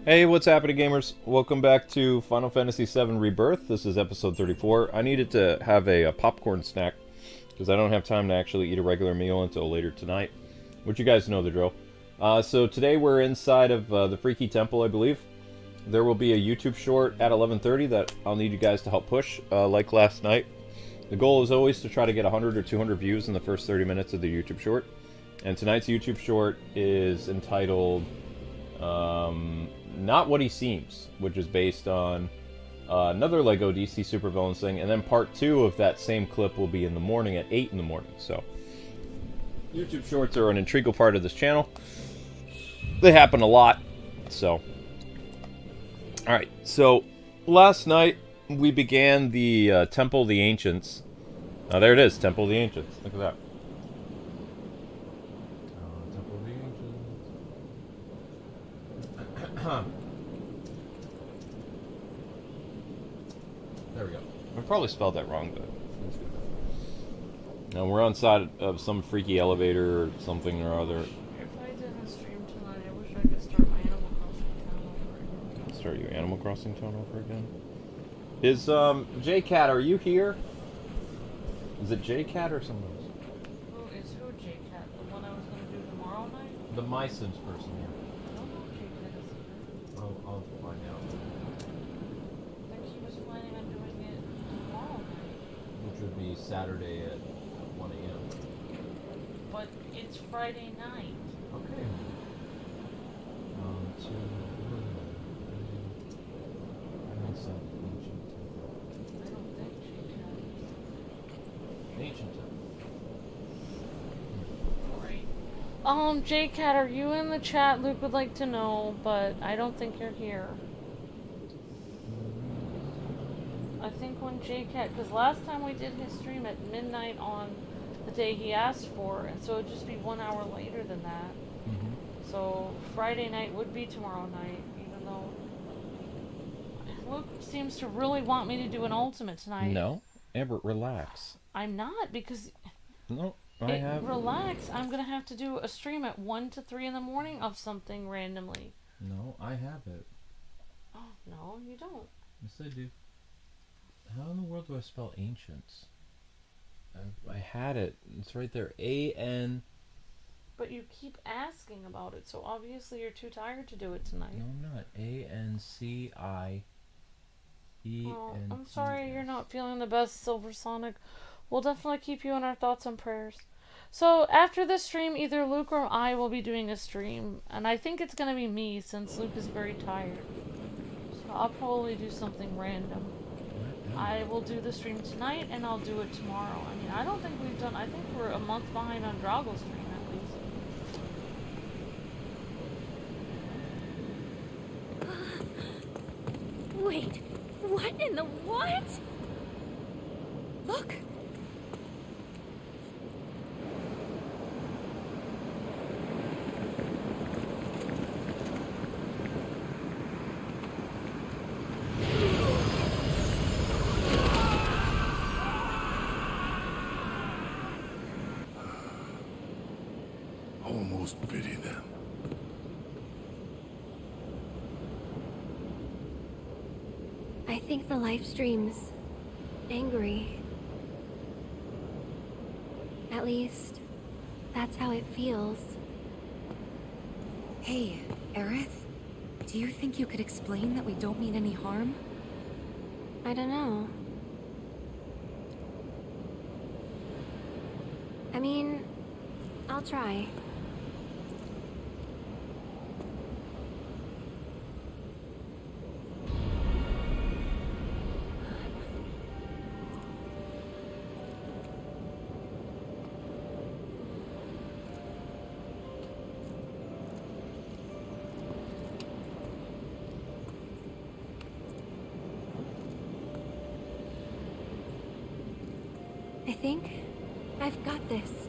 Hey, what's happening, gamers? Welcome back to Final Fantasy VII Rebirth. This is episode 34. I needed to have a popcorn snack because I don't have time to actually eat a regular meal until later tonight, which you guys know the drill. So today we're inside of the Freaky Temple, I believe. There will be a YouTube short at 11:30 that I'll need you guys to help push, like last night. The goal is always to try to get 100 or 200 views in the first 30 minutes of the YouTube short. And tonight's YouTube short is entitled Not What He Seems, which is based on another LEGO DC Supervillains thing, and then part 2 of that same clip will be in the morning at 8 in the morning. So, YouTube shorts are an integral part of this channel. They happen a lot, so. Alright, so last night we began the Temple of the Ancients. There it is, Temple of the Ancients. Look at that. Temple of the Ancients. There we go. I probably spelled that wrong, but that's good. Now we're on side of some freaky elevator or something or other. If I didn't stream tonight, I wish I could start my Animal Crossing town over again. Start your Animal Crossing town over again? Is, J-Cat, are you here? Is it J-Cat or someone else? Who is who, J-Cat? The one I was going to do tomorrow night? The My Sims person here. I don't know if J-Cat is here. I'll find out. I think she was planning on doing it tomorrow night. Which would be Saturday at 1 a.m. But it's Friday night. Okay. To... I don't think J-Cat is. Ancient Temple. Right. J-Cat, are you in the chat? Luke would like to know, but I don't think you're here. I think when J-Cat, because last time we did his stream at midnight on the day he asked for, and so it'd just be 1 hour later than that. So Friday night would be tomorrow night, even though Luke seems to really want me to do an ultimate tonight. No. Amber, relax. I'm not, because No, I have... relax, I'm gonna have to do a stream at 1 to 3 in the morning of something randomly. No, I have it. Oh, no, you don't. Yes, I do. How in the world do I spell ancients? I had it. It's right there. A-N... But you keep asking about it, so obviously you're too tired to do it tonight. No, I'm not. A-N-C-I-E-N... Well, I'm sorry you're not feeling the best, Silver Sonic. We'll definitely keep you in our thoughts and prayers. So, after this stream, either Luke or I will be doing a stream. And I think it's going to be me, since Luke is very tired. So, I'll probably do something random. I will do the stream tonight, and I'll do it tomorrow. I mean, I don't think we've done... I think we're a month behind on Drago's stream, at least. Wait, what in the what? Look! Almost pity them. I think the live stream's angry. At least, that's how it feels. Hey, Aerith, do you think you could explain that we don't mean any harm? I don't know. I mean, I'll try. I think I've got this.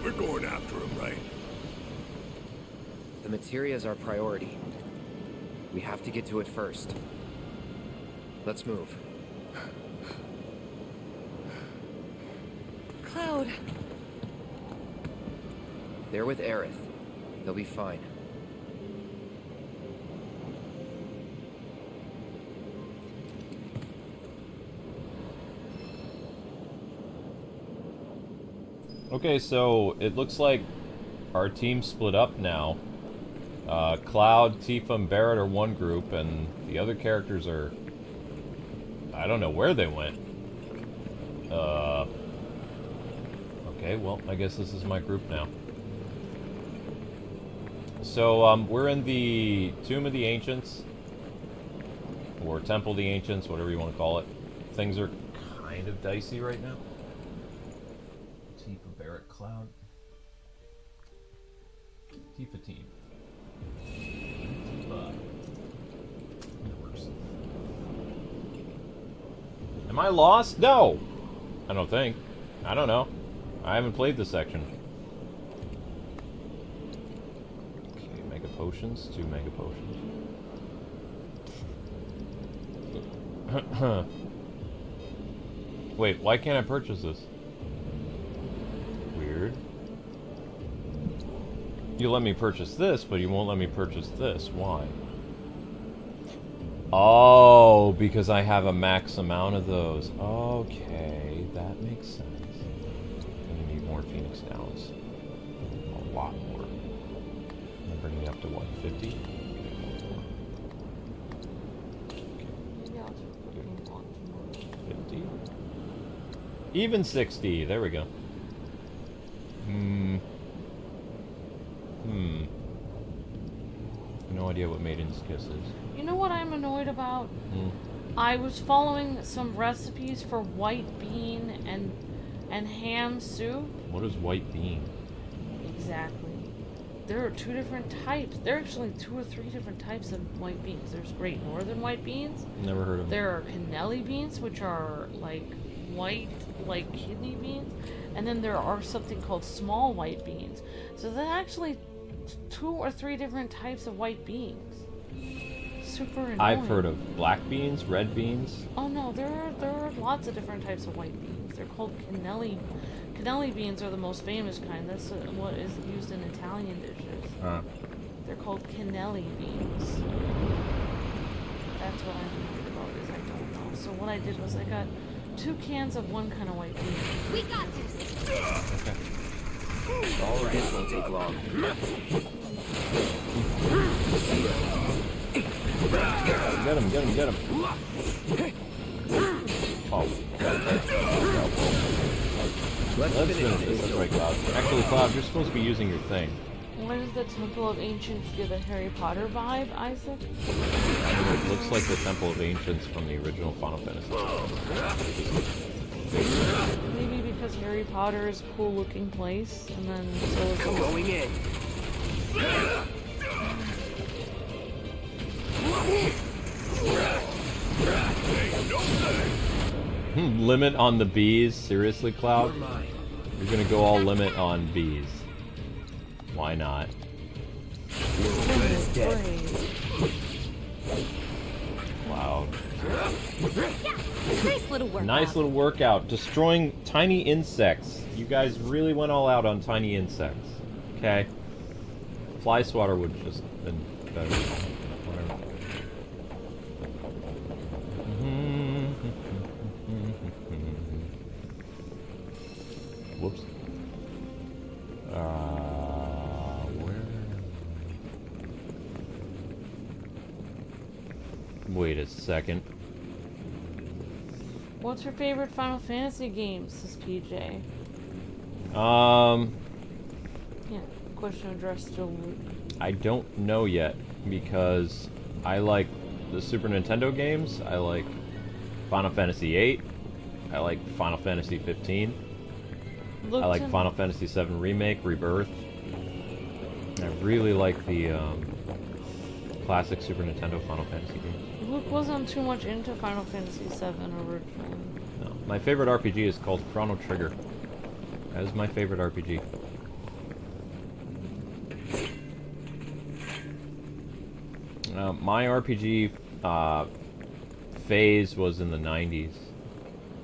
We're going after him, right? The materia is our priority. We have to get to it first. Let's move. Cloud. They're with Aerith. They'll be fine. Okay, so it looks like our team split up now. Cloud, Tifa, and Barrett are one group, and the other characters are... I don't know where they went. Okay, well, I guess this is my group now. So, we're in the Tomb of the Ancients, or Temple of the Ancients, whatever you want to call it. Things are kind of dicey right now. Tifa, Barrett, Cloud. Tifa team. Tifa. That works. Am I lost? No! I don't think. I don't know. I haven't played this section. Okay, Mega Potions. 2 Mega Potions. Wait, why can't I purchase this? Weird. You let me purchase this, but you won't let me purchase this. Why? Oh, because I have a max amount of those. Okay, that makes sense. And you need more Phoenix Downs. A lot more. And bring me up to what, 50? Yeah, it's working. 50? Even 60. There we go. No idea what Maiden's Kiss is. You know what I'm annoyed about? I was following some recipes for white bean and ham soup. What is white bean? Exactly. There are 2 different types. There are actually 2 or 3 different types of white beans. There's Great Northern white beans. Never heard of them. There are cannelli beans, which are like white, like kidney beans. And then there are something called small white beans. So there's actually 2 or 3 different types of white beans. Super annoying. I've heard of black beans, red beans. Oh no, there are lots of different types of white beans. They're called cannelli. Cannelli beans are the most famous kind. That's what is used in Italian dishes. They're called cannelli beans. That's what I'm worried about, is I don't know. So what I did was I got 2 cans of one kind of white bean. We got this. All of this won't take long. Get him. Oh. Let's finish this. That's right, Cloud. Actually, Cloud, you're supposed to be using your thing. Why does the Temple of Ancients give a Harry Potter vibe, Isaac? It looks like the Temple of Ancients from the original Final Fantasy. Maybe because Harry Potter is a cool looking place, and then so is Going in. Limit on the bees? Seriously, Cloud? You're gonna go all limit on bees. Why not? Cloud. Nice little workout. Nice little workout. Destroying tiny insects. You guys really went all out on tiny insects. Okay. Fly swatter would just been better. Whatever. Whoops. Where? Wait a second. What's your favorite Final Fantasy game, says PJ? Yeah, question addressed to Luke. I don't know yet, because I like the Super Nintendo games. I like Final Fantasy VIII. I like Final Fantasy 15. I like Final Fantasy VII Remake, Rebirth. I really like the classic Super Nintendo Final Fantasy games. Luke wasn't too much into Final Fantasy VII originally. No. My favorite RPG is called Chrono Trigger. That is my favorite RPG. My RPG phase was in the 90s.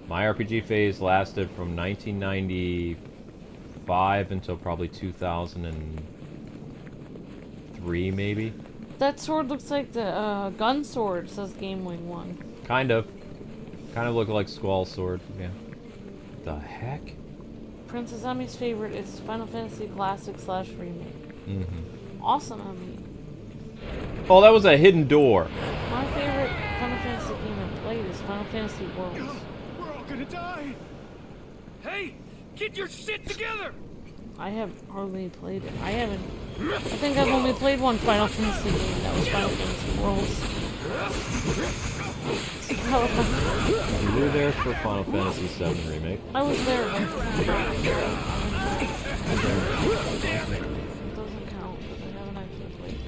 My RPG phase lasted from 1995 until probably 2003, maybe. That sword looks like the gun sword, says GameWing 1. Kind of. Kind of look like Squall's sword, yeah. The heck? Princess Emmy's favorite is Final Fantasy Classic / Remake. Mm-hmm. Awesome, Emmy. Oh, that was a hidden door. My favorite Final Fantasy game I played is Final Fantasy Worlds. We're all gonna die! Hey! Get your shit together! I have hardly played it. I think I've only played one Final Fantasy game. That was Final Fantasy Worlds. You were there for Final Fantasy VII Remake. I was there. It doesn't count, but I haven't actually played it.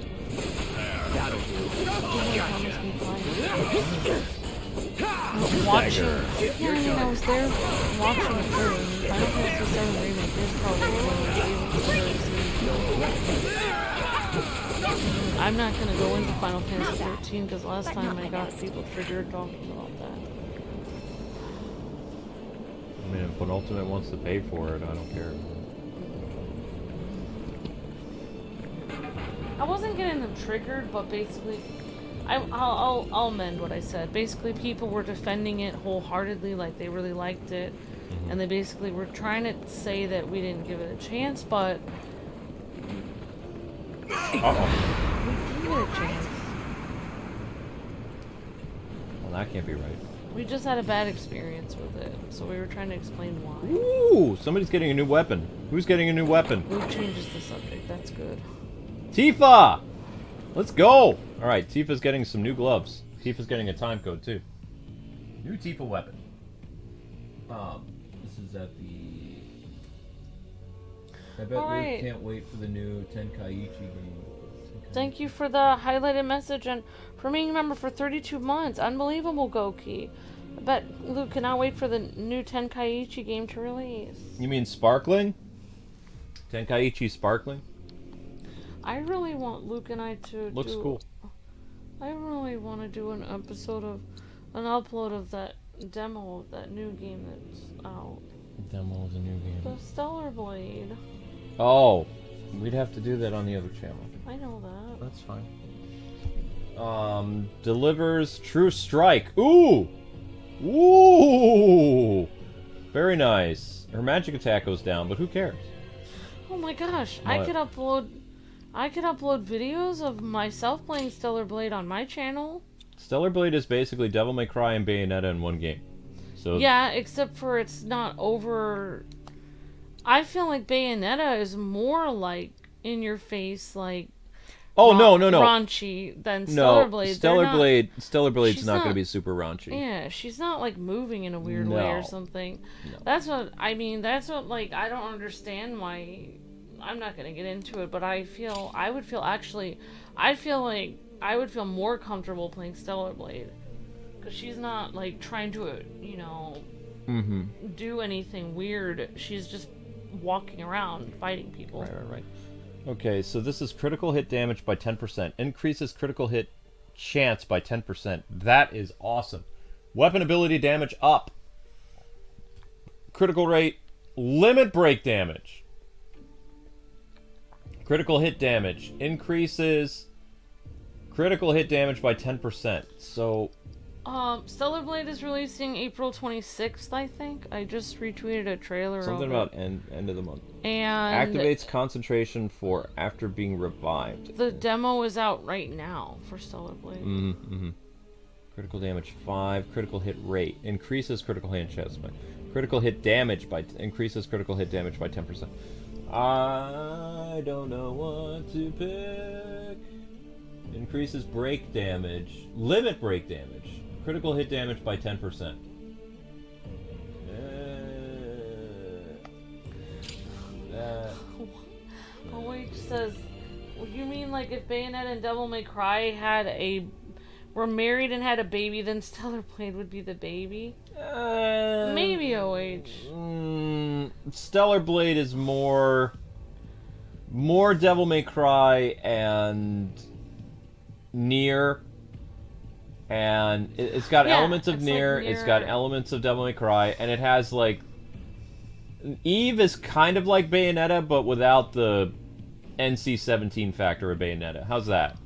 That'll do. Watching. Yeah, I mean, I was there watching it through. Final Fantasy VII Remake is probably one of my favorites. I'm not going to go into Final Fantasy 13 because last time I got people triggered talking about that. I mean, if Penultimate wants to pay for it, I don't care. I wasn't getting them triggered, but basically, I'll amend what I said. Basically, people were defending it wholeheartedly, like they really liked it, and they basically were trying to say that we didn't give it a chance, but Uh-oh. we did get a chance. Well, that can't be right. We just had a bad experience with it, so we were trying to explain why. Ooh, somebody's getting a new weapon. Who's getting a new weapon? Luke changes the subject. That's good. Tifa! Let's go! Alright, Tifa's getting some new gloves. Tifa's getting a time code, too. New Tifa weapon. This is at the... I bet Luke can't wait for the new Tenkaichi game. Thank you for the highlighted message and for being a member for 32 months. Unbelievable, Goki. I bet Luke cannot wait for the new Tenkaichi game to release. You mean Sparkling? Tenkaichi Sparkling? I really want Luke and I to Looks cool. I really want to do an episode of an upload of that demo of that new game that's out. Demo of the new game. The Stellar Blade. Oh, we'd have to do that on the other channel. I know that. That's fine. Delivers True Strike. Ooh! Ooh! Very nice. Her magic attack goes down, but who cares? Oh my gosh, What? I could upload videos of myself playing Stellar Blade on my channel. Stellar Blade is basically Devil May Cry and Bayonetta in one game. So Yeah, except for it's not over. I feel like Bayonetta is more like in your face, like Oh no. raunchy than Stellar Blade. Stellar Blade's she's not going to not- be super raunchy. Yeah, she's not like moving in a weird way or No. something. No. That's what I mean. That's what like I don't understand why. I'm not gonna get into it, but I would feel more comfortable playing Stellar Blade because she's not like trying to do anything weird. She's just walking around fighting people. Right. Okay, so this is critical hit damage by 10%. Increases critical hit chance by 10%. That is awesome. Weapon ability damage up. Critical rate, limit break damage. Critical hit damage increases critical hit damage by 10%. So Stellar Blade is releasing April 26th, I think. I just retweeted a trailer. something of about it. end of the month. And Activates concentration for after being revived. the demo is out right now for Stellar Blade. Critical damage 5. Critical hit rate increases critical hit chance by critical hit damage by increases critical hit damage by 10%. I don't know what to pick. Increases break damage, limit break damage, critical hit damage by 10%. says, well, you mean like if Bayonetta and Devil May Cry were married and had a baby, then Stellar Blade would be the baby? Maybe OH. Stellar Blade is more Devil May Cry and Nier, and it's got elements of Nier, it's got elements of Devil May Cry, and it has like Eve is kind of like Bayonetta, but without the NC-17 factor of Bayonetta. How's that?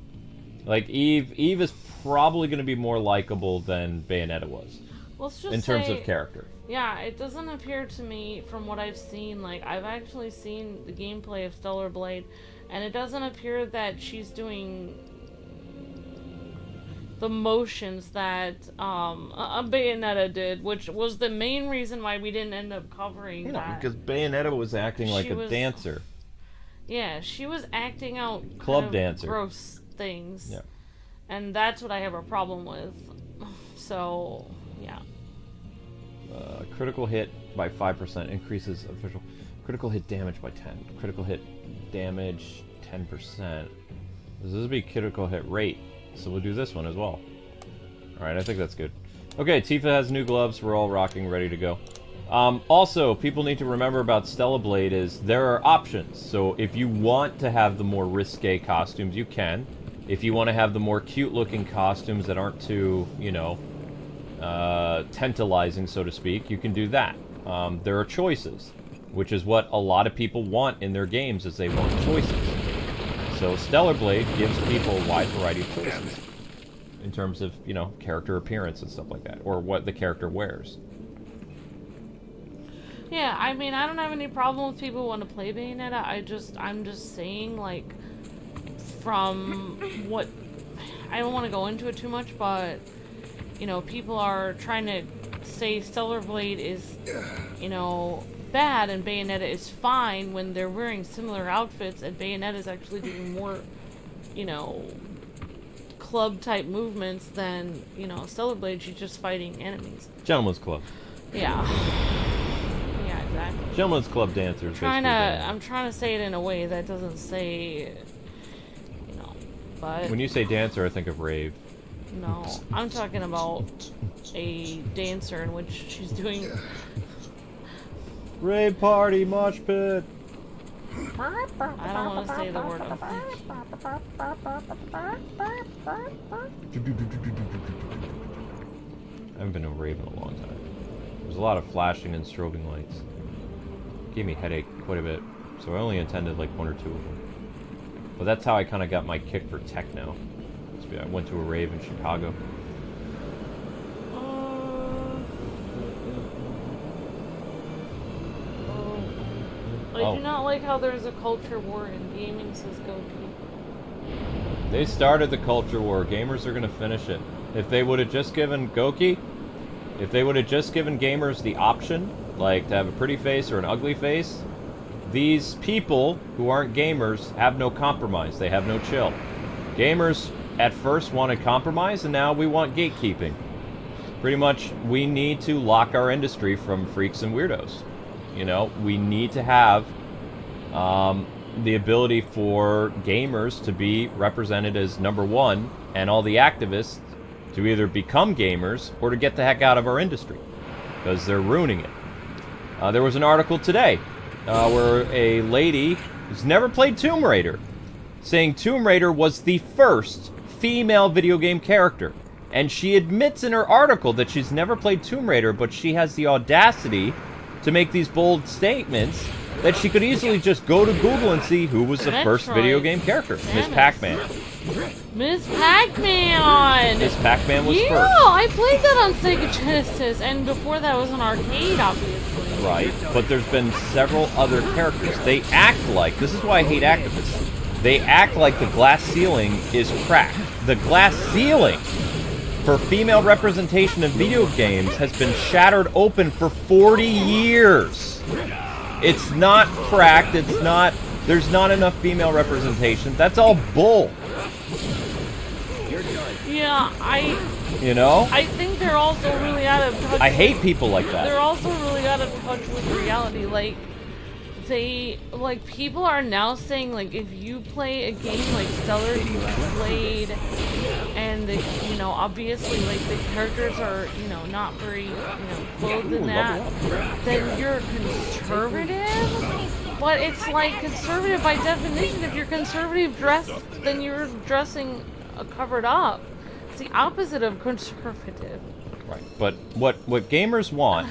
Like Eve is probably going to be more likable than Bayonetta was. Let's just in terms of character. Yeah, it doesn't appear to me from what I've seen, like I've actually seen the gameplay of Stellar Blade, and it doesn't appear that she's doing the motions that Bayonetta did, which was the main reason why we didn't end up covering that. Because Bayonetta was acting like a dancer. Yeah, she was acting out club dancer. Gross things. Yeah. And that's what I have a problem with. So, yeah. Critical hit by 5% increases official critical hit damage by 10. Critical hit damage 10%. This would be critical hit rate, so we'll do this one as well. Alright, I think that's good. Okay, Tifa has new gloves. We're all rocking, ready to go. Also, people need to remember about Stellar Blade is there are options. So if you want to have the more risque costumes, you can. If you want to have the more cute-looking costumes that aren't too, you know, tantalizing, so to speak, you can do that. There are choices, which is what a lot of people want in their games, is they want choices. So Stellar Blade gives people a wide variety of choices in terms of, you know, character appearance and stuff like that, or what the character wears. Yeah, I mean, I don't have any problem with people who want to play Bayonetta. I'm just saying, like, from what, I don't want to go into it too much, but, you know, people are trying to say Stellar Blade is, you know, bad and Bayonetta is fine when they're wearing similar outfits, and Bayonetta is actually doing more, you know, club-type movements than, you know, Stellar Blade. She's just fighting enemies. Gentleman's Club. Yeah. Yeah, exactly. Gentleman's Club dancers. I'm trying to say it in a way that doesn't say, you know, but... When you say dancer, I think of rave. No, I'm talking about a dancer in which she's doing... Rave party, mosh pit! I don't want to say the word I'm thinking. I haven't been to a rave in a long time. There's a lot of flashing and strobing lights. Gave me a headache quite a bit, so I only attended like one or two of them. But that's how I kind of got my kick for techno. I went to a rave in Chicago. I do not like how there's a culture war in gaming, says Goki. They started the culture war. Gamers are going to finish it. If they would have just given Goki, if they would have just given gamers the option, like to have a pretty face or an ugly face, these people who aren't gamers have no compromise. They have no chill. Gamers at first wanted compromise, and now we want gatekeeping. Pretty much, we need to lock our industry from freaks and weirdos. You know, we need to have the ability for gamers to be represented as number one, and all the activists to either become gamers or to get the heck out of our industry, because they're ruining it. There was an article today where a lady who's never played Tomb Raider saying Tomb Raider was the first female video game character. And she admits in her article that she's never played Tomb Raider, but she has the audacity to make these bold statements that she could easily just go to Google and see who was the first video game character. Miss Pac-Man. Miss Pac-Man! Miss Pac-Man was first. Yeah, I played that on Sega Genesis, and before that was an arcade, obviously. Right, but there's been several other characters. They act like, this is why I hate activists, they act like the glass ceiling is cracked. The glass ceiling for female representation in video games has been shattered open for 40 years. It's not cracked, it's not, there's not enough female representation. That's all bull. Yeah, you know? I think they're also really out of touch. I hate people like that. They're also really out of touch with reality. Like, people are now saying, like, if you play a game like Stellar Blade, and obviously, like, the characters are, not very, clothed in that, then you're conservative? But it's like, conservative by definition. If you're conservative dressed, then you're dressing covered up. It's the opposite of conservative. Right, but what gamers want,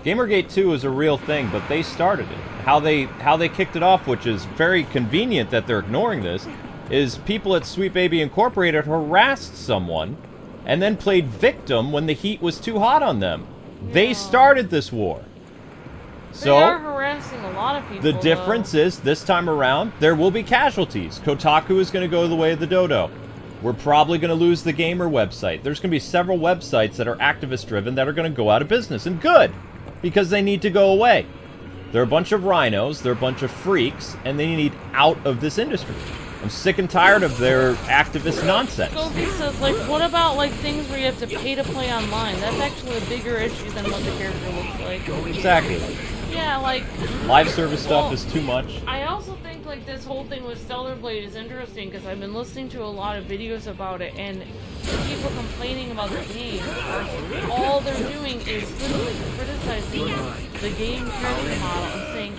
Gamergate 2 is a real thing, but they started it. How they kicked it off, which is very convenient that they're ignoring this, is people at Sweet Baby Incorporated harassed someone and then played victim when the heat was too hot on them. Yeah. They started this war. They are harassing a lot of people. The difference is, this time around, there will be casualties. Kotaku is going to go the way of the dodo. We're probably going to lose the Gamer website. There's going to be several websites that are activist-driven that are going to go out of business. And good, because they need to go away. They're a bunch of rhinos, they're a bunch of freaks, and they need out of this industry. I'm sick and tired of their activist nonsense. Goofy says, like, what about, like, things where you have to pay to play online? That's actually a bigger issue than what the character looks like. Exactly. Yeah, like... Live service stuff is too much. I also think, like, this whole thing with Stellar Blade is interesting, because I've been listening to a lot of videos about it, and the people complaining about the game, all they're doing is literally criticizing the game character model and saying,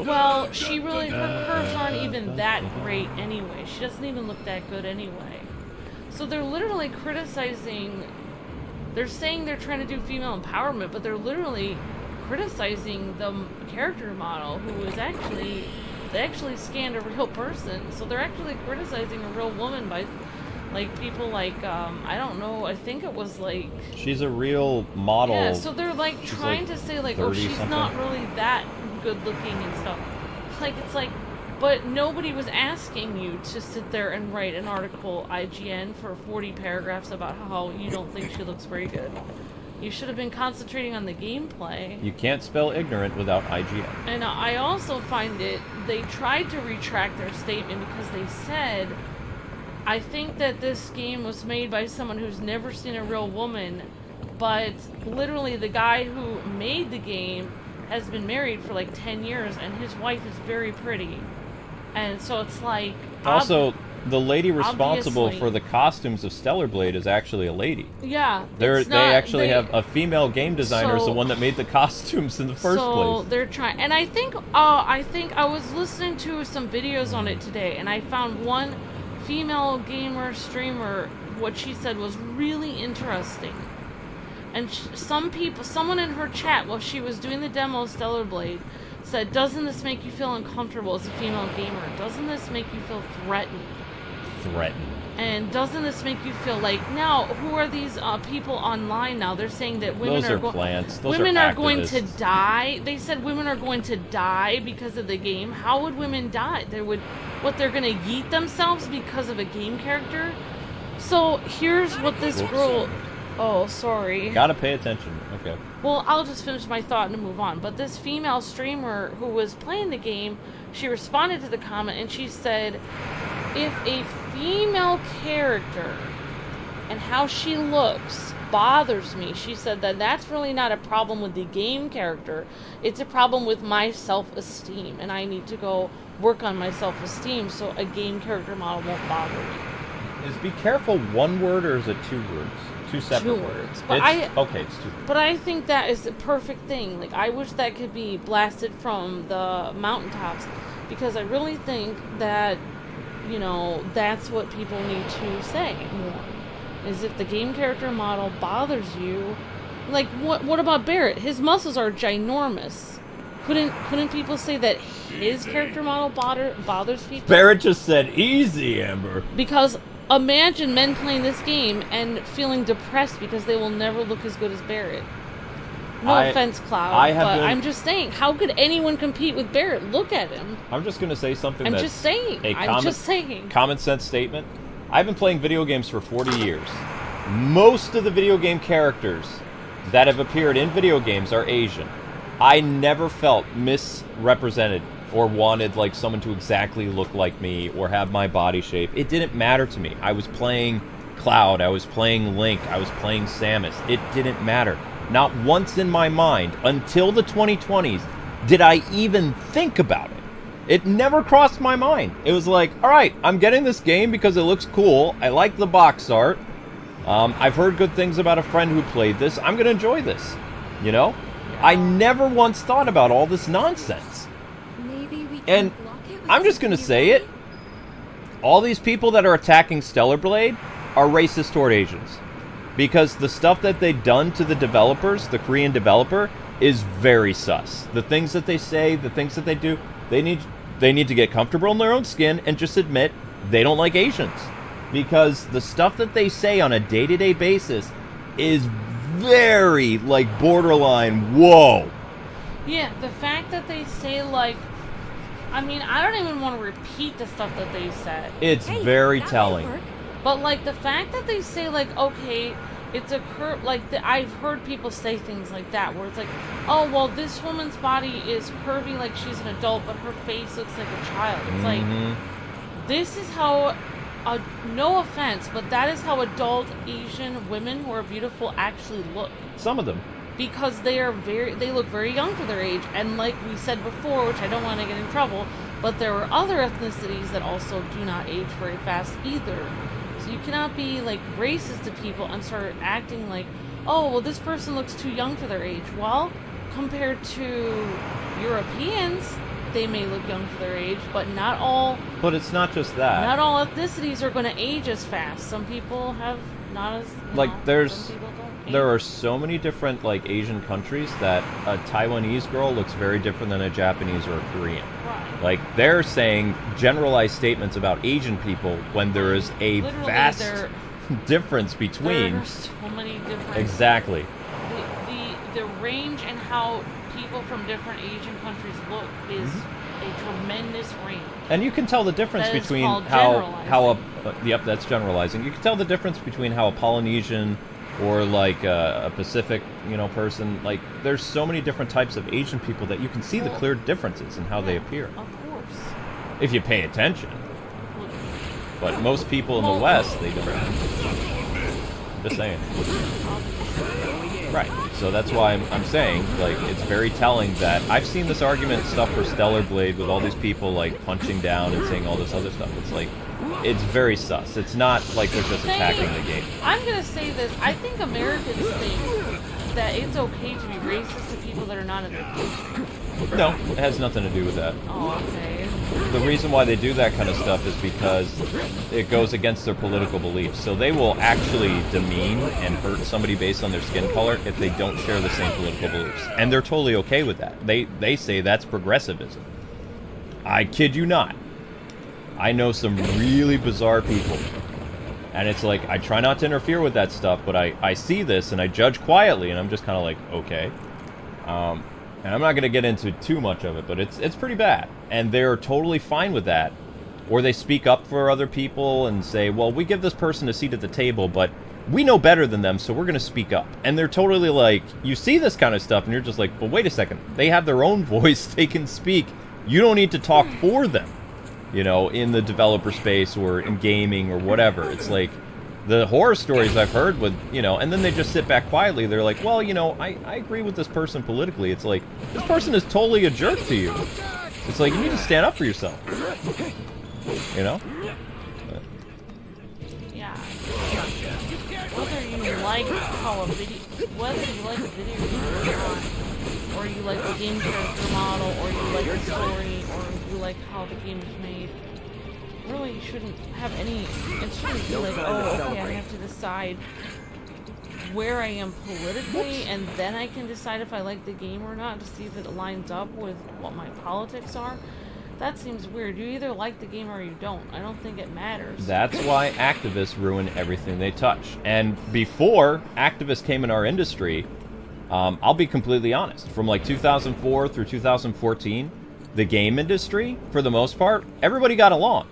well, her curves aren't even that great anyway. She doesn't even look that good anyway. So they're literally criticizing, they're saying they're trying to do female empowerment, but they're literally criticizing the character model who is they actually scanned a real person. So they're actually criticizing a real woman by, like, people like, I don't know, I think it was like... She's a real model. Yeah, so they're, like, trying to say, like, oh, she's not really that good looking and stuff. Like, it's like, but nobody was asking you to sit there and write an article, IGN, for 40 paragraphs about how you don't think she looks very good. You should have been concentrating on the gameplay. You can't spell ignorant without IGN. And I also find they tried to retract their statement because they said, I think that this game was made by someone who's never seen a real woman, but literally the guy who made the game has been married for like 10 years and his wife is very pretty. And so it's like... Also, the lady responsible for the costumes of Stellar Blade is actually a lady. Yeah. They actually have a female game designer, is the one that made the costumes in the first place. So they're trying, and I think I was listening to some videos on it today, and I found one female gamer streamer, what she said was really interesting. And someone in her chat, while she was doing the demo of Stellar Blade, said, doesn't this make you feel uncomfortable as a female gamer? Doesn't this make you feel threatened? And doesn't this make you feel like, now, who are these people online now? They're saying that women are plants. Women are going to die. They said women are going to die because of the game. How would women die? They're going to yeet themselves because of a game character? So here's what this girl... Oh, sorry. Gotta pay attention. Okay. Well, I'll just finish my thought and move on. But this female streamer who was playing the game, she responded to the comment and she said, if a female character and how she looks bothers me, she said that that's really not a problem with the game character. It's a problem with my self-esteem, and I need to go work on my self-esteem so a game character model won't bother me. Is be careful one word or is it two words? Two separate words. But it's 2 words. But I think that is the perfect thing. Like, I wish that could be blasted from the mountaintops, because I really think that, that's what people need to say more. Is if the game character model bothers you, like, what about Barrett? His muscles are ginormous. Couldn't people say that his character model bothers people? Barrett just said, easy, Amber. Because imagine men playing this game and feeling depressed because they will never look as good as Barrett. No offense, Cloud, I'm just saying, how could anyone compete with Barrett? Look at him. I'm just going to say something I'm just saying. Common sense statement. I've been playing video games for 40 years. Most of the video game characters that have appeared in video games are Asian. I never felt misrepresented or wanted like someone to exactly look like me or have my body shape. It didn't matter to me. I was playing Cloud, I was playing Link, I was playing Samus. It didn't matter. Not once in my mind, until the 2020s, did I even think about it. It never crossed my mind. It was like, all right, I'm getting this game because it looks cool. I like the box art. I've heard good things about a friend who played this. I'm going to enjoy this, you know? I never once thought about all this nonsense. Maybe we can And block it with I'm just going to say it. All these people that are attacking Stellar Blade are racist toward Asians. Because the stuff that they've done to the developers, the Korean developer, is very sus. The things that they say, the things that they do, they need to get comfortable in their own skin and just admit they don't like Asians. Because the stuff that they say on a day-to-day basis is very, like, borderline, whoa. Yeah, the fact that they say, like, I mean, I don't even want to repeat the stuff that they said. It's Hey, very that might telling. work. But, like, the fact that they say, like, okay, it's a like, I've heard people say things like that, where it's like, oh, well, this woman's body is curvy like she's an adult, but her face looks like a child. It's like, this is how, no offense, but that is how adult Asian women who are beautiful actually look. Some of them. Because they look very young for their age, and like we said before, which I don't want to get in trouble, but there are other ethnicities that also do not age very fast either. So you cannot be like racist to people and start acting like, oh, well, this person looks too young for their age. Well, compared to Europeans, they may look young for their age, but not all. But it's not just that. Not all ethnicities are going to age as fast. Some people have not as Like, some people don't age. there are so many different, like, Asian countries that a Taiwanese girl looks very different than a Japanese or a Korean. Right. Like, they're saying generalized statements about Asian people when there is a Literally, vast there- difference between. There are so many different. Exactly. The range and how people from different Asian countries look is a tremendous range. And you can tell the difference That is between called how yep, that's generalizing. You can tell the difference between how a Polynesian or like a Pacific, you know, person, like, there's so many different types of Asian people that you can see the clear differences in how they appear Of course. if you pay attention. But most people in the West, they don't. Just saying. Right. So that's why I'm saying, like, it's very telling that I've seen this argument stuff for Stellar Blade with all these people, like, punching down and saying all this other stuff. It's like, it's very sus. It's not like they're just attacking the game. I'm gonna say this. I think Americans think that it's okay to be racist to people that are not in their country. No, it has nothing to do with that. Oh, okay. The reason why they do that kind of stuff is because it goes against their political beliefs. So they will actually demean and hurt somebody based on their skin color if they don't share the same political beliefs. And they're totally okay with that. They say that's progressivism. I kid you not. I know some really bizarre people. And it's like, I try not to interfere with that stuff, but I see this and I judge quietly, and I'm just kind of like, okay. And I'm not going to get into too much of it, but it's pretty bad. And they're totally fine with that. Or they speak up for other people and say, well, we give this person a seat at the table, but we know better than them, so we're going to speak up. And they're totally like, you see this kind of stuff, and you're just like, but wait a second. They have their own voice. They can speak. You don't need to talk for them, you know, in the developer space or in gaming or whatever. It's like the horror stories I've heard with, you know, and then they just sit back quietly. They're like, well, you know, I agree with this person politically. It's like, this person is totally a jerk to you. It's like, you need to stand up for yourself. You know? Yeah. Whether you like a video game or not, or you like the game character model, or you like the story, or you like how the game is made, really you shouldn't have any. It shouldn't be like, oh, okay, I have to decide where I am politically, and then I can decide if I like the game or not to see if it lines up with what my politics are. That seems weird. You either like the game or you don't. I don't think it matters. That's why activists ruin everything they touch. And before activists came in our industry, I'll be completely honest. From like 2004 through 2014, the game industry, for the most part, everybody got along.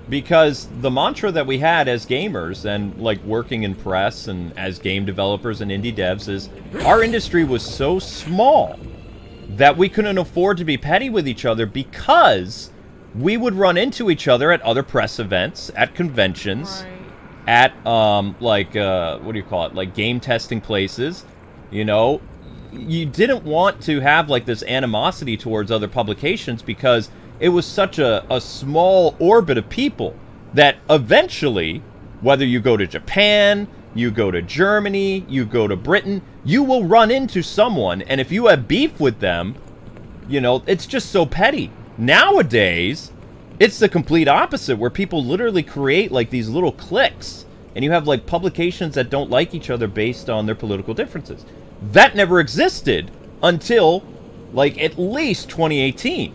Because the mantra that we had as gamers and like working in press and as game developers and indie devs is our industry was so small that we couldn't afford to be petty with each other because we would run into each other at other press events, at conventions, Right. at, what do you call it, like game testing places, you know. you didn't want to have like this animosity towards other publications because it was such a small orbit of people that eventually, whether you go to Japan, you go to Germany, you go to Britain, you will run into someone, and if you have beef with them, you know, it's just so petty. Nowadays, it's the complete opposite, where people literally create like these little cliques, and you have like publications that don't like each other based on their political differences. That never existed until like at least 2018.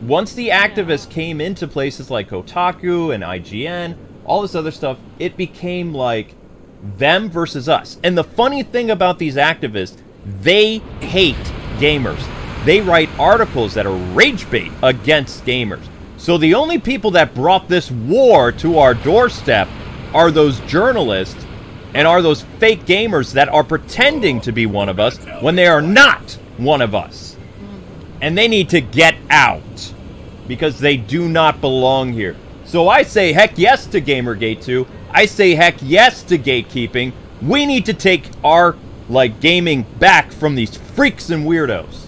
Once the activists came into places like Kotaku and IGN, all this other stuff, it became like them versus us. And the funny thing about these activists, they hate gamers. They write articles that are rage bait against gamers. So the only people that brought this war to our doorstep are those journalists and are those fake gamers that are pretending to be one of us when they are not one of us. And they need to get out because they do not belong here. So I say heck yes to Gamergate 2. I say heck yes to gatekeeping. We need to take our like gaming back from these freaks and weirdos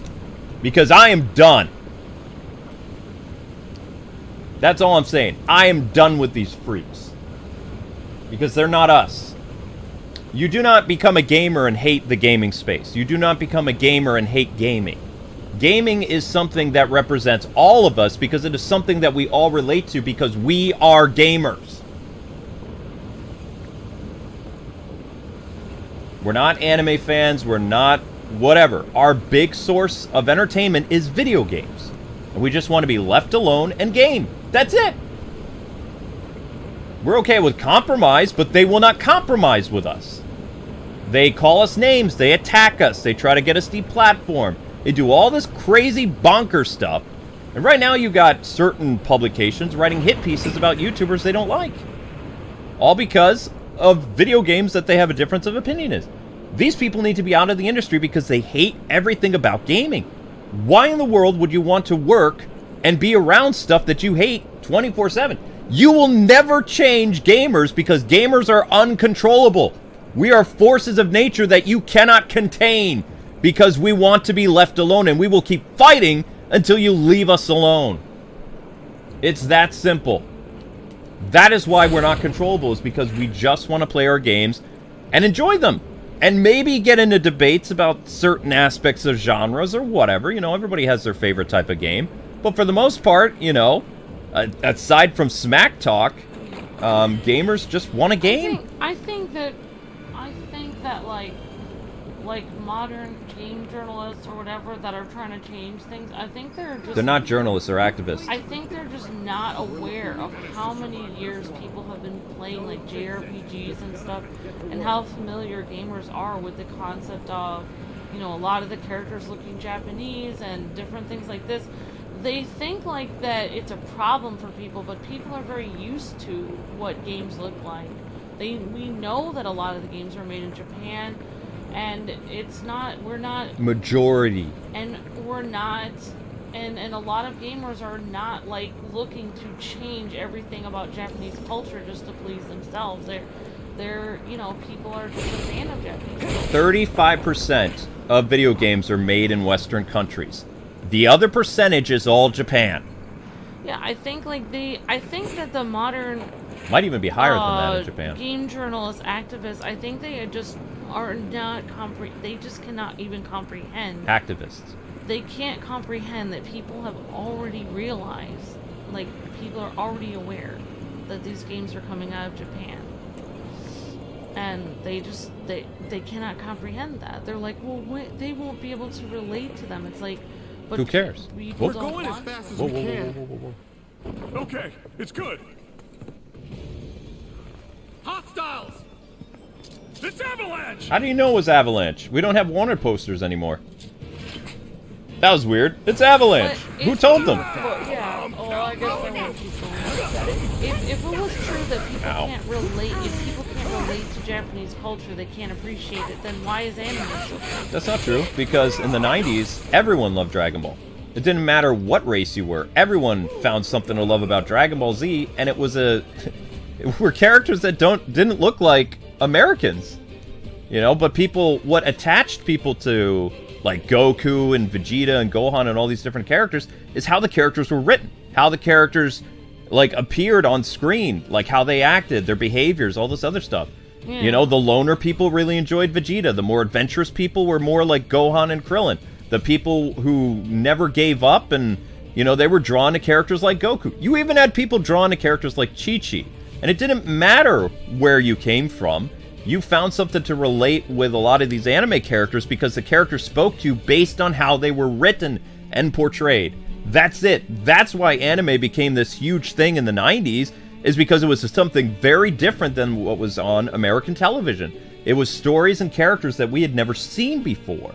because I am done. That's all I'm saying. I am done with these freaks because they're not us. You do not become a gamer and hate the gaming space. You do not become a gamer and hate gaming. Gaming is something that represents all of us because it is something that we all relate to because we are gamers. We're not anime fans. We're not whatever. Our big source of entertainment is video games. And we just want to be left alone and game. That's it. We're okay with compromise, but they will not compromise with us. They call us names. They attack us. They try to get us deplatformed. They do all this crazy bonker stuff. And right now you got certain publications writing hit pieces about YouTubers they don't like. All because of video games that they have a difference of opinion is. These people need to be out of the industry because they hate everything about gaming. Why in the world would you want to work and be around stuff that you hate 24/7? You will never change gamers because gamers are uncontrollable. We are forces of nature that you cannot contain because we want to be left alone, and we will keep fighting until you leave us alone. It's that simple. That is why we're not controllable, is because we just want to play our games and enjoy them. And maybe get into debates about certain aspects of genres or whatever. You know, everybody has their favorite type of game. But for the most part, you know, aside from smack talk, gamers just want a game. I think that like modern game journalists or whatever that are trying to change things, I think they're not journalists, they're activists. I think they're just not aware of how many years people have been playing like JRPGs and stuff, and how familiar gamers are with the concept of, you know, a lot of the characters looking Japanese and different things like this. They think like that it's a problem for people, but people are very used to what games look like. We know that a lot of the games are made in Japan, and we're not majority. And we're not, and a lot of gamers are not like looking to change everything about Japanese culture just to please themselves. They're you know, people are just a fan of Japanese culture. 35% of video games are made in Western countries. The other percentage is all Japan. Yeah, I think that the modern might even be higher than that in Japan. Game journalists, activists, I think they just are not they just cannot even comprehend. Activists. They can't comprehend that people have already realized, like people are already aware that these games are coming out of Japan. And they cannot comprehend that. They're like, well, they won't be able to relate to them. It's like, but who cares? We're going as fast as we can. Whoa. Okay, it's good. Hostiles! It's Avalanche! How do you know it was Avalanche? We don't have wanted posters anymore. That was weird. It's Avalanche. Who told them? Yeah. Oh, I guess I won't keep going. If it was true that people can't relate, if people can't relate to Japanese culture, they can't appreciate it, then why is anime so good? That's not true, because in the 90s, everyone loved Dragon Ball. It didn't matter what race you were. Everyone found something to love about Dragon Ball Z, and it was were characters that didn't look like Americans. You know, but people, what attached people to, like, Goku and Vegeta and Gohan and all these different characters is how the characters were written. How the characters, like, appeared on screen. Like, how they acted, their behaviors, all this other stuff. Yeah. You know, the loner people really enjoyed Vegeta. The more adventurous people were more like Gohan and Krillin. The people who never gave up and, you know, they were drawn to characters like Goku. You even had people drawn to characters like Chi-Chi. And it didn't matter where you came from. You found something to relate with a lot of these anime characters because the characters spoke to you based on how they were written and portrayed. That's it. That's why anime became this huge thing in the 90s, is because it was something very different than what was on American television. It was stories and characters that we had never seen before.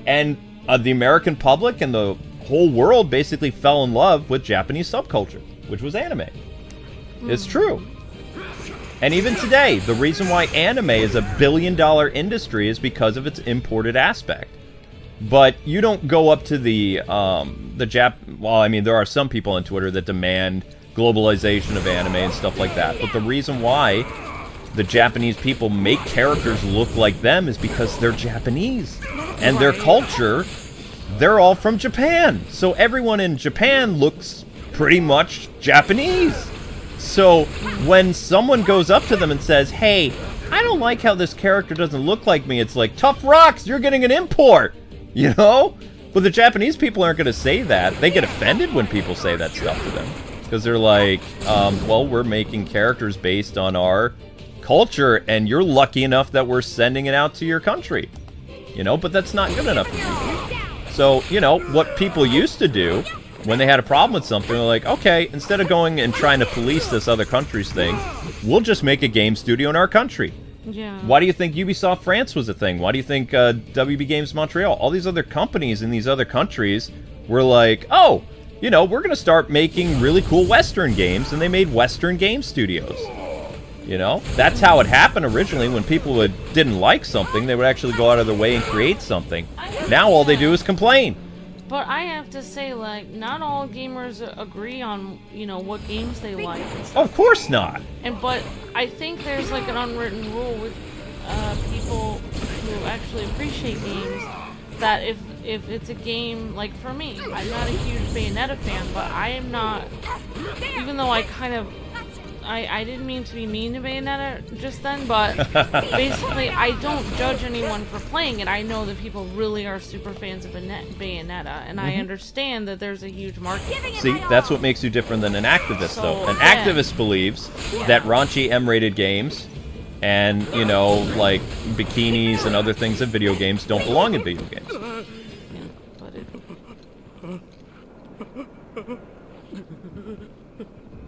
And the American public and the whole world basically fell in love with Japanese subculture, which was anime. It's true. And even today, the reason why anime is a billion-dollar industry is because of its imported aspect. But you don't go up to well, I mean, there are some people on Twitter that demand globalization of anime and stuff like that. But the reason why the Japanese people make characters look like them is because they're Japanese. And their culture, they're all from Japan. So everyone in Japan looks pretty much Japanese. So when someone goes up to them and says, hey, I don't like how this character doesn't look like me, it's like, tough rocks, you're getting an import, you know? But the Japanese people aren't going to say that. They get offended when people say that stuff to them. Because they're like, well, we're making characters based on our culture, and you're lucky enough that we're sending it out to your country. You know, but that's not good enough for people. So, you know, what people used to do when they had a problem with something, they're like, okay, instead of going and trying to police this other country's thing, we'll just make a game studio in our country. Yeah. Why do you think Ubisoft France was a thing? Why do you think WB Games Montreal? All these other companies in these other countries were like, oh, you know, we're going to start making really cool Western games, and they made Western game studios. You know? That's how it happened originally. When people didn't like something, they would actually go out of their way and create something. Now all they do is complain. But I have to say, like, not all gamers agree on, you know, what games they like and stuff. Of course not. But I think there's, like, an unwritten rule with people who actually appreciate games, that if it's a game, like, for me, I'm not a huge Bayonetta fan, but I am not, even though I kind of, I didn't mean to be mean to Bayonetta just then, but basically I don't judge anyone for playing it. I know that people really are super fans of Bayonetta, and I understand that there's a huge market. See, that's what makes you different than an activist, though. An activist believes that raunchy M-rated games and, you know, like, bikinis and other things in video games don't belong in video games. Yeah, but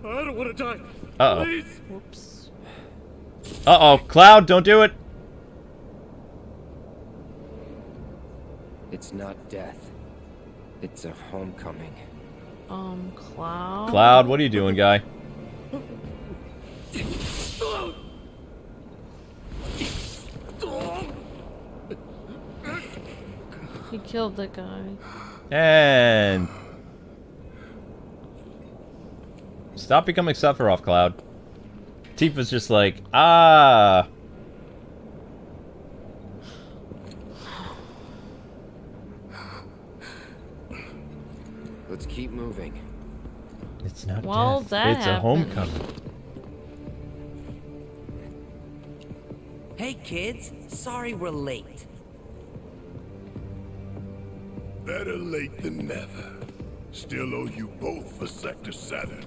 I don't want to die. Uh-oh. Please. whoops. Uh-oh. Cloud, don't do it. It's not death. It's a homecoming. Cloud? Cloud, what are you doing, guy? He killed the guy. And... stop becoming Sephiroth, Cloud. Tifa's just like, ah... Let's keep moving. It's not Well, death. that It's a happened. homecoming. Hey kids, sorry we're late. Better late than never. Still owe you both for Sector 7.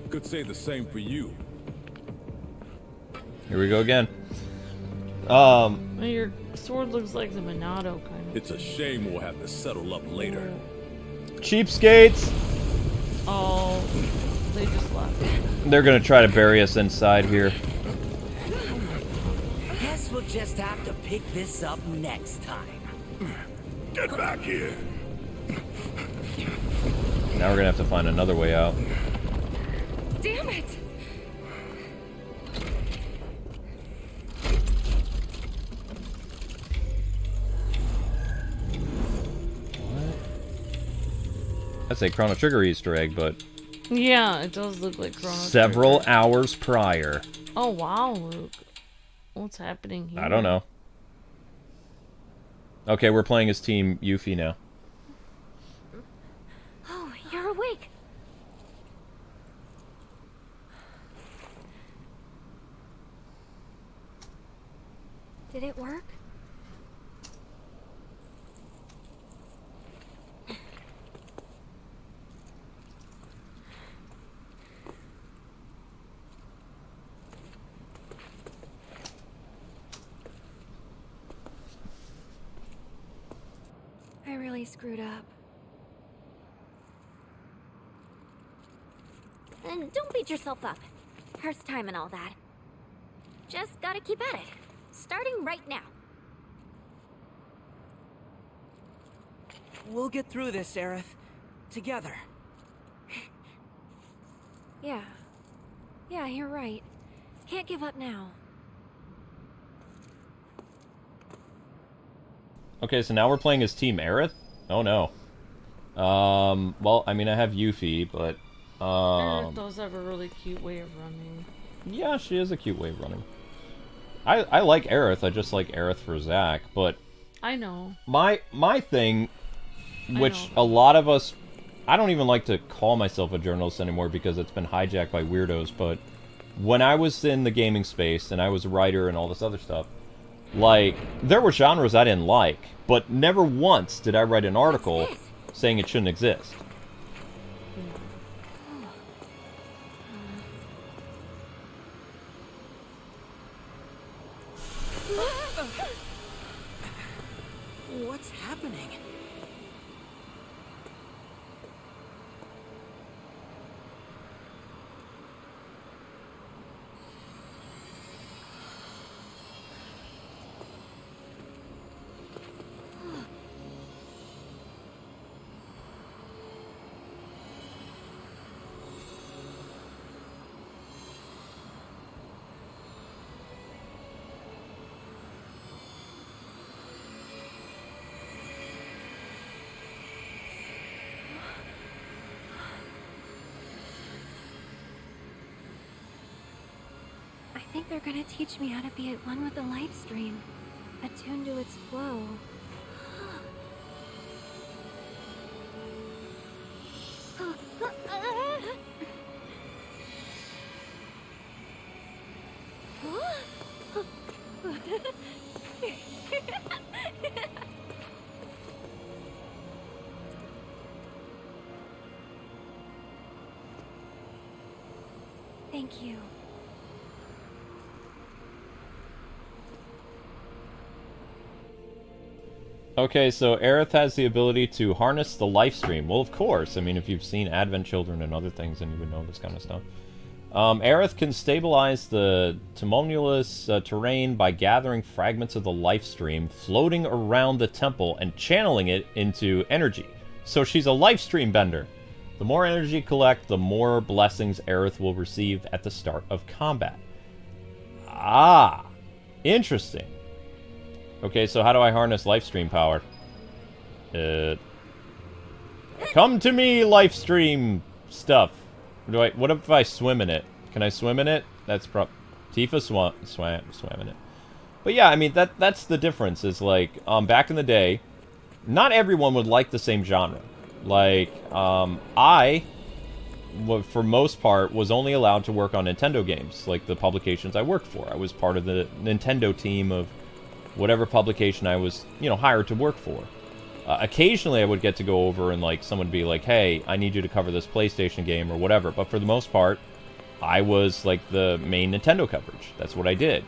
Could say the same for you. Here we go again. Well, your sword looks like the Minato kind of. It's a shame we'll have to settle up later. Cheapskates! Oh, they just left. They're gonna try to bury us inside here. Guess we'll just have to pick this up next time. Get back here. Now we're gonna have to find another way out. Damn it! That's a Chrono Trigger Easter egg, but Yeah, it does look like Chrono several Trigger. hours prior. Oh wow, Luke. What's happening here? I don't know. Okay, we're playing as Team Yuffie now. Oh, you're awake. Did it work? I really screwed up. And don't beat yourself up. First time and all that. Just gotta keep at it. Starting right now. We'll get through this, Aerith. Together. Yeah. Yeah, you're right. Can't give up now. Okay, so now we're playing as Team Aerith? Oh no. Well, I mean, I have Yuffie, but, Aerith does have a really cute way of running. Yeah, she is a cute way of running. I like Aerith, I just like Aerith for Zack, but... I know. My thing, which a lot of us... I don't even like to call myself a journalist anymore because it's been hijacked by weirdos, but when I was in the gaming space and I was a writer and all this other stuff, like, there were genres I didn't like, but never once did I write an article saying it shouldn't exist. What's happening? I think they're gonna teach me how to be at one with the live stream, attuned to its flow. Thank you. Okay, so Aerith has the ability to harness the life stream. Well, of course. I mean, if you've seen Advent Children and other things, then you would know this kind of stuff. Aerith can stabilize the tumultuous terrain by gathering fragments of the life stream, floating around the temple, and channeling it into energy. So she's a life stream bender. The more energy you collect, the more blessings Aerith will receive at the start of combat. Ah, interesting. Okay, so how do I harness life stream power? Come to me, life stream stuff. What if I swim in it? Can I swim in it? That's Tifa swam in it. But yeah, I mean, that's the difference, is like, back in the day, not everyone would like the same genre. Like, I, for most part, was only allowed to work on Nintendo games, like the publications I worked for. I was part of the Nintendo team of whatever publication I was, hired to work for. Occasionally I would get to go over and, like, someone would be like, hey, I need you to cover this PlayStation game or whatever. But for the most part, I was, like, the main Nintendo coverage. That's what I did.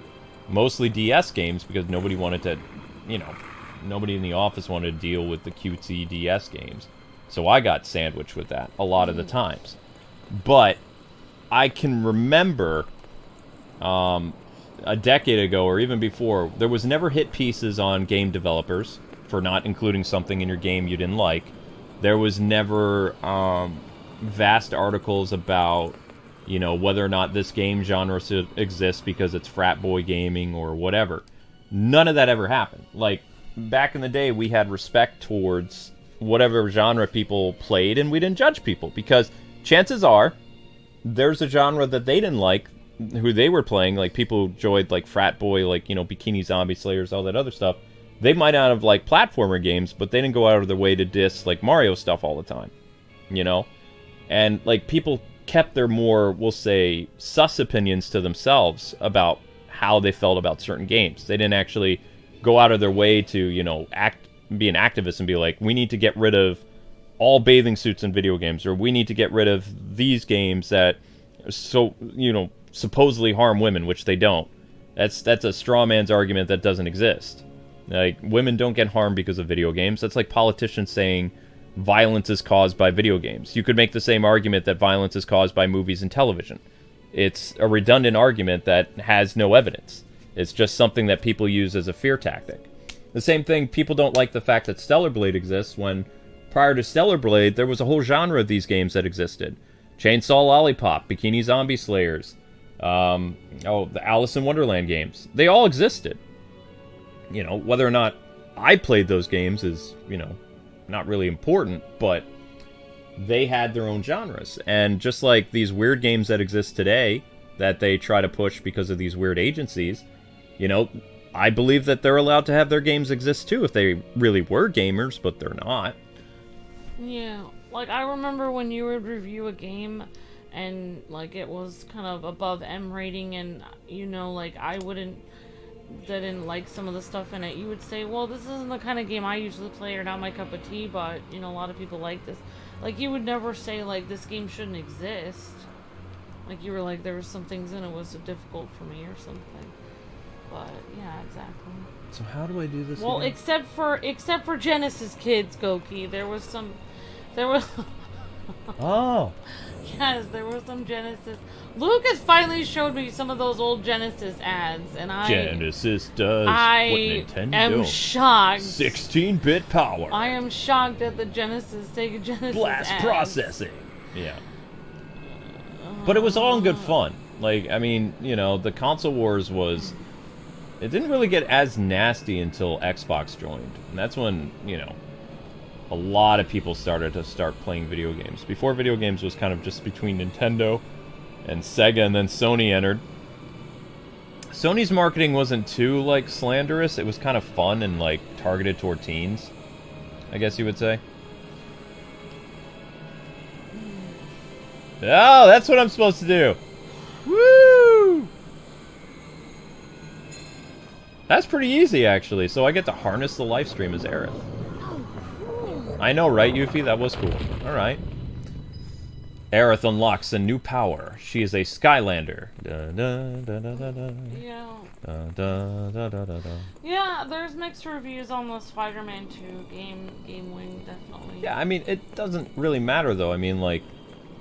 Mostly DS games because nobody wanted to, nobody in the office wanted to deal with the cutesy DS games. So I got sandwiched with that a lot of the times. But I can remember... a decade ago, or even before, there was never hit pieces on game developers for not including something in your game you didn't like. There was never vast articles about, whether or not this game genre should exist because it's frat boy gaming or whatever. None of that ever happened. Like, back in the day, we had respect towards whatever genre people played, and we didn't judge people, because chances are, there's a genre that they didn't like who they were playing, like people who enjoyed like Frat Boy, like, you know, Bikini Zombie Slayers, all that other stuff, they might not have liked platformer games, but they didn't go out of their way to diss like Mario stuff all the time, you know? And like people kept their more, we'll say, sus opinions to themselves about how they felt about certain games. They didn't actually go out of their way to, you know, be an activist and be like, we need to get rid of all bathing suits in video games, or we need to get rid of these games that so, you know, supposedly harm women, which they don't. That's a straw man's argument that doesn't exist. Like, women don't get harmed because of video games. That's like politicians saying violence is caused by video games. You could make the same argument that violence is caused by movies and television. It's a redundant argument that has no evidence. It's just something that people use as a fear tactic. The same thing, people don't like the fact that Stellar Blade exists when prior to Stellar Blade, there was a whole genre of these games that existed. Chainsaw Lollipop, Bikini Zombie Slayers, the Alice in Wonderland games. They all existed. You know, whether or not I played those games is, you know, not really important, but they had their own genres. And just like these weird games that exist today that they try to push because of these weird agencies, you know, I believe that they're allowed to have their games exist too if they really were gamers, but they're not. Yeah, like I remember when you would review a game and like it was kind of above M rating, and you know, like I didn't like some of the stuff in it, you would say, well, this isn't the kind of game I usually play or not my cup of tea, but you know, a lot of people like this. Like, you would never say like this game shouldn't exist. Like, you were like, there was some things in it was difficult for me or something. But yeah, exactly. So how do I do this well again? except for Genesis kids, Goki, there was Oh. Yes, there were some Genesis. Lucas finally showed me some of those old Genesis ads, and Genesis does what Nintendo am shocked. 16-bit power. I am shocked at the Sega Genesis Blast ads. processing. Yeah. But it was all in good fun. Like, I mean, you know, the console wars was... It didn't really get as nasty until Xbox joined. And that's when, you know, a lot of people started playing video games. Before video games was kind of just between Nintendo and Sega, and then Sony entered. Sony's marketing wasn't too, like, slanderous. It was kind of fun and, like, targeted toward teens, I guess you would say. Oh, that's what I'm supposed to do. Woo! That's pretty easy, actually. So I get to harness the live stream as Aerith. I know, right, Yuffie? That was cool. Alright. Aerith unlocks a new power. She is a Skylander. Da, da, da, da, da, da. Yeah. Da, da, da, da, da, da. Yeah, there's mixed reviews on the Spider-Man 2 game wing, definitely. Yeah, I mean, it doesn't really matter, though. I mean, like,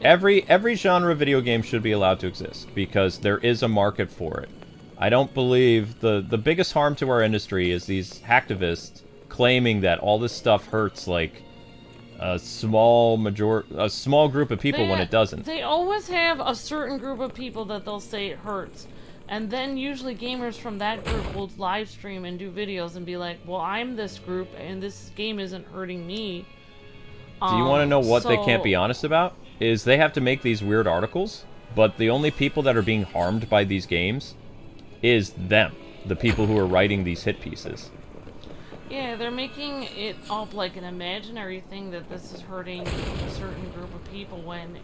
every genre of video game should be allowed to exist, because there is a market for it. I don't believe the biggest harm to our industry is these hacktivists claiming that all this stuff hurts, like, a small group of people when it doesn't. They always have a certain group of people that they'll say it hurts. And then usually gamers from that group will live stream and do videos and be like, well, I'm this group and this game isn't hurting me. Do you want to know what they can't be honest about? Is they have to make these weird articles, but the only people that are being harmed by these games is them. The people who are writing these hit pieces. Yeah, they're making it up like an imaginary thing that this is hurting a certain group of people when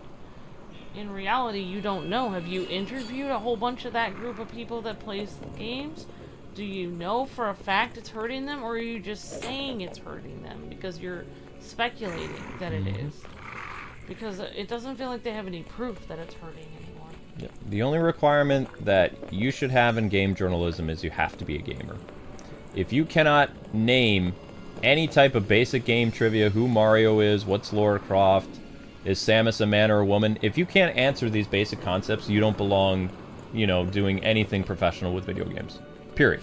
in reality you don't know. Have you interviewed a whole bunch of that group of people that plays the games? Do you know for a fact it's hurting them, or are you just saying it's hurting them because you're speculating that it is? Because it doesn't feel like they have any proof that it's hurting anyone. Yeah. The only requirement that you should have in game journalism is you have to be a gamer. If you cannot name any type of basic game trivia, who Mario is, what's Lara Croft, is Samus a man or a woman, if you can't answer these basic concepts, you don't belong, you know, doing anything professional with video games. Period.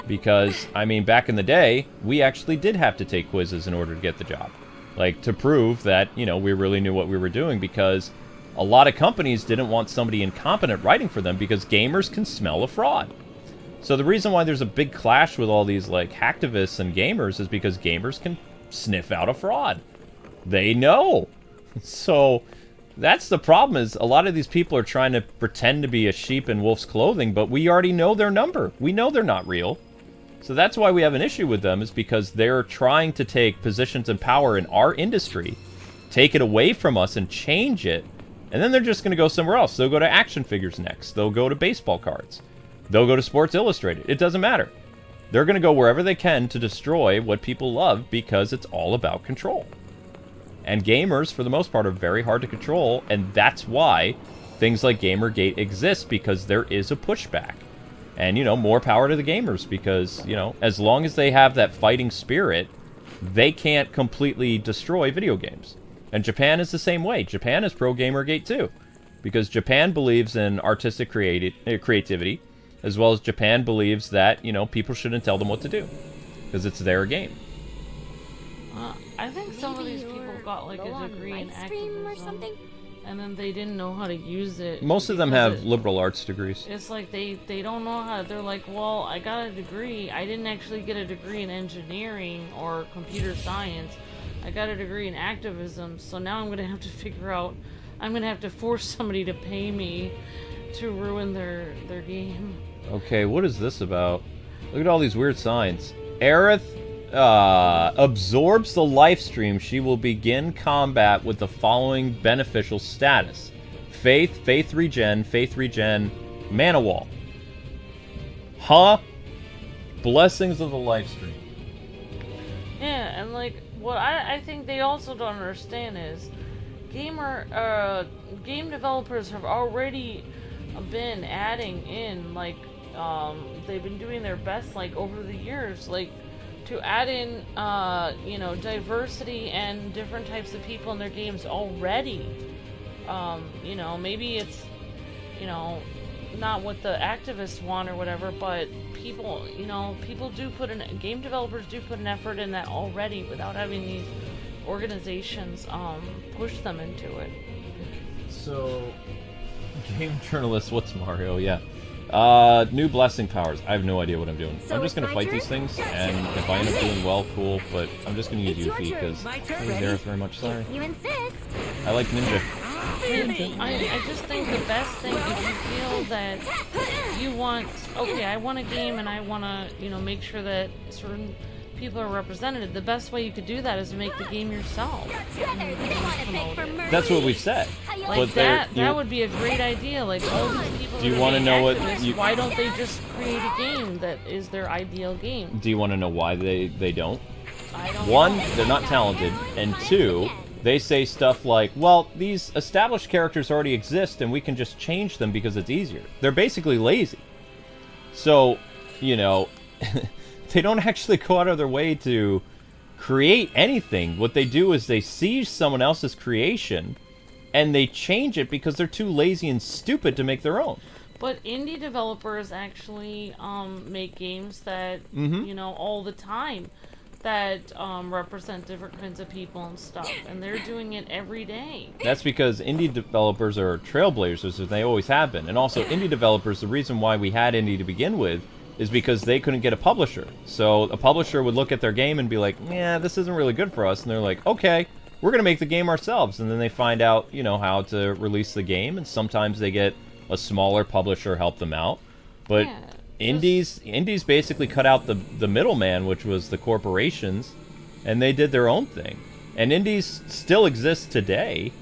Because, I mean, back in the day, we actually did have to take quizzes in order to get the job. Like, to prove that, you know, we really knew what we were doing, because a lot of companies didn't want somebody incompetent writing for them because gamers can smell a fraud. So the reason why there's a big clash with all these, like, hacktivists and gamers is because gamers can sniff out a fraud. They know. So That's the problem, is a lot of these people are trying to pretend to be a sheep in wolf's clothing, but we already know their number. We know they're not real. So that's why we have an issue with them, is because they're trying to take positions of power in our industry, take it away from us and change it, and then they're just going to go somewhere else. They'll go to action figures next. They'll go to baseball cards. They'll go to Sports Illustrated. It doesn't matter. They're going to go wherever they can to destroy what people love because it's all about control. And gamers, for the most part, are very hard to control, and that's why things like Gamergate exist, because there is a pushback. And, you know, more power to the gamers, because, you know, as long as they have that fighting spirit, they can't completely destroy video games. And Japan is the same way. Japan is pro-Gamergate, too. Because Japan believes in artistic creativity, as well as Japan believes that, you know, people shouldn't tell them what to do. Because it's their game. I think some of these people got like a degree in activism, or something, and then they didn't know how to use it. Most of them have liberal arts degrees. It's like they don't know how. They're like, well, I got a degree. I didn't actually get a degree in engineering or computer science. I got a degree in activism. So now I'm gonna have to figure out. I'm gonna have to force somebody to pay me to ruin their game. Okay, what is this about? Look at all these weird signs. Aerith absorbs the life stream. She will begin combat with the following beneficial status: Faith regen, mana wall. Huh? Blessings of the life stream. Yeah, and like what I think they also don't understand is game developers have already been adding in, like, they've been doing their best, like, over the years, like, to add in, you know, diversity and different types of people in their games already. You know, maybe it's, you know, not what the activists want or whatever, but people, you know, game developers do put an effort in that already without having these organizations push them into it. So, game journalists, what's Mario? Yeah. New blessing powers. I have no idea what I'm doing. So I'm just gonna fight these things, and if I end up doing well, cool, but I'm just gonna use Yuffie, because I don't use Aerith very much, sorry. You insist. I like Ninja. I just think the best thing, if you feel that you want, okay, I want a game and I want to, you know, make sure that certain people are represented, the best way you could do that is to make the game yourself. That's what we've said. Like that would be a great idea. Like, all these people do you want to know what why don't they just create a game that is their ideal game? Do you want to know why they don't? I don't One, know. they're not talented, and two, they say stuff like, well, these established characters already exist and we can just change them because it's easier. They're basically lazy. So, you know, they don't actually go out of their way to create anything. What they do is they seize someone else's creation and they change it because they're too lazy and stupid to make their own. But indie developers actually make games that, you know, all the time, that represent different kinds of people and stuff, and they're doing it every day. That's because indie developers are trailblazers, and they always have been. And also, indie developers, the reason why we had indie to begin with is because they couldn't get a publisher. So a publisher would look at their game and be like, yeah, this isn't really good for us. And they're like, okay, we're going to make the game ourselves. And then they find out, you know, how to release the game, and sometimes they get a smaller publisher help them out. But yeah, indies basically cut out the middleman, which was the corporations, and they did their own thing. And indies still exist today.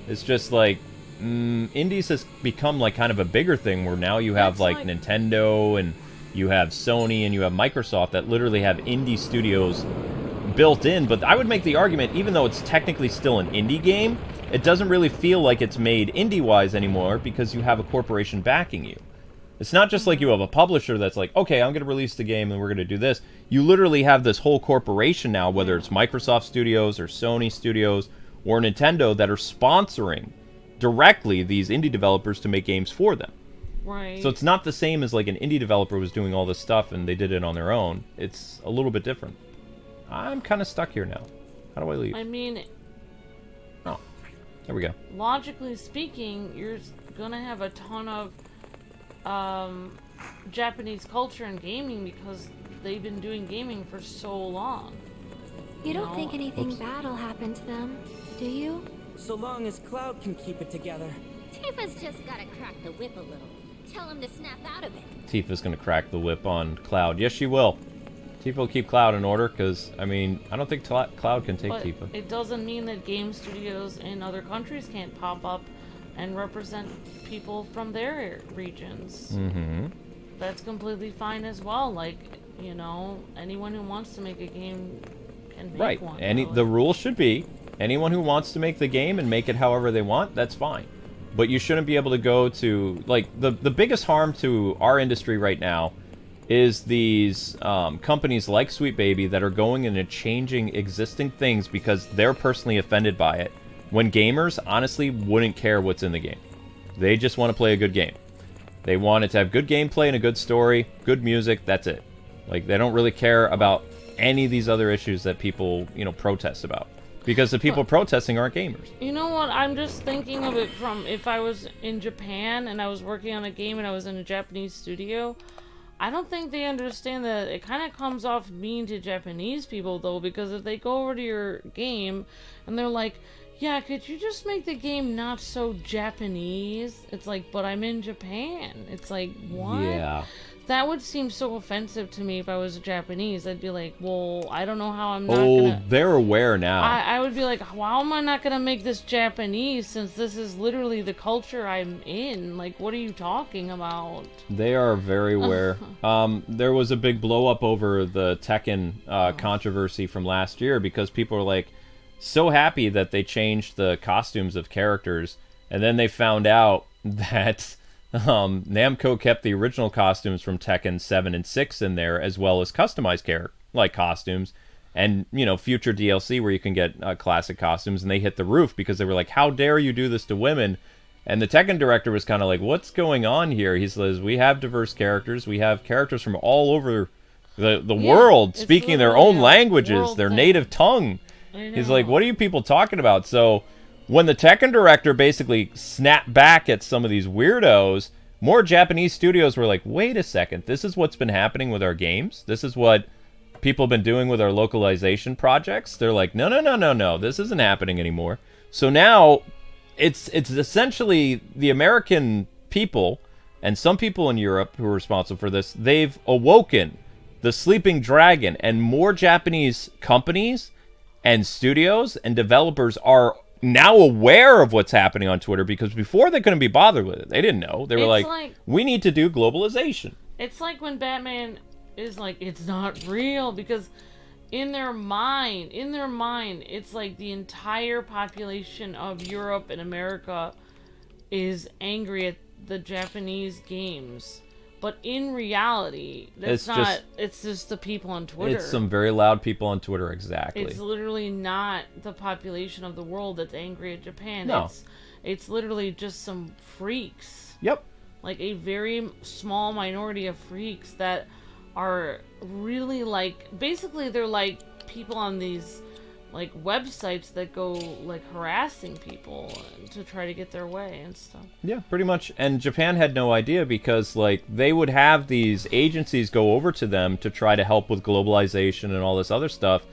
It's just like indies has become like kind of a bigger thing, where now you have like Nintendo, and you have Sony, and you have Microsoft that literally have indie studios built in. But I would make the argument, even though it's technically still an indie game, it doesn't really feel like it's made indie-wise anymore, because you have a corporation backing you. It's not just like you have a publisher that's like, okay, I'm going to release the game and we're going to do this. You literally have this whole corporation now, whether it's Microsoft Studios or Sony Studios or Nintendo, that are sponsoring directly these indie developers to make games for them. Right. So it's not the same as like an indie developer was doing all this stuff and they did it on their own. It's a little bit different. I'm kind of stuck here now. How do I leave? I mean... Oh, there we go. Logically speaking, you're going to have a ton of Japanese culture and gaming, because they've been doing gaming for so long. You don't think anything bad will happen to them, do you? So long as Cloud can keep it together. Tifa's just gotta crack the whip a little. Tell him to snap out of it. Tifa's gonna crack the whip on Cloud. Yes, she will. Tifa will keep Cloud in order, because, I mean, I don't think Cloud can take But Tifa. it doesn't mean that game studios in other countries can't pop up and represent people from their regions. Mm-hmm. That's completely fine as well. Like, you know, anyone who wants to make a game can make one. Right. The rule should be, anyone who wants to make the game and make it however they want, that's fine. But you shouldn't be able to go to, like, the biggest harm to our industry right now is these companies like Sweet Baby that are going in and changing existing things because they're personally offended by it, when gamers honestly wouldn't care what's in the game. They just want to play a good game. They want it to have good gameplay and a good story, good music, that's it. Like, they don't really care about any of these other issues that people, you know, protest about. Because the people protesting aren't gamers. You know what? I'm just thinking of it from if I was in Japan and I was working on a game and I was in a Japanese studio. I don't think they understand that it kind of comes off mean to Japanese people, though, because if they go over to your game and they're like, yeah, could you just make the game not so Japanese? It's like, but I'm in Japan. It's like, what? Yeah. That would seem so offensive to me if I was Japanese. I'd be like, well, I don't know how I'm not gonna... they're aware now. I would be like, how am I not gonna make this Japanese since this is literally the culture I'm in? Like, what are you talking about? They are very aware. There was a big blow up over the Tekken controversy from last year because people were like so happy that they changed the costumes of characters, and then they found out that Namco kept the original costumes from Tekken 7 and 6 in there, as well as customized costumes, and, you know, future DLC where you can get classic costumes, and they hit the roof because they were like, how dare you do this to women? And the Tekken director was kind of like, what's going on here? He says, we have diverse characters, we have characters from all over the world speaking their own languages, their native tongue. He's like, what are you people talking about? So when the Tekken director basically snapped back at some of these weirdos, more Japanese studios were like, wait a second, this is what's been happening with our games? This is what people have been doing with our localization projects? They're like, no, this isn't happening anymore. So now, it's essentially the American people, and some people in Europe who are responsible for this, they've awoken the sleeping dragon, and more Japanese companies and studios and developers are now aware of what's happening on Twitter, because before they couldn't be bothered with it. They didn't know. They were like, we need to do globalization. It's like when Batman is like, it's not real, because in their mind, it's like the entire population of Europe and America is angry at the Japanese games. But in reality, it's just the people on Twitter. It's some very loud people on Twitter, exactly. It's literally not the population of the world that's angry at Japan. No. It's literally just some freaks. Yep. Like a very small minority of freaks that are really like, basically they're like people on these like websites that go like harassing people to try to get their way and stuff. Yeah, pretty much. And Japan had no idea, because like they would have these agencies go over to them to try to help with globalization and all this other stuff,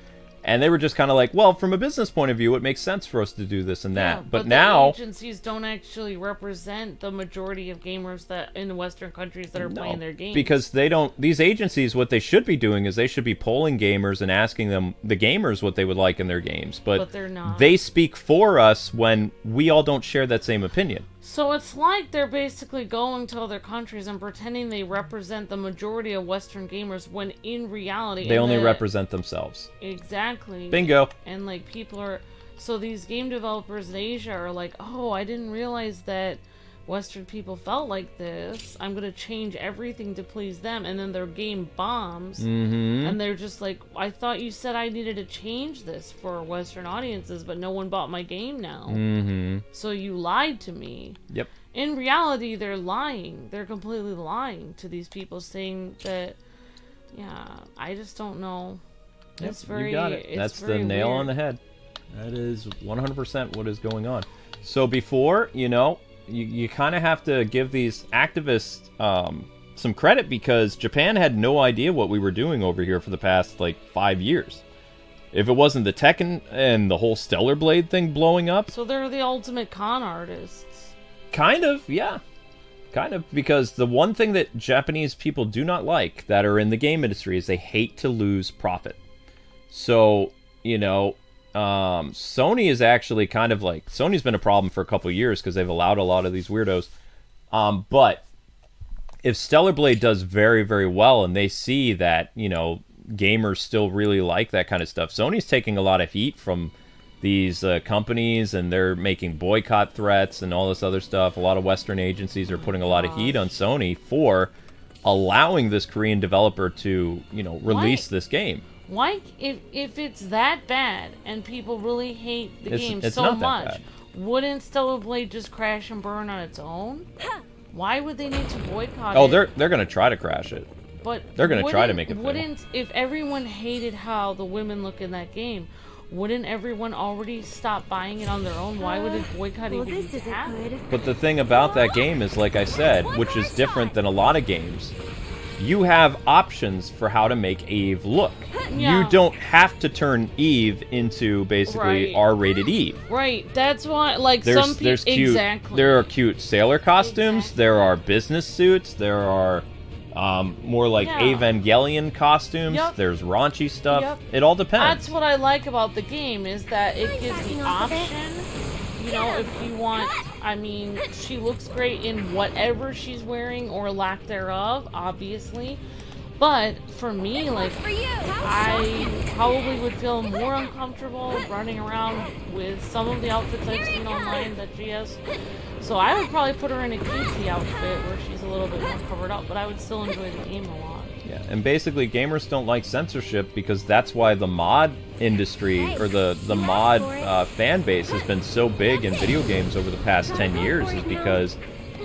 and they were just kind of like, well, from a business point of view, it makes sense for us to do this and that. Yeah, but now the agencies don't actually represent the majority of gamers that in the Western countries that are playing their games. Because they don't. These agencies, what they should be doing is they should be polling gamers and asking them, the gamers, what they would like in their games. But they're not. They speak for us when we all don't share that same opinion. So it's like they're basically going to other countries and pretending they represent the majority of Western gamers, when in reality they only represent themselves. Exactly. Bingo. And like people are, so these game developers in Asia are like, oh, I didn't realize that Western people felt like this. I'm gonna change everything to please them, and then their game bombs, and they're just like, I thought you said I needed to change this for Western audiences, but no one bought my game now. So you lied to me. Yep. In reality, they're lying. They're completely lying to these people, saying that, yeah, I just don't know. Yep, It's very, you got it. That's the nail on the head. That is 100% what is going on. So before, you know, you kind of have to give these activists some credit, because Japan had no idea what we were doing over here for the past, like, 5 years. If it wasn't the Tekken and the whole Stellar Blade thing blowing up... So they're the ultimate con artists. Kind of, yeah. Kind of, because the one thing that Japanese people do not like that are in the game industry is they hate to lose profit. So, you know, Sony is actually kind of like... Sony's been a problem for a couple of years because they've allowed a lot of these weirdos. But if Stellar Blade does very, very well and they see that, you know, gamers still really like that kind of stuff, Sony's taking a lot of heat from these companies, and they're making boycott threats and all this other stuff. A lot of Western agencies are putting a lot of heat on Sony for allowing this Korean developer to, you know, release this game. Why, if it's that bad and people really hate the game it's so not that much, bad. Wouldn't Stellar Blade just crash and burn on its own? Why would they need to boycott it? Oh, they're going to try to crash it. But they're going to try to make it fail. Wouldn't, if everyone hated how the women look in that game, wouldn't everyone already stop buying it on their own? Why would it boycott even need to happen? But the thing about that game is, like I said, which is different than a lot of games, you have options for how to make Eve look. Yeah. You don't have to turn Eve into basically R-rated Eve. Right, that's why, like, There's some people... cute, Exactly. There are cute sailor costumes, there are business suits, there are more like Evangelion costumes, there's raunchy stuff. It all depends. That's what I like about the game, is that it gives the option. You know, if you want, I mean, she looks great in whatever she's wearing or lack thereof, obviously. But for me, like, I probably would feel more uncomfortable running around with some of the outfits I've seen online that she has. So I would probably put her in a cutesy outfit where she's a little bit more covered up, but I would still enjoy the game a lot. Yeah, and basically gamers don't like censorship because that's why the mod industry, or the mod fan base has been so big in video games over the past 10 years, is because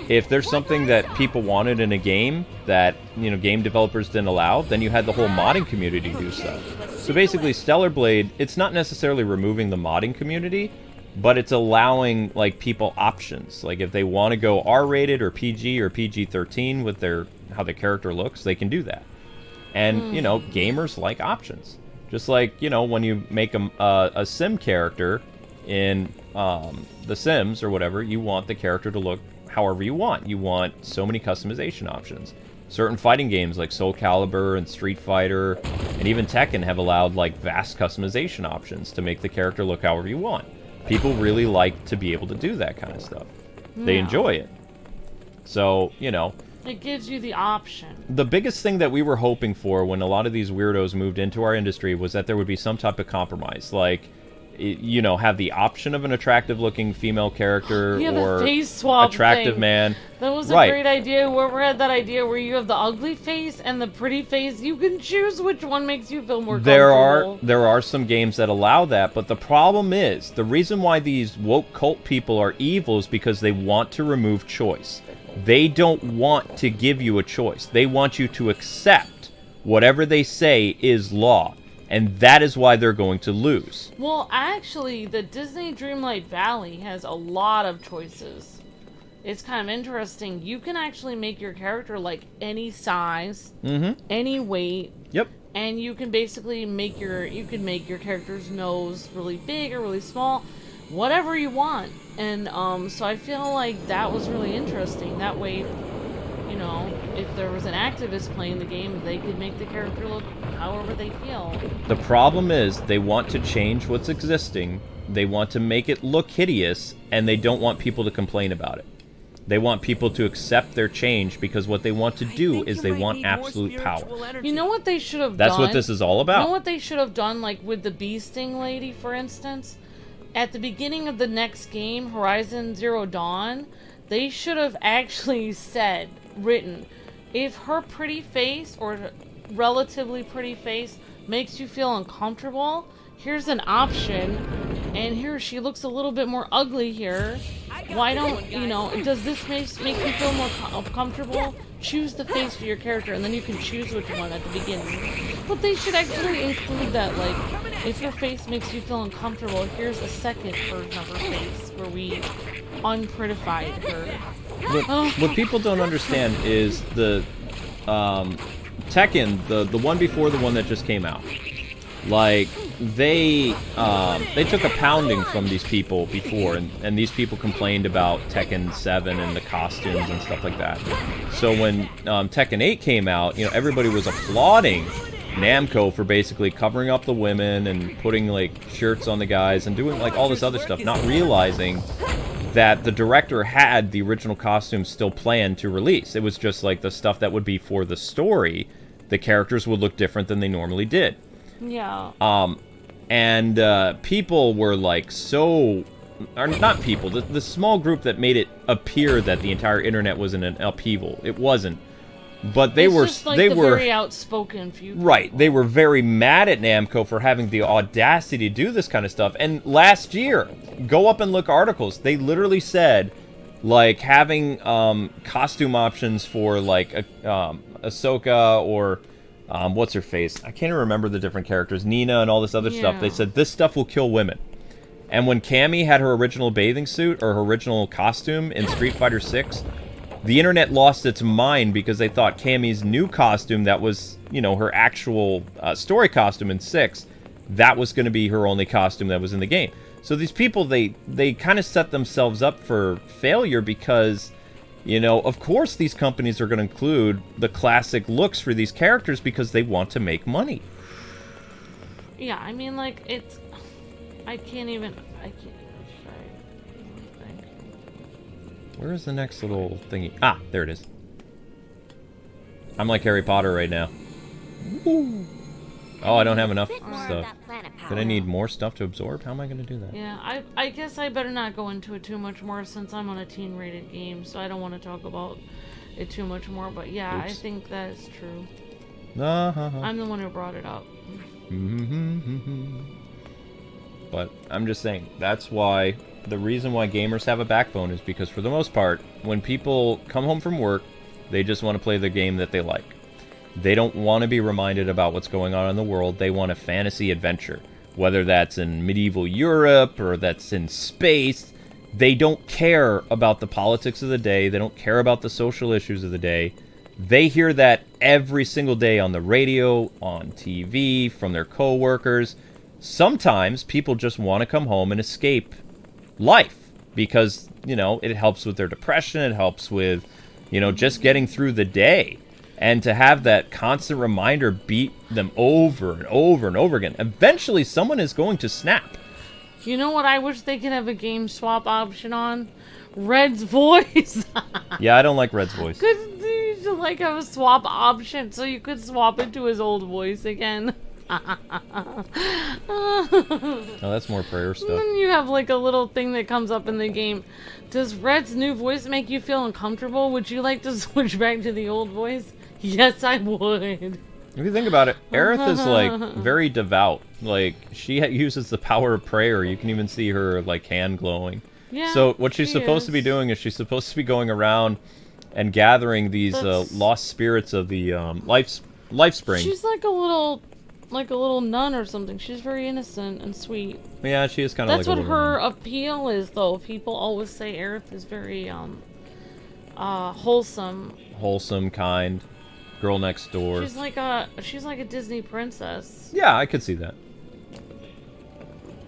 if there's something that people wanted in a game that, you know, game developers didn't allow, then you had the whole modding community do stuff. So basically Stellar Blade, it's not necessarily removing the modding community, but it's allowing, like, people options. Like, if they want to go R-rated or PG or PG-13 with how their character looks, they can do that. And, you know, gamers like options. Just like, you know, when you make a Sim character in The Sims or whatever, you want the character to look however you want. You want so many customization options. Certain fighting games like Soul Calibur and Street Fighter and even Tekken have allowed, like, vast customization options to make the character look however you want. People really like to be able to do that kind of stuff. They enjoy it. So, you know, it gives you the option. The biggest thing that we were hoping for when a lot of these weirdos moved into our industry was that there would be some type of compromise. Like, you know, have the option of an attractive-looking female character or the face swap attractive thing. Man. That was a great idea. Whoever had that idea where you have the ugly face and the pretty face, you can choose which one makes you feel more comfortable. There are some games that allow that, but the problem is, the reason why these woke cult people are evil is because they want to remove choice. They don't want to give you a choice. They want you to accept whatever they say is law. And that is why they're going to lose. Well, actually, the Disney Dreamlight Valley has a lot of choices. It's kind of interesting. You can actually make your character like any size, any weight. Yep. And you can basically make your character's nose really big or really small, whatever you want. And so I feel like that was really interesting. That way, you know, if there was an activist playing the game, they could make the character look however they feel. The problem is they want to change what's existing, they want to make it look hideous, and they don't want people to complain about it. They want people to accept their change because what they want to do is they want absolute power. You know what they should have done? That's what this is all about. You know what they should have done, like with the Bee Sting lady, for instance? At the beginning of the next game, Horizon Zero Dawn, they should have actually written, if her pretty face or relatively pretty face makes you feel uncomfortable, here's an option, and here she looks a little bit more ugly here. Why don't, you know, does this make you feel more comfortable? Choose the face for your character, and then you can choose which one at the beginning. But they should actually include that, like, if your face makes you feel uncomfortable, here's a second version of her face where we unprettified her. What people don't understand is the Tekken, the one before the one that just came out. Like, they took a pounding from these people before, and these people complained about Tekken 7 and the costumes and stuff like that. So when Tekken 8 came out, you know, everybody was applauding Namco for basically covering up the women and putting, like, shirts on the guys and doing, like, all this other stuff, not realizing that the director had the original costumes still planned to release. It was just, like, the stuff that would be for the story. The characters would look different than they normally did. Yeah. And people were like or not people, the small group that made it appear that the entire internet was in an upheaval. It wasn't. But they were very outspoken few people. Right. They were very mad at Namco for having the audacity to do this kind of stuff. And last year, go up and look articles. They literally said, like, having costume options for, like, Ahsoka or what's her face? I can't even remember the different characters. Nina and all this other stuff. They said this stuff will kill women. And when Cammy had her original bathing suit or her original costume in Street Fighter 6, the internet lost its mind because they thought Cammy's new costume, that was, you know, her actual story costume in 6, that was going to be her only costume that was in the game. So these people, they kind of set themselves up for failure because, you know, of course these companies are going to include the classic looks for these characters because they want to make money. Yeah, I mean, like, I can't even. Where is the next little thingy? Ah, there it is. I'm like Harry Potter right now. Woo. Oh, I don't have enough stuff. Gonna need more stuff to absorb? How am I gonna do that? Yeah, I guess I better not go into it too much more since I'm on a teen-rated game, so I don't want to talk about it too much more, but yeah, oops. I think that is true. I'm the one who brought it up. But I'm just saying, that's why, the reason why gamers have a backbone is because for the most part, when people come home from work, they just want to play the game that they like. They don't want to be reminded about what's going on in the world. They want a fantasy adventure. Whether that's in medieval Europe or that's in space, they don't care about the politics of the day. They don't care about the social issues of the day. They hear that every single day on the radio, on TV, from their coworkers. Sometimes people just want to come home and escape life because, you know, it helps with their depression. It helps with, you know, just getting through the day. And to have that constant reminder beat them over and over and over again, eventually someone is going to snap. You know what I wish they could have a game swap option on? Red's voice. Yeah, I don't like Red's voice. Because you should like have a swap option so you could swap into his old voice again. Oh, that's more prayer stuff. And then you have like a little thing that comes up in the game. Does Red's new voice make you feel uncomfortable? Would you like to switch back to the old voice? Yes, I would. If you think about it, Aerith is like very devout. Like, she uses the power of prayer. You can even see her like hand glowing. Yeah, so what she's supposed to be doing is she's supposed to be going around and gathering these lost spirits of the life spring. She's like a little nun or something. She's very innocent and sweet. Yeah, she is kind of like a little nun. That's what her appeal is, though. People always say Aerith is very wholesome. Wholesome, kind. Girl next door. She's like a Disney princess. Yeah, I could see that.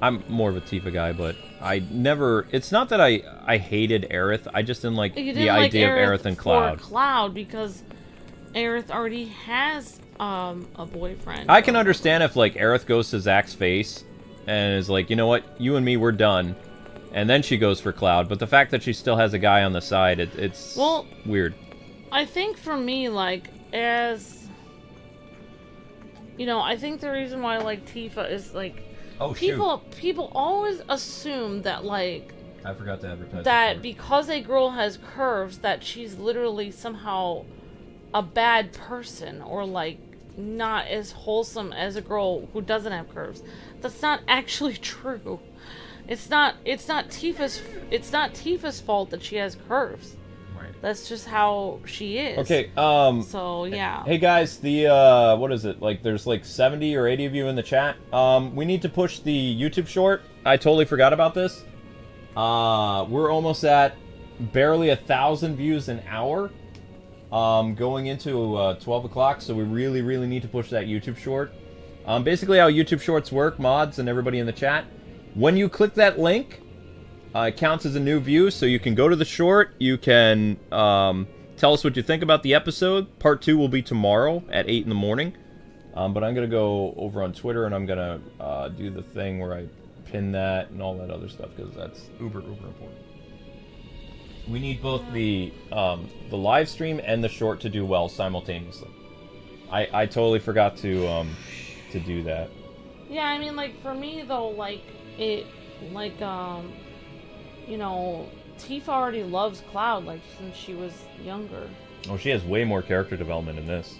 I'm more of a Tifa guy, but I never. It's not that I hated Aerith. I just didn't like the idea of Aerith and Cloud. Cloud because Aerith already has a boyfriend. I can understand if like Aerith goes to Zack's face and is like, you know what, you and me, we're done, and then she goes for Cloud. But the fact that she still has a guy on the side, it's weird. I think for me, like, as you know, I think the reason why I like Tifa is like, people always assume that like I forgot to advertise that because a girl has curves that she's literally somehow a bad person or like not as wholesome as a girl who doesn't have curves. That's not actually true. It's not Tifa's fault that she has curves. That's just how she is. Okay, so, yeah. Hey, guys, the, what is it? Like, there's, like, 70 or 80 of you in the chat. We need to push the YouTube short. I totally forgot about this. We're almost at barely 1,000 views an hour. Going into 12 o'clock, so we really, really need to push that YouTube short. Basically how YouTube Shorts work, mods and everybody in the chat. When you click that link, it counts as a new view, so you can go to the short, you can tell us what you think about the episode. Part 2 will be tomorrow at 8 in the morning. But I'm going to go over on Twitter and I'm going to do the thing where I pin that and all that other stuff, because that's uber important. We need both the live stream and the short to do well simultaneously. I totally forgot to do that. Yeah, I mean, like, for me, though, like, it, like, you know, Tifa already loves Cloud, like, since she was younger. Oh, she has way more character development in this.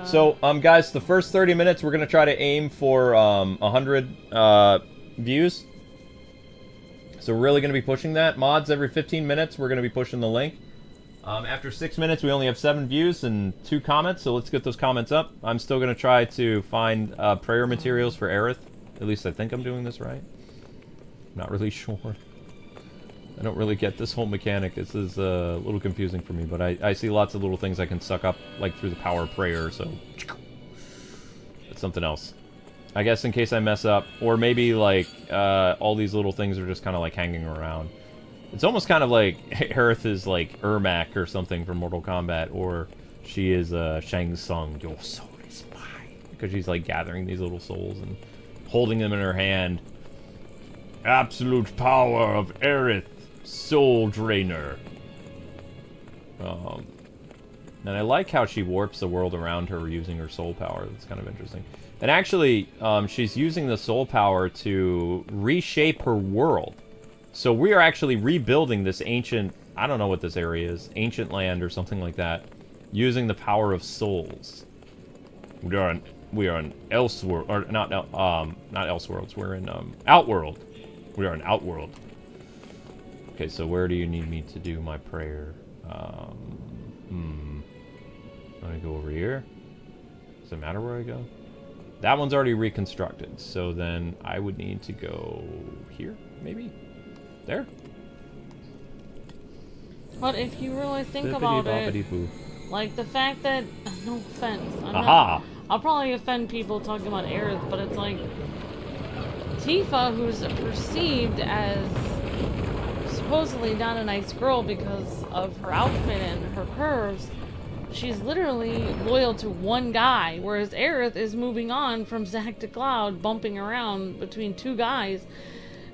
So, guys, the first 30 minutes, we're going to try to aim for 100 views. So we're really going to be pushing that. Mods, every 15 minutes, we're going to be pushing the link. After 6 minutes, we only have 7 views and 2 comments, so let's get those comments up. I'm still going to try to find prayer materials for Aerith. At least I think I'm doing this right. Not really sure. I don't really get this whole mechanic. This is a little confusing for me, but I see lots of little things I can suck up, like through the power of prayer, so... It's something else. I guess in case I mess up, or maybe, like, all these little things are just kind of, like, hanging around. It's almost kind of like Aerith is, like, Ermac or something from Mortal Kombat, or she is Shang Tsung, your soul is mine. Because she's, like, gathering these little souls and holding them in her hand. Absolute power of Aerith, soul drainer. And I like how she warps the world around her using her soul power. That's kind of interesting. And actually, she's using the soul power to reshape her world. So we are actually rebuilding this ancient, I don't know what this area is, ancient land or something like that, using the power of souls. We are in Elseworld, or not Elseworlds, we're in Outworld. We are in Outworld. Okay, so where do you need me to do my prayer? I'm gonna go over here. Does it matter where I go? That one's already reconstructed, so then I would need to go here, maybe? There? But if you really think about it, like the fact that, no offense, I'll probably offend people talking about Aerith, but it's like, Tifa, who's perceived as supposedly not a nice girl because of her outfit and her curves, she's literally loyal to one guy, whereas Aerith is moving on from Zack to Cloud, bumping around between 2 guys.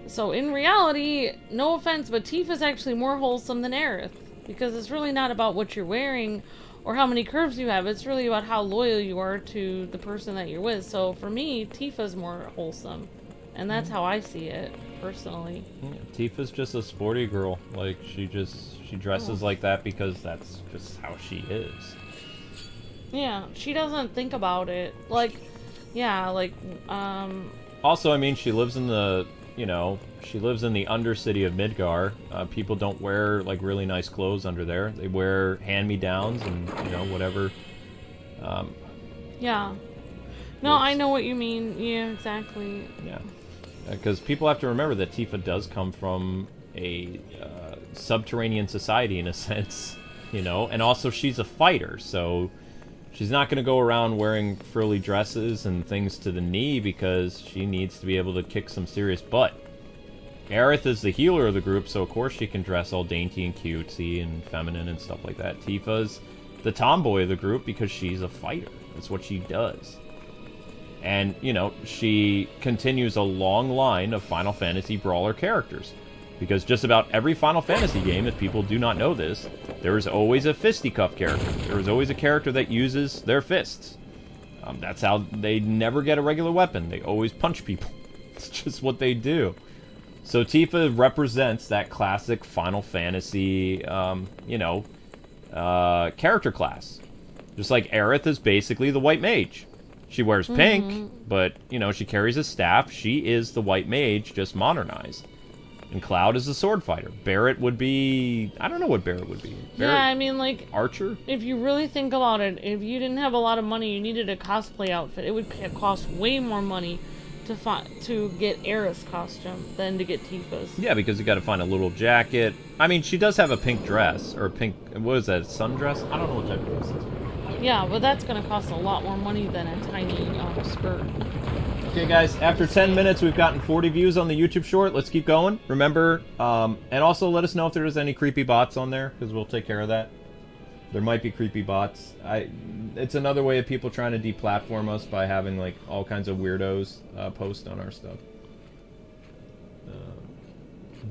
So in reality, no offense, but Tifa's actually more wholesome than Aerith, because it's really not about what you're wearing or how many curves you have. It's really about how loyal you are to the person that you're with. So for me, Tifa's more wholesome, and that's how I see it personally. Yeah, Tifa's just a sporty girl. Like, she dresses like that because that's just how she is. Yeah, she doesn't think about it. Like, yeah, like, Also, I mean, she lives in the, you know, she lives in the undercity of Midgar. People don't wear, like, really nice clothes under there. They wear hand-me-downs and, you know, whatever. Yeah. No, I know what you mean. Yeah, exactly. Yeah. Because people have to remember that Tifa does come from a subterranean society, in a sense, you know? And also, she's a fighter, so she's not going to go around wearing frilly dresses and things to the knee because she needs to be able to kick some serious butt. Aerith is the healer of the group, so of course she can dress all dainty and cutesy and feminine and stuff like that. Tifa's the tomboy of the group because she's a fighter. That's what she does. And, you know, she continues a long line of Final Fantasy brawler characters. Because just about every Final Fantasy game, if people do not know this, there is always a fisticuff character. There is always a character that uses their fists. That's how they never get a regular weapon. They always punch people. It's just what they do. So Tifa represents that classic Final Fantasy, character class. Just like Aerith is basically the white mage. She wears pink, but, you know, she carries a staff. She is the white mage, just modernized. And Cloud is a sword fighter. Barret would be... I don't know what Barret would be. Barret, yeah, I mean, like... Archer? If you really think about it, if you didn't have a lot of money, you needed a cosplay outfit, it would cost way more money to get Aerith's costume than to get Tifa's. Yeah, because you got to find a little jacket. I mean, she does have a pink dress, or a pink... What is that, sundress? I don't know what type of dress it is. Yeah, but that's gonna cost a lot more money than a tiny skirt. Okay, guys, after 10 minutes, we've gotten 40 views on the YouTube short. Let's keep going. Remember, and also let us know if there's any creepy bots on there, because we'll take care of that. There might be creepy bots. It's another way of people trying to deplatform us by having, like, all kinds of weirdos post on our stuff.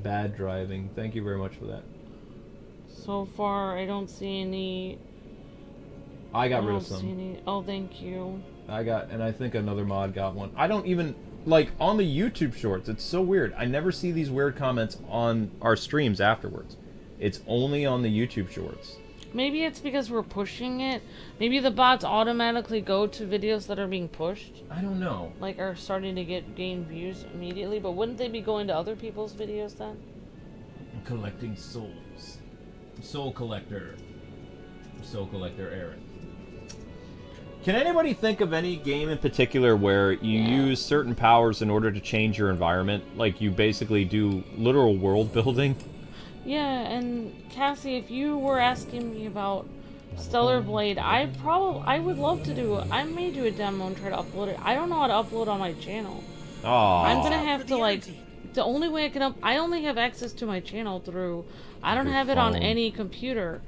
Bad driving. Thank you very much for that. So far, I don't see any... I got rid of some. Oh, thank you. And I think another mod got one. I don't even, like, on the YouTube shorts, it's so weird. I never see these weird comments on our streams afterwards. It's only on the YouTube shorts. Maybe it's because we're pushing it. Maybe the bots automatically go to videos that are being pushed. I don't know. Like, are starting to gain views immediately, but wouldn't they be going to other people's videos then? I'm collecting souls. Soul collector. Soul collector Aaron. Can anybody think of any game in particular where you use certain powers in order to change your environment? Like, you basically do literal world building? Yeah, and Cassie, if you were asking me about Stellar Blade, I would love to do it. I may do a demo and try to upload it. I don't know how to upload on my channel. Aww. I'm gonna have to, like, the only way I can I only have access to my channel through, I don't have it on any computer.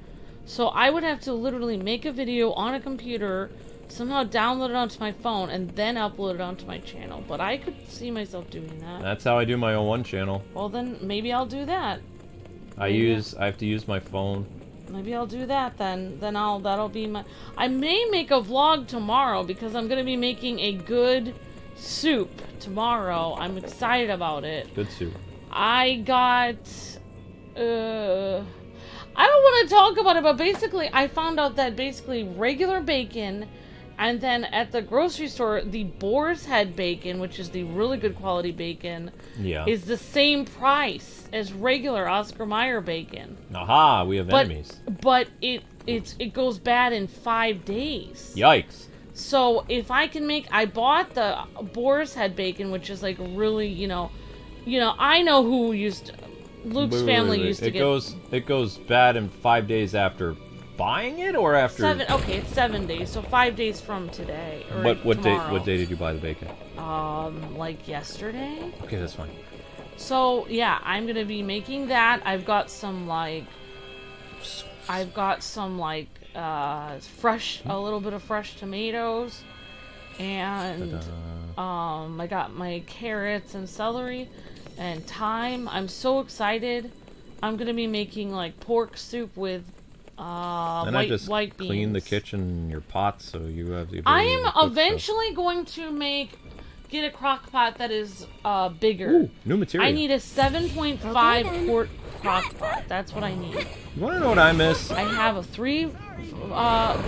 So I would have to literally make a video on a computer, somehow download it onto my phone, and then upload it onto my channel. But I could see myself doing that. That's how I do my O1 channel. Well, then maybe I'll do that. I have to use my phone. Maybe I'll do that then. That'll be my... I may make a vlog tomorrow because I'm going to be making a good soup tomorrow. I'm excited about it. Good soup. I got... I don't want to talk about it, but basically I found out that basically regular bacon, and then at the grocery store, the boar's head bacon, which is the really good quality bacon, is the same price as regular Oscar Mayer bacon. Aha, we have enemies. But it goes bad in 5 days. Yikes. So if I can I bought the boar's head bacon, which is like really, I know who used to, Luke's family used to get... It goes bad in 5 days after buying it, or after... It's 7 days, so 5 days from today, or what day did you buy the bacon? Like yesterday? Okay, that's fine. So, yeah, I'm gonna be making that. I've got some, fresh, a little bit of fresh tomatoes, and, I got my carrots and celery, and thyme. I'm so excited. I'm gonna be making, like, pork soup with, white beans. Clean the kitchen, your pots, so you have the ability I am to cook eventually going to get a crock pot that is bigger. Ooh, new material. I need a 7.5 quart crock pot. That's what I need. You want to know what I miss? I have a 3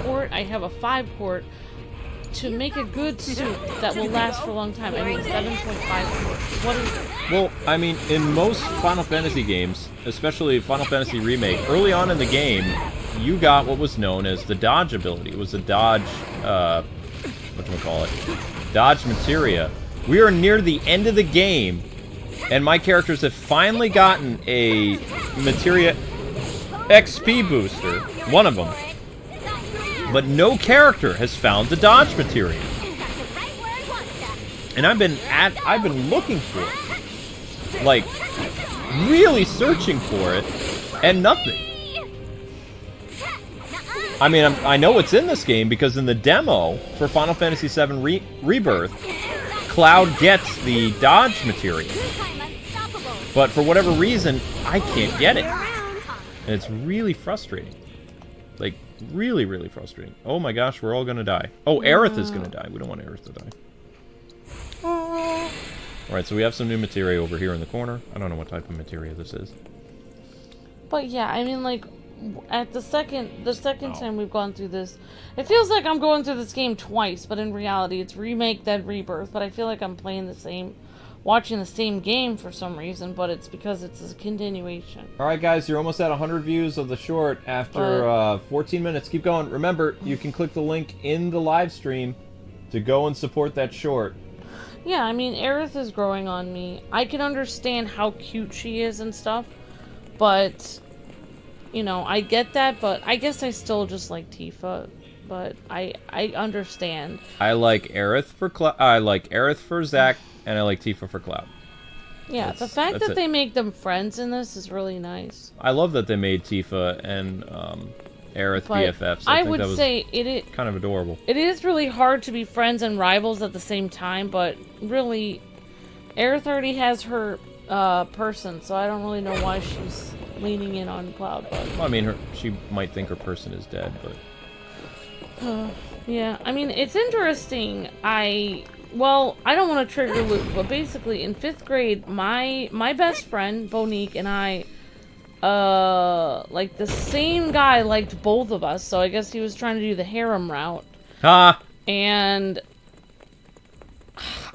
quart. I have a 5 quart. To make a good soup that will last for a long time, I need a 7.5 quart. What is it? Well, I mean, in most Final Fantasy games, especially Final Fantasy Remake, early on in the game, you got what was known as the dodge ability. It was a dodge, dodge materia. We are near the end of the game, and my characters have finally gotten a materia XP booster, one of them. But no character has found the dodge materia. And I've been looking for it. Like, really searching for it, and nothing. I mean, I know it's in this game because in the demo for Final Fantasy VII Rebirth, Cloud gets the dodge material. But for whatever reason, I can't get it. And it's really frustrating. Like, really, really frustrating. Oh my gosh, we're all gonna die. Oh, Aerith is gonna die. We don't want Aerith to die. Alright, so we have some new materia over here in the corner. I don't know what type of materia this is. But yeah, I mean, like, at the second time we've gone through this, it feels like I'm going through this game twice, but in reality it's Remake, then Rebirth, but I feel like I'm playing watching the same game for some reason, but it's because it's a continuation. Alright guys, you're almost at 100 views of the short after 14 minutes. Keep going. Remember, you can click the link in the live stream to go and support that short. Yeah, I mean, Aerith is growing on me. I can understand how cute she is and stuff, but, I get that, but I guess I still just like Tifa but I understand. I like Aerith for Zack, and I like Tifa for Cloud. Yeah, the fact that they make them friends in this is really nice. I love that they made Tifa and Aerith BFFs. I would say it is kind of adorable. It is really hard to be friends and rivals at the same time, but really, Aerith already has her person, so I don't really know why she's leaning in on Cloud. But well, I mean, she might think her person is dead, but yeah, I mean, it's interesting. Well, I don't want to trigger Luke, but basically in 5th grade, my best friend, Bonique, and I, like, the same guy liked both of us, so I guess he was trying to do the harem route. Ah! And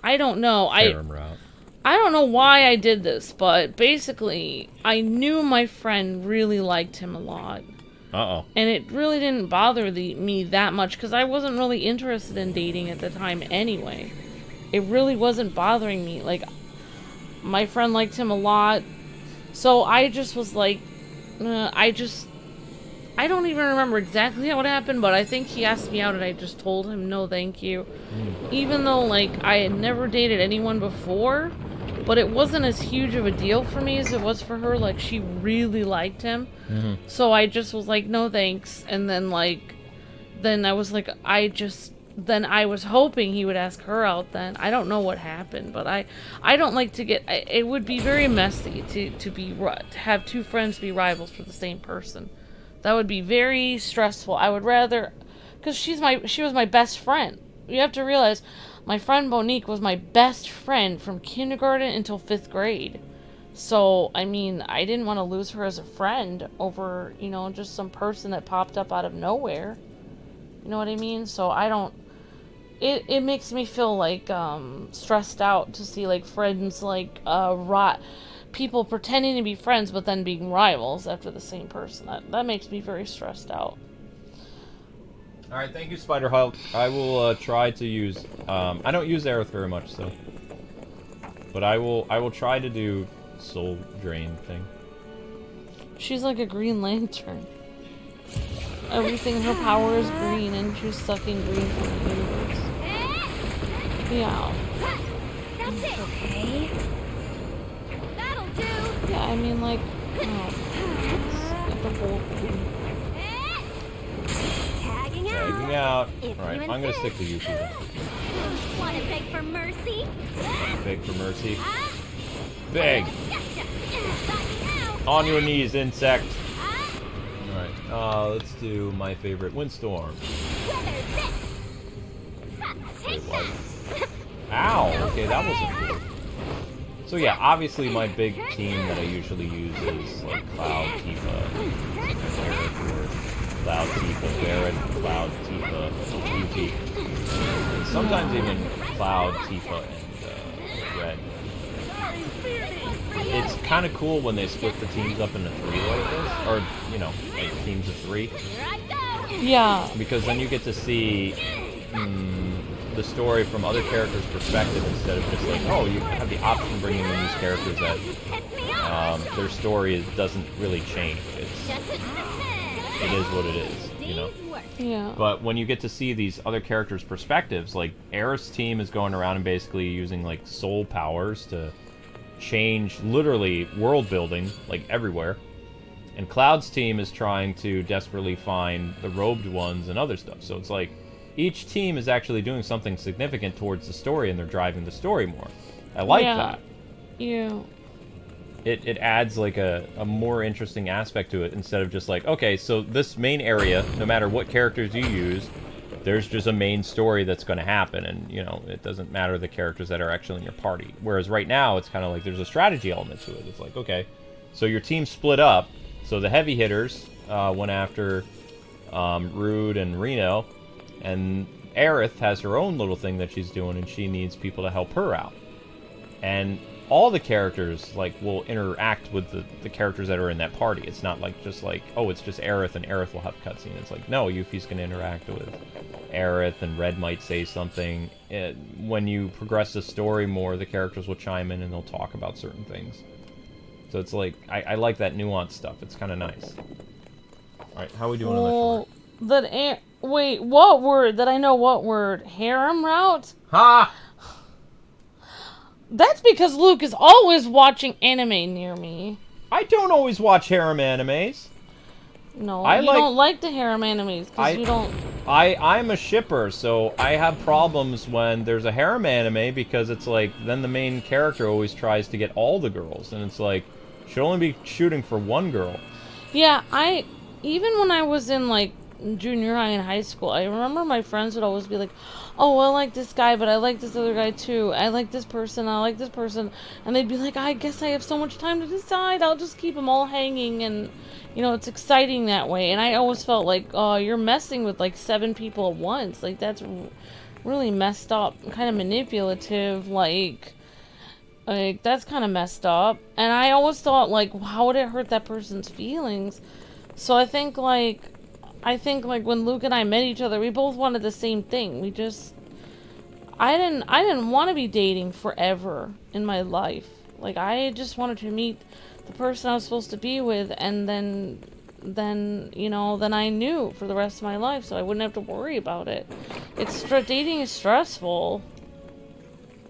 I don't know. Harem route. I don't know why I did this, but basically, I knew my friend really liked him a lot. Uh-oh. And it really didn't bother me that much, because I wasn't really interested in dating at the time anyway. It really wasn't bothering me. Like, my friend liked him a lot, so I just was like, I don't even remember exactly how it happened, but I think he asked me out and I just told him no thank you. Even though, like, I had never dated anyone before, but it wasn't as huge of a deal for me as it was for her. Like, she really liked him. So I just was like, no thanks. And then, like, then I was like, then I was hoping he would ask her out then. I don't know what happened, but I don't like to get... It would be very messy to have two friends be rivals for the same person. That would be very stressful. I would rather... Because she was my best friend. You have to realize, my friend Monique was my best friend from kindergarten until 5th grade. So, I mean, I didn't want to lose her as a friend over, you know, just some person that popped up out of nowhere. You know what I mean? So I don't... It makes me feel, like, stressed out to see, like, friends, like, people pretending to be friends but then being rivals after the same person. That makes me very stressed out. Alright, thank you, Spider Hulk. I will try to use... I don't use Aerith very much, so... But I will try to do Soul Drain thing. She's like a Green Lantern. Everything in her power is green, and she's sucking green from the universe. Yeah. That's it. Okay. That'll do. Yeah, I mean, like, it's the whole thing. Tagging out. Alright, I'm gonna stick to Yuffie then. Wanna beg for mercy? Beg for mercy. Beg! On your knees, insect! Alright, let's do my favorite, Windstorm. Wait, what? Ow! Okay, that wasn't good. So yeah, obviously my big team that I usually use is like Cloud, Tifa, Aerith, Cloud, Tifa, Barret, Cloud, Tifa, Yuffie. And sometimes even Cloud, Tifa, and Red. It's kind of cool when they split the teams up into 3 like this, or, you know, like teams of 3. Yeah. Because then you get to see the story from other characters' perspective instead of just like, oh, you have the option of bringing in these characters that their story doesn't really change. It is what it is, you know? Yeah. But when you get to see these other characters' perspectives, like, Aerith's team is going around and basically using, like, soul powers to change, literally, world building, like, everywhere. And Cloud's team is trying to desperately find the robed ones and other stuff. So it's like, each team is actually doing something significant towards the story, and they're driving the story more. I like that. Yeah. It adds, like, a more interesting aspect to it, instead of just like, okay, so this main area, no matter what characters you use, there's just a main story that's going to happen, and, you know, it doesn't matter the characters that are actually in your party. Whereas right now, it's kind of like there's a strategy element to it. It's like, okay, so your team split up, so the heavy hitters went after Rude and Reno, and Aerith has her own little thing that she's doing, and she needs people to help her out. And all the characters, like, will interact with the characters that are in that party. It's not like, just like, oh, it's just Aerith, and Aerith will have cutscene. It's like, no, Yuffie's going to interact with Aerith, and Red might say something. When you progress the story more, the characters will chime in, and they'll talk about certain things. So it's like, I like that nuanced stuff. It's kind of nice. Alright, how are we doing on that short? Wait, what word? That I know what word? Harem route? Ha! That's because Luke is always watching anime near me. I don't always watch harem animes. No, you don't like the harem animes because you don't. I'm a shipper, so I have problems when there's a harem anime because it's like then the main character always tries to get all the girls, and it's like should only be shooting for one girl. Yeah, even when I was in like junior high and high school, I remember my friends would always be like, "Oh, I like this guy, but I like this other guy too. I like this person, I like this person," and they'd be like, "I guess I have so much time to decide. I'll just keep them all hanging," and you know, it's exciting that way. And I always felt like, "Oh, you're messing with like 7 people at once. Like that's really messed up, kind of manipulative. Like that's kind of messed up." And I always thought like, how would it hurt that person's feelings? So I think like when Luke and I met each other, we both wanted the same thing. I didn't want to be dating forever in my life. Like I just wanted to meet the person I was supposed to be with, and then you know, then I knew for the rest of my life, so I wouldn't have to worry about it. Dating is stressful.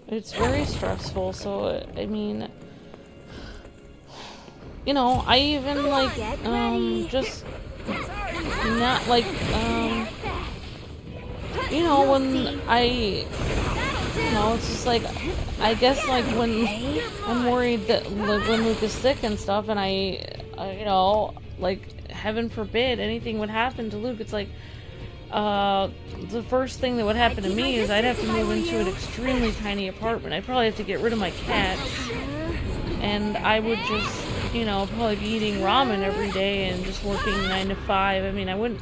It's very stressful. So I mean, you know, I even like just not like you know, when you know, it's just like, I guess like when I'm worried that like, when Luke is sick and stuff, and I you know, like heaven forbid anything would happen to Luke, it's like the first thing that would happen to me is I'd have to move into an extremely tiny apartment. I'd probably have to get rid of my cats, and I would just, you know, probably be eating ramen every day and just working 9 to 5. I mean, I wouldn't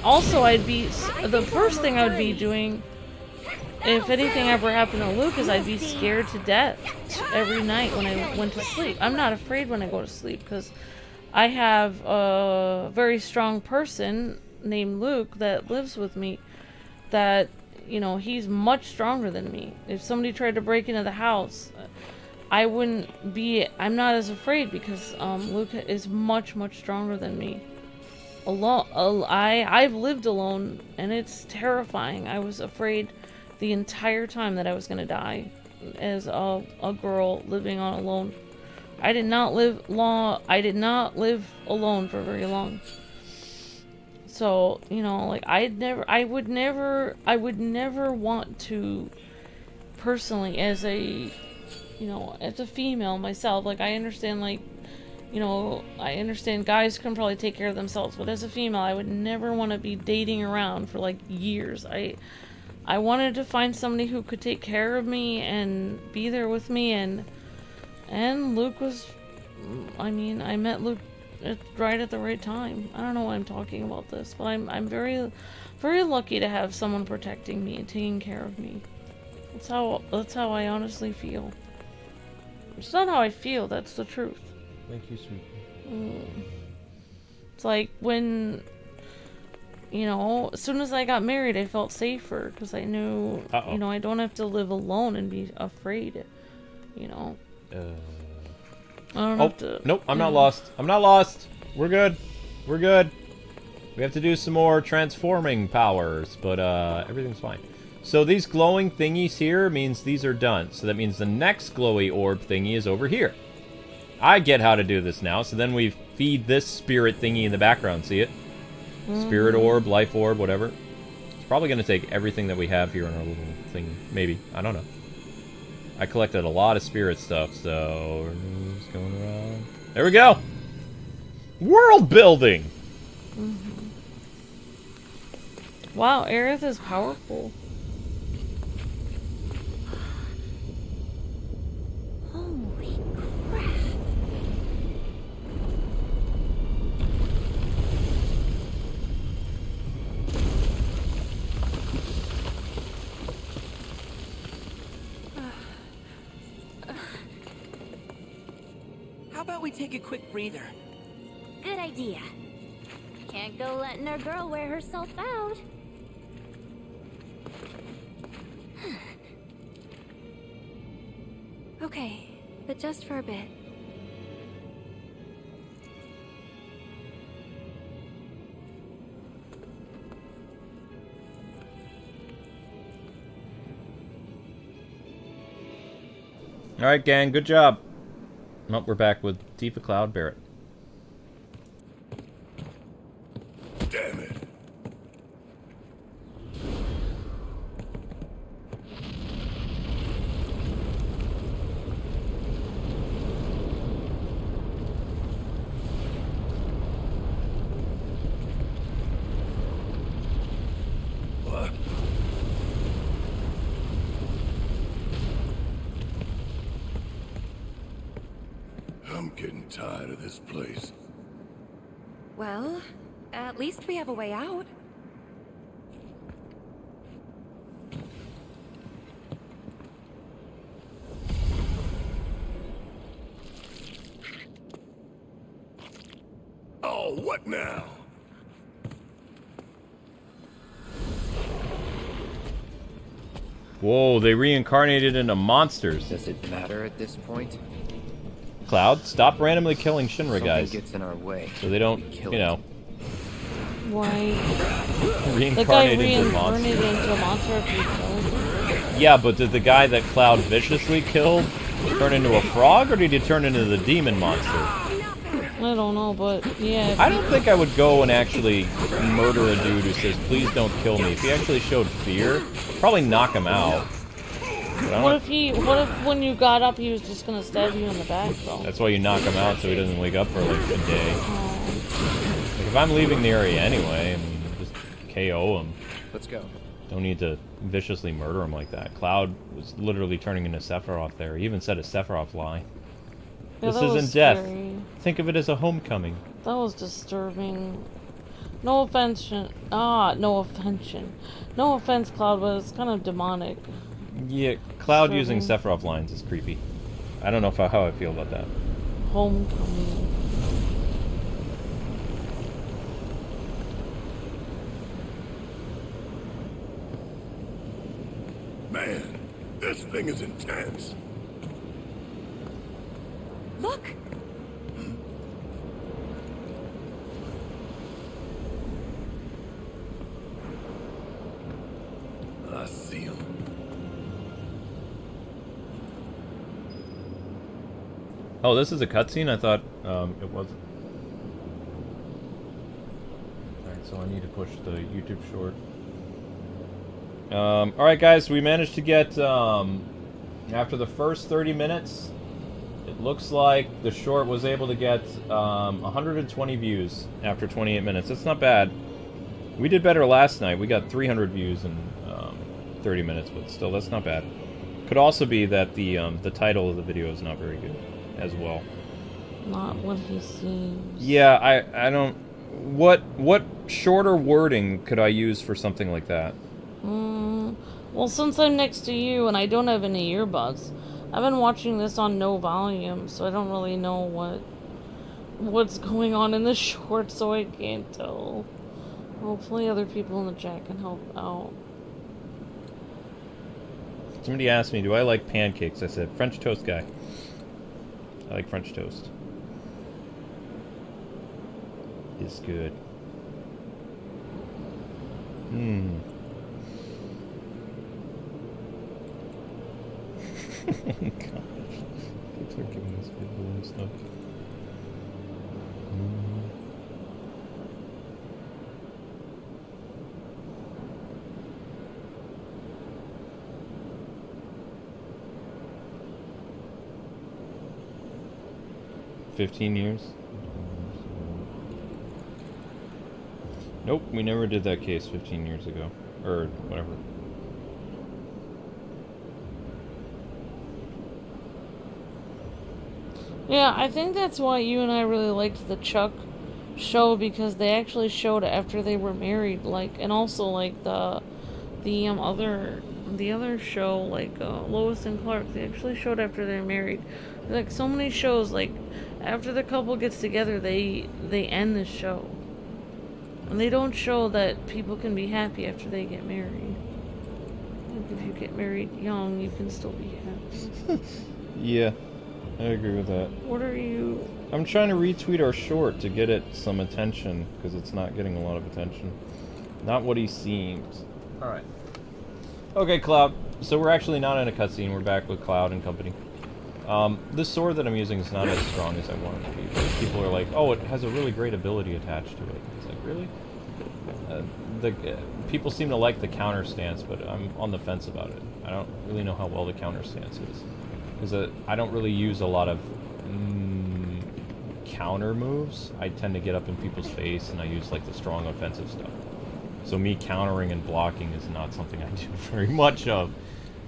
also the first thing I would be doing if anything ever happened to Luke is I'd be scared to death every night when I went to sleep. I'm not afraid when I go to sleep because I have a very strong person named Luke that lives with me that, you know, he's much stronger than me. If somebody tried to break into the house, I'm not as afraid because Luke is much, much stronger than me. I've lived alone, and it's terrifying. I was afraid the entire time that I was gonna die as a girl living on alone. I did not live alone for very long. So, you know, like I would never want to personally as a female myself. Like I understand, like, you know, I understand guys can probably take care of themselves, but as a female, I would never want to be dating around for like years. I wanted to find somebody who could take care of me and be there with me, and Luke was, I mean, I met Luke right at the right time. I don't know why I'm talking about this, but I'm very, very lucky to have someone protecting me and taking care of me. That's how I honestly feel. It's not how I feel, that's the truth. Thank you, sweetie. It's like when, you know, as soon as I got married, I felt safer because I knew, you know, I don't have to live alone and be afraid, you know. I don't have to. Nope, I'm not lost. I'm not lost. We're good. We're good. We have to do some more transforming powers, but everything's fine. So these glowing thingies here means these are done. So that means the next glowy orb thingy is over here. I get how to do this now. So then we feed this spirit thingy in the background. See it? Spirit orb, life orb, whatever. It's probably going to take everything that we have here on our little thingy. Maybe. I don't know. I collected a lot of spirit stuff, so we're just going around. There we go! World building! Wow, Aerith is powerful. Holy crap. How about we take a quick breather? Good idea. Can't go letting our girl wear herself out. Okay, but just for a bit. Alright, gang, good job. Oh, we're back with Tifa, Cloud, Barrett. Damn it. What? I'm getting tired of this place. Well, at least we have a way out. Oh, what now? Whoa, they reincarnated into monsters. Does it matter at this point? Cloud, stop randomly killing Shinra Something guys. gets in our way. So they don't, Kill you know, Why? The guy reincarnate into reincarnated monsters. into a monster after he killed him? Yeah, but did the guy that Cloud viciously killed turn into a frog, or did he turn into the demon monster? I don't know, but yeah. I don't think I would go and actually murder a dude who says, please don't kill me. If he actually showed fear, probably knock him out. What if when you got up he was just gonna stab you in the back, though? That's why you knock him out so he doesn't wake up for like a day. Like, if I'm leaving the area anyway, I mean, just KO him. Let's go. Don't need to viciously murder him like that. Cloud was literally turning into Sephiroth there. He even said a Sephiroth line. Yeah, This that was isn't death. scary. Think of it as a homecoming. That was disturbing. No offense, no offense, Cloud, but it's kind of demonic. Yeah, Cloud using Disturbing. Sephiroth lines is creepy. I don't know how I feel about that. Homecoming. Man, this thing is intense. Look! I see him. Oh, this is a cutscene? I thought it wasn't. Alright, so I need to push the YouTube short. Alright guys, we managed to get, after the first 30 minutes, it looks like the short was able to get 120 views after 28 minutes. That's not bad. We did better last night. We got 300 views in 30 minutes, but still, that's not bad. Could also be that the title of the video is not very good as well. Not what he seems. Yeah, I don't... What shorter wording could I use for something like that? Well, since I'm next to you and I don't have any earbuds, I've been watching this on no volume, so I don't really know what's going on in the short, so I can't tell. Hopefully other people in the chat can help out. Somebody asked me, do I like pancakes? I said, French toast guy. I like French toast. It's good. Gosh. People are giving this video and stuff. Mm. 15 years? Nope, we never did that case 15 years ago. Or whatever. Yeah, I think that's why you and I really liked the Chuck show, because they actually showed after they were married, like, and also like the other show, like Lois and Clark, they actually showed after they're married. Like so many shows, like after the couple gets together, they end the show, and they don't show that people can be happy after they get married. Like if you get married young, you can still be happy. Yeah, I agree with that. What are you? I'm trying to retweet our short to get it some attention, because it's not getting a lot of attention. Not what he seems. Alright. Okay, Cloud. So we're actually not in a cutscene. We're back with Cloud and company. This sword that I'm using is not as strong as I want it to be. People are like, oh, it has a really great ability attached to it. It's like, really? People seem to like the counter stance, but I'm on the fence about it. I don't really know how well the counter stance is. Because I don't really use a lot of counter moves. I tend to get up in people's face, and I use like the strong offensive stuff. So me countering and blocking is not something I do very much of.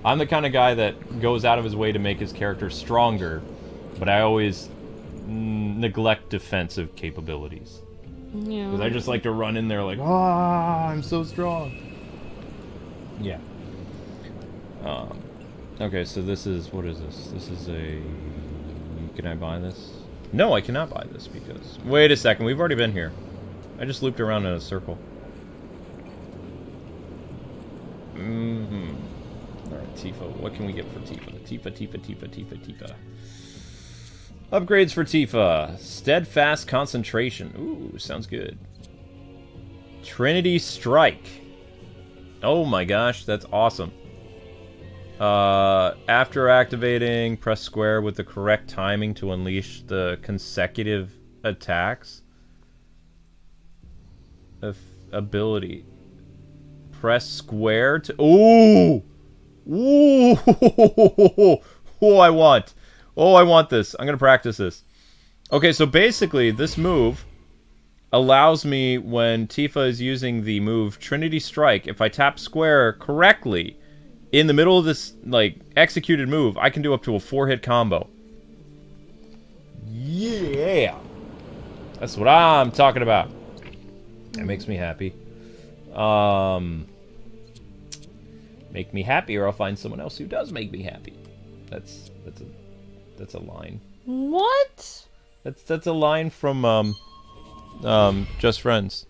I'm the kind of guy that goes out of his way to make his character stronger, but I always neglect defensive capabilities. Yeah. Because I just like to run in there like, ah, I'm so strong. Yeah. Okay, so this is, what is this? This is a... Can I buy this? No, I cannot buy this because... Wait a second, we've already been here. I just looped around in a circle. Alright, Tifa. What can we get for Tifa? Tifa. Upgrades for Tifa. Steadfast Concentration. Ooh, sounds good. Trinity Strike. Oh my gosh, that's awesome. After activating, press square with the correct timing to unleash the consecutive attacks. Ability. Press square to... Ooh! Ooh! Oh, I want this. I'm gonna practice this. Okay, so basically, this move allows me, when Tifa is using the move Trinity Strike, if I tap square correctly, in the middle of this, like, executed move, I can do up to a 4-hit combo. Yeah! That's what I'm talking about. It makes me happy. Make me happy, or I'll find someone else who does make me happy. That's a line. What? That's a line from Just Friends.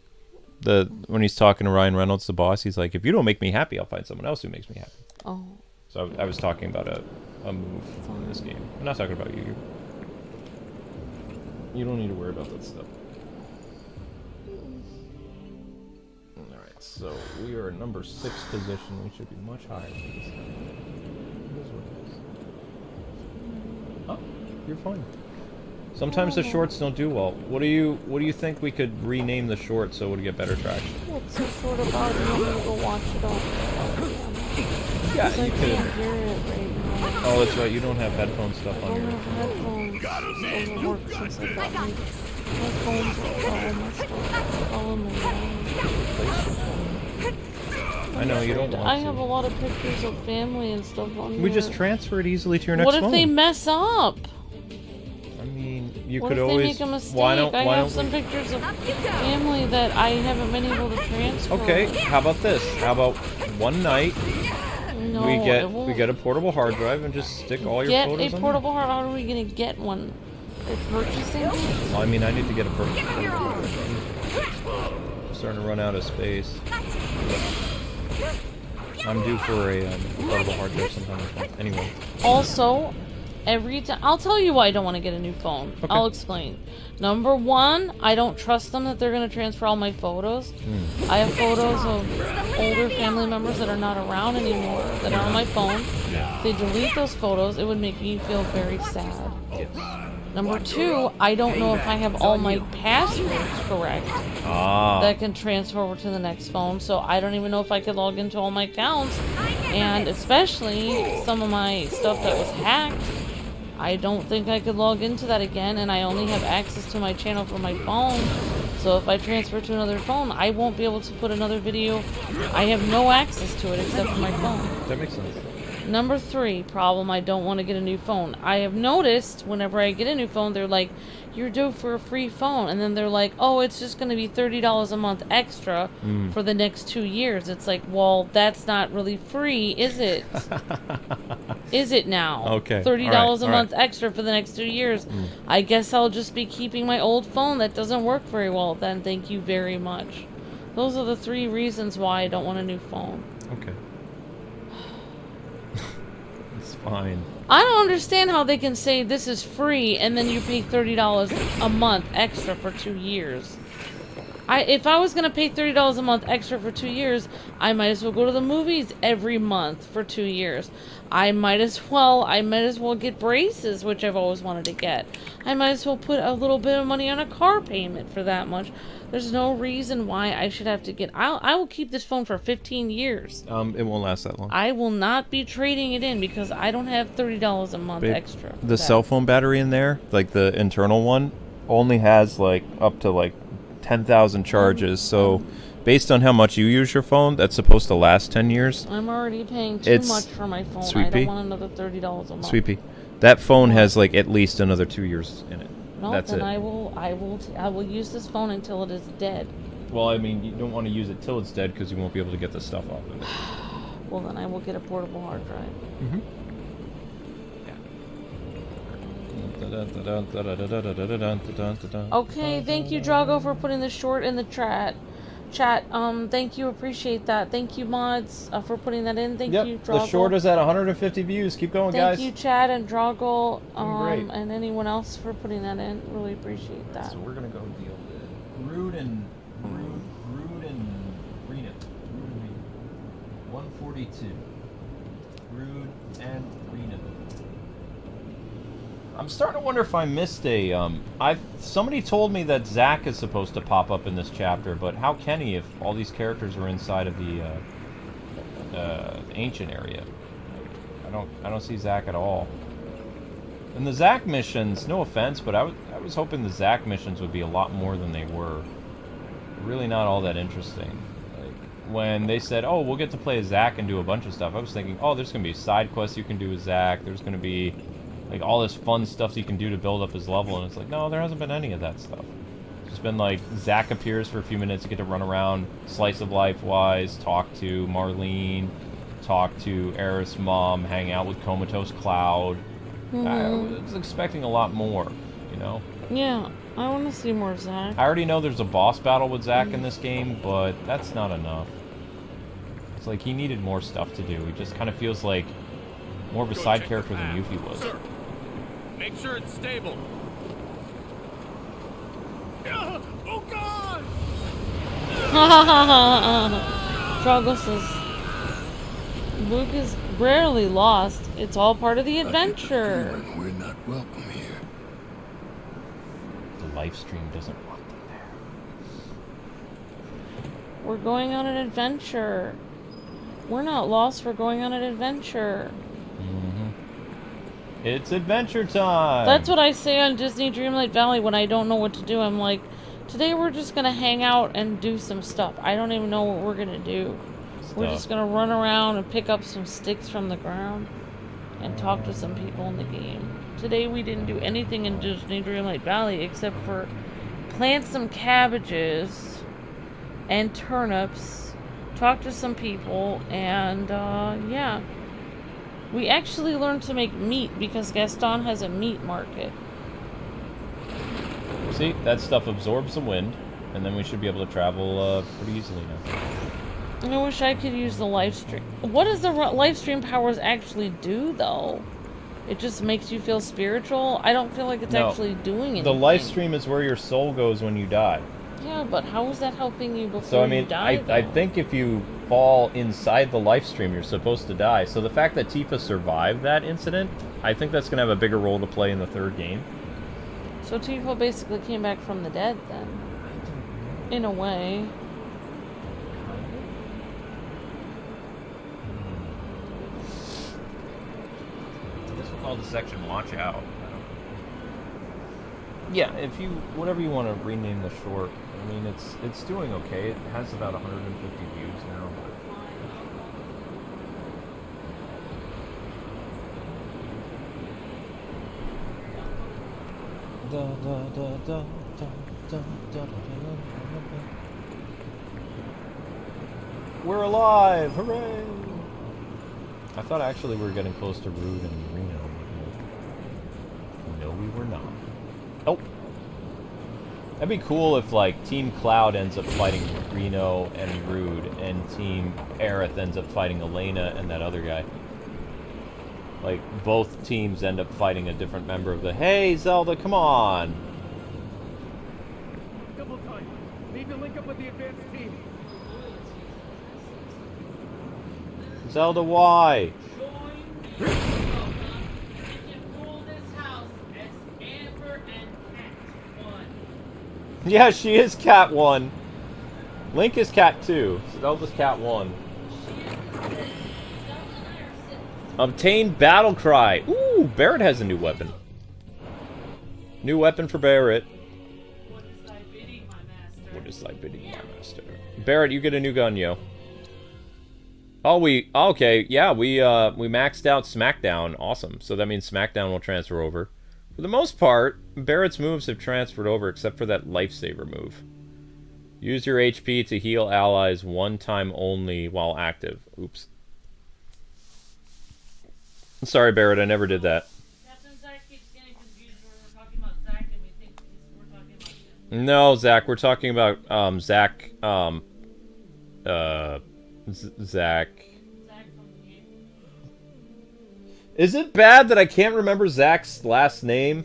When he's talking to Ryan Reynolds, the boss, he's like, if you don't make me happy, I'll find someone else who makes me happy. Oh. So I was talking about a move in this game. I'm not talking about you. You don't need to worry about that stuff. Alright, so we are at number 6 position. We should be much higher than this time. It is what it is. Oh, you're fine. Sometimes the shorts don't do well. What do you think we could rename the short so it would get better traction? What's so short about it? I'm gonna go watch it all. Yeah, I you could. can't hear it right now. Oh, that's right. You don't have headphone stuff on I your... don't have headphones. It doesn't work since I got my phones all messed up. All in the wrong. I know, you don't want I to. have a lot of pictures of family and stuff on We here. just transfer it easily to your next What phone. if they mess up? I mean, you What could if always... they make a mistake? Why don't I have we... some pictures of family that I haven't been able to transfer. Okay, how about this? How about one night No, we it won't. get a portable hard drive and just stick all your Get photos a on portable hard. How are we gonna get one? Are purchasing it? Well, I mean, I need to get a portable hard drive. I'm starting to run out of space. I'm due for a portable hard drive sometime this month. Anyway. Also, every time I'll tell you why I don't want to get a new phone. Okay. I'll explain. Number one, I don't trust them that they're going to transfer all my photos. I have photos of older family members that are not around anymore that are on my phone. If they delete those photos, it would make me feel very sad. Yes. Number two, I don't know if I have all my passwords correct that can transfer over to the next phone, so I don't even know if I could log into all my accounts, and especially some of my stuff that was hacked. I don't think I could log into that again, and I only have access to my channel from my phone, so if I transfer to another phone, I won't be able to put another video. I have no access to it except for my phone. That makes sense. Number 3 problem, I don't want to get a new phone. I have noticed whenever I get a new phone, they're like, you're due for a free phone. And then they're like, oh, it's just going to be $30 a month extra for the next 2 years. It's like, well, that's not really free, is it? Is it now? Okay. $30 a month extra for the next 2 years. I guess I'll just be keeping my old phone that doesn't work very well then. Thank you very much. Those are the 3 reasons why I don't want a new phone. Okay. It's fine. I don't understand how they can say this is free and then you pay $30 a month extra for 2 years. If I was gonna pay $30 a month extra for 2 years, I might as well go to the movies every month for 2 years. I might as well get braces, which I've always wanted to get. I might as well put a little bit of money on a car payment for that much. There's no reason why I should have to get. I will keep this phone for 15 years. It won't last that long. I will not be trading it in because I don't have $30 a month extra. The cell phone battery in there, like the internal one, only has like up to like 10,000 charges. So based on how much you use your phone, that's supposed to last 10 years. I'm already paying too much for my phone. I don't want another $30 a month. Sweepy. That phone has like at least another 2 years in it. No, that's then it. I will use this phone until it is dead. Well, I mean, you don't want to use it till it's dead because you won't be able to get the stuff off of it. Well, then I will get a portable hard drive. Okay, thank you, Drago, for putting the short in the chat. Thank you, appreciate that. Thank you, mods, for putting that in. Thank you, Drago. The short is at 150 views. Keep going, guys. Thank you, Chad and Drago, and anyone else for putting that in. Really appreciate that. So we're gonna go deal with Rude and Reno. 142. Rude and Reno. I'm starting to wonder if I missed a, somebody told me that Zack is supposed to pop up in this chapter, but how can he if all these characters are inside of the, ancient area? I don't see Zack at all. And the Zack missions, no offense, but I was hoping the Zack missions would be a lot more than they were. Really not all that interesting. Like, when they said, oh, we'll get to play as Zack and do a bunch of stuff, I was thinking, oh, there's going to be side quests you can do with Zack, there's going to be like all this fun stuff you can do to build up his level, and it's like, no, there hasn't been any of that stuff. It's just been like, Zack appears for a few minutes, you get to run around, slice of life-wise, talk to Marlene, talk to Aerith's mom, hang out with Comatose Cloud. I was expecting a lot more, you know? Yeah, I want to see more Zack. I already know there's a boss battle with Zack in this game, but that's not enough. It's like, he needed more stuff to do. He just kind of feels like more of a side character than Yuffie was. Sir, make sure it's stable. Oh God! Drago says, Luke is rarely lost. It's all part of the adventure. We're not welcome here. The live stream doesn't want them there. We're going on an adventure. We're not lost, we're going on an adventure. It's adventure time! That's what I say on Disney Dreamlight Valley when I don't know what to do. I'm like, today we're just gonna hang out and do some stuff. I don't even know what we're gonna do. We're just gonna run around and pick up some sticks from the ground and talk to some people in the game. Today we didn't do anything in Disney Dreamlight Valley except for plant some cabbages and turnips, talk to some people, and yeah. We actually learned to make meat because Gaston has a meat market. See, that stuff absorbs the wind, and then we should be able to travel pretty easily now. And I wish I could use the live stream. What does the live stream powers actually do, though? It just makes you feel spiritual? I don't feel like it's actually doing anything. The live stream is where your soul goes when you die. Yeah, but how is that helping you before so, I mean, you die, I think if you fall inside the live stream, you're supposed to die. So the fact that Tifa survived that incident, I think that's going to have a bigger role to play in the third game. So Tifa basically came back from the dead, then. In a way. This will call the section Watch Out. Yeah, if you, whatever you want to rename the short, I mean, it's doing okay. It has about 150 views now. We're alive! Hooray! I thought actually we were getting close to Rude and Reno. No, we were not. Oh! That'd be cool if, like, Team Cloud ends up fighting Reno and Rude, and Team Aerith ends up fighting Elena and that other guy. Like, both teams end up fighting a different member of the... Hey, Zelda, come on! Need to link up with the advanced team. Zelda, why? Yeah, she is Cat 1. Link is Cat 2. Zelda's Cat 1. Obtain Battle Cry. Ooh, Barret has a new weapon. New weapon for Barret. What is thy bidding, my master? Barret, you get a new gun, yo. Oh, okay, yeah, we maxed out SmackDown. Awesome. So that means SmackDown will transfer over. For the most part, Barret's moves have transferred over except for that lifesaver move. Use your HP to heal allies one time only while active. Oops. Sorry, Barret, I never did that. Captain Zach keeps getting confused when we're talking about Zach and we think we're talking about him. No, Zach, we're talking about Zach, Zach. Is it bad that I can't remember Zach's last name?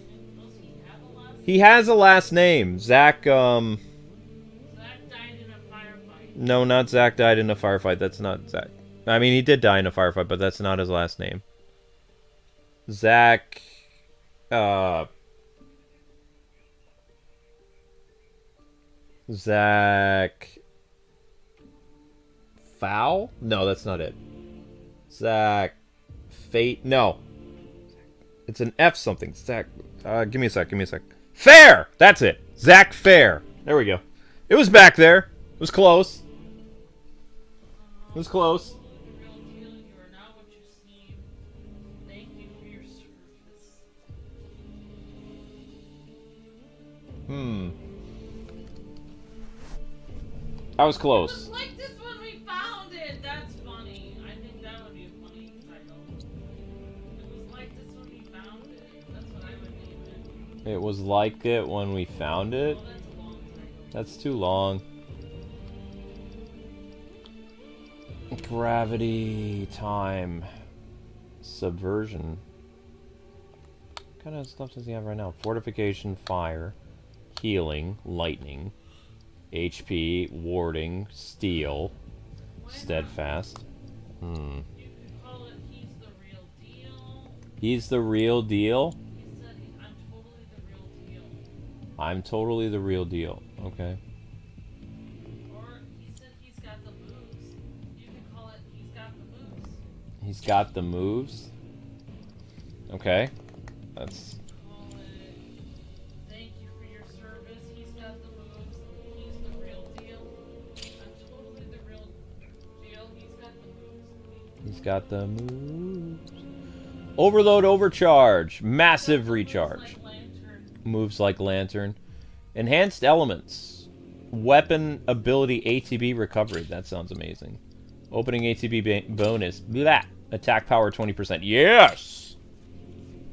He has a last name. Zach, Zach died in a firefight. No, not Zach died in a firefight. That's not Zach. I mean, he did die in a firefight, but that's not his last name. Zach, Zach Foul? No, that's not it. Zach Fate? No. It's an F something. Zach, give me a sec, Fair! That's it. Zach Fair. There we go. It was back there. It was close. It was close. I was close. It was like this when we found it. That's funny. I think that would be a funny title. It was like this when we found it. That's what I would name it. It was like it when we found it? Oh, that's a long title. That's too long. Gravity, time, subversion. What kind of stuff does he have right now? Fortification, fire, healing, lightning, HP, warding, steel, steadfast. You can call it He's the Real Deal. He's the real deal? He said, I'm totally the real deal. I'm totally the real deal. Okay. Or he said he's got the moves. You can call it He's got the moves. He's got the moves? Okay. That's... Call it Thank you for your service. He's got the moves. He's the real deal. I'm totally the real deal. He's got the moves. He's got the moves. Overload, overcharge. Massive recharge. Moves like lantern. Enhanced elements. Weapon ability ATB recovery. That sounds amazing. Opening ATB bonus. Blah. Attack power 20%. Yes!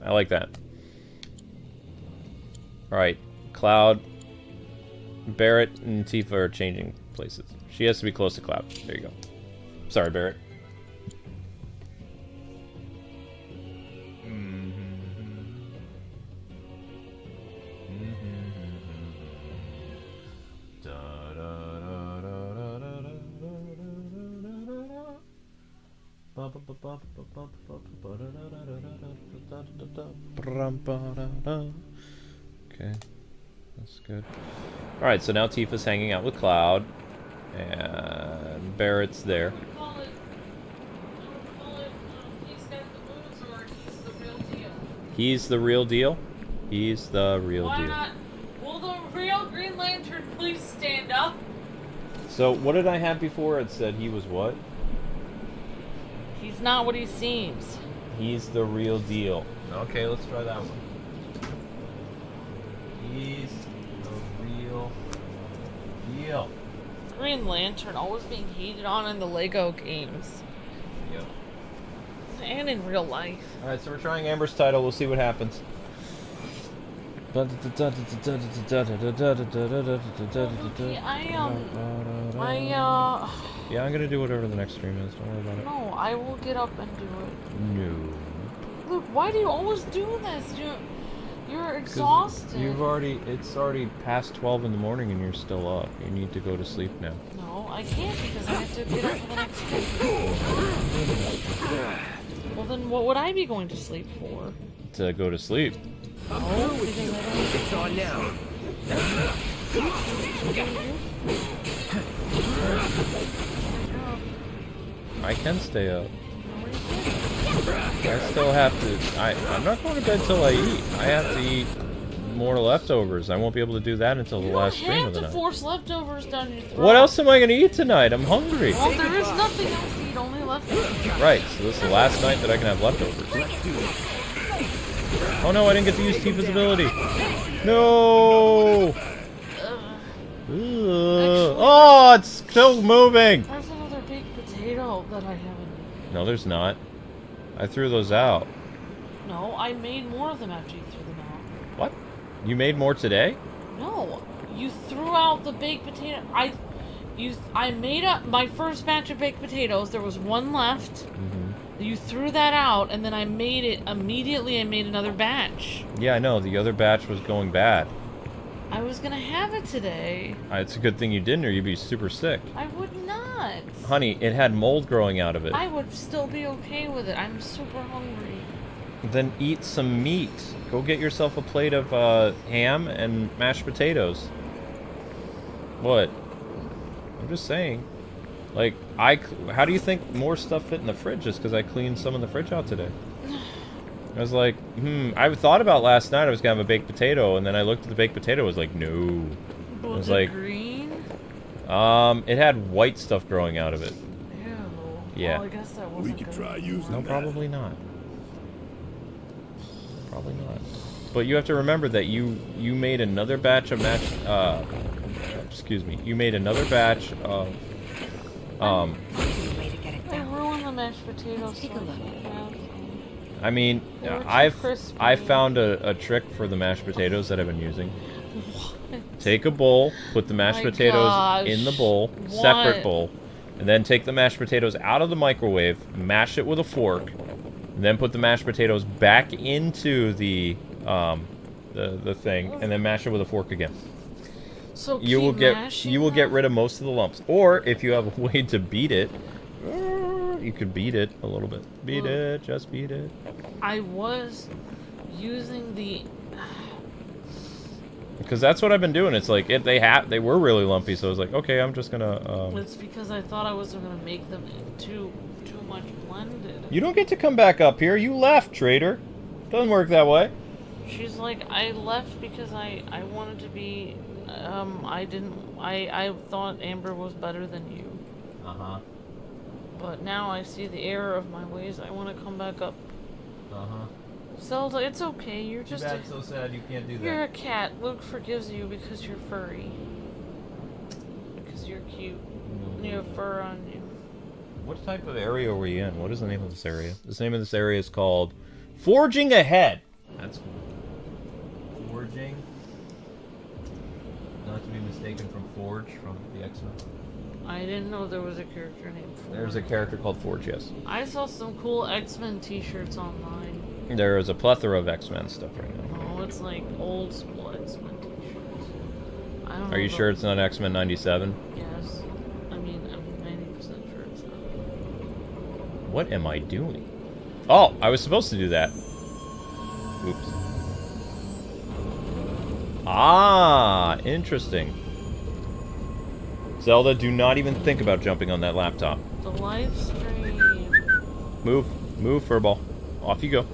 I like that. Alright. Cloud. Barret and Tifa are changing places. She has to be close to Cloud. There you go. Sorry, Barret. Okay, that's good. Alright, so now Tifa's hanging out with Cloud, and Barret's there. He's the real deal? He's the real Why deal. not? Will the real Green Lantern please stand up? So, what did I have before? It said he was what? He's not what he seems. He's the real deal. Okay, let's try that one. He's the real deal. Green Lantern always being hated on in the Lego games. Yep. And in real life. Alright, so we're trying Amber's title. We'll see what happens. Yeah, I'm gonna do whatever the next stream is. Don't worry about it. No, I will get up and do it. No. Luke, why do you always do this? exhausted. It's already past 12 in the morning and you're still up. You need to go to sleep now. No, I can't because I have to get up for the next day. Well, then what would I be going to sleep for? To go to sleep. Oh, because I don't... It's on now. I can stay up. I still have to... I'm not going to bed till I eat. I have to eat more leftovers. I won't be able to do that until the last stream of the night. You don't have to force leftovers down your throat. What else am I going to eat tonight? I'm hungry. Well, there is nothing else to eat, only leftovers. Right, so this is the last night that I can have leftovers. Oh no, I didn't get to use Tifa's ability. No! Oh, it's still moving! There's another baked potato that I haven't eaten. No, there's not. I threw those out. No, I made more of them after you threw them out. What? You made more today? No, you threw out the baked potato. I made up my first batch of baked potatoes. There was one left. Mm-hmm. You threw that out, and then I made it immediately. I made another batch. Yeah, I know. The other batch was going bad. I was gonna have it today. It's a good thing you didn't, or you'd be super sick. I would not. Honey, it had mold growing out of it. I would still be okay with it. I'm super hungry. Then eat some meat. Go get yourself a plate of ham and mashed potatoes. What? I'm just saying. Like, how do you think more stuff fit in the fridge just because I cleaned some of the fridge out today? I was like, I thought about last night I was going to have a baked potato, and then I looked at the baked potato, I was like, no. Was it like green? It had white stuff growing out of it. Ew. Yeah. Well, I guess that wasn't We could good. try using No, that. probably not. Probably not. But you have to remember that you made another batch of excuse me. You made another batch of I ruined the mashed potatoes. Take a look. I mean, They were too I crispy. found a trick for the mashed potatoes that I've been using. Take a bowl, put the mashed My potatoes gosh. in the bowl, What? separate bowl, and then take the mashed potatoes out of the microwave, mash it with a fork, and then put the mashed potatoes back into the thing, and then mash it with a fork again. So You will keep get rid of most of the lumps. Or if you have a way to beat it, you could beat it a little bit. Beat it, just beat it. I was using the. Because that's what I've been doing. It's like if they were really lumpy, so I was like, okay, I'm just gonna. It's because I thought I wasn't gonna make them too much blended. You don't get to come back up here. You left, traitor. Doesn't work that way. She's like, I left because I wanted to be. I thought Amber was better than you. Uh-huh. But now I see the error of my ways. I want to come back up. Uh-huh. Zelda, it's okay. You're just a, so sad you can't do you're a cat. Luke forgives you because you're furry. Because you're cute. And you have fur on you. What type of area were you in? What is the name of this area? The name of this area is called Forging Ahead. That's cool. Forging. Not to be mistaken from Forge from the X-Men. I didn't know there was a character named Forge. There's a character called Forge, yes. I saw some cool X-Men t-shirts online. There is a plethora of X-Men stuff right now. Oh, it's like old school X-Men t-shirts. I don't know. Are you sure it's not X-Men 97? Yes. I mean, I'm 90% sure it's not. What am I doing? Oh, I was supposed to do that. Oops. Ah, interesting. Zelda, do not even think about jumping on that laptop. The live stream. Move, Furball. Off you go.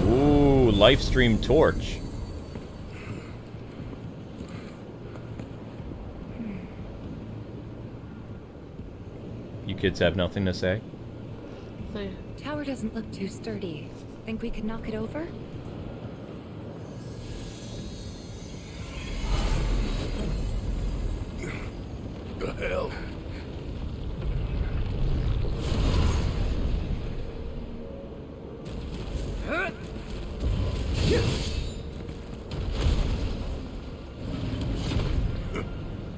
Ooh, live stream torch. You kids have nothing to say? The Tower doesn't look too sturdy. Think we could knock it over? The hell?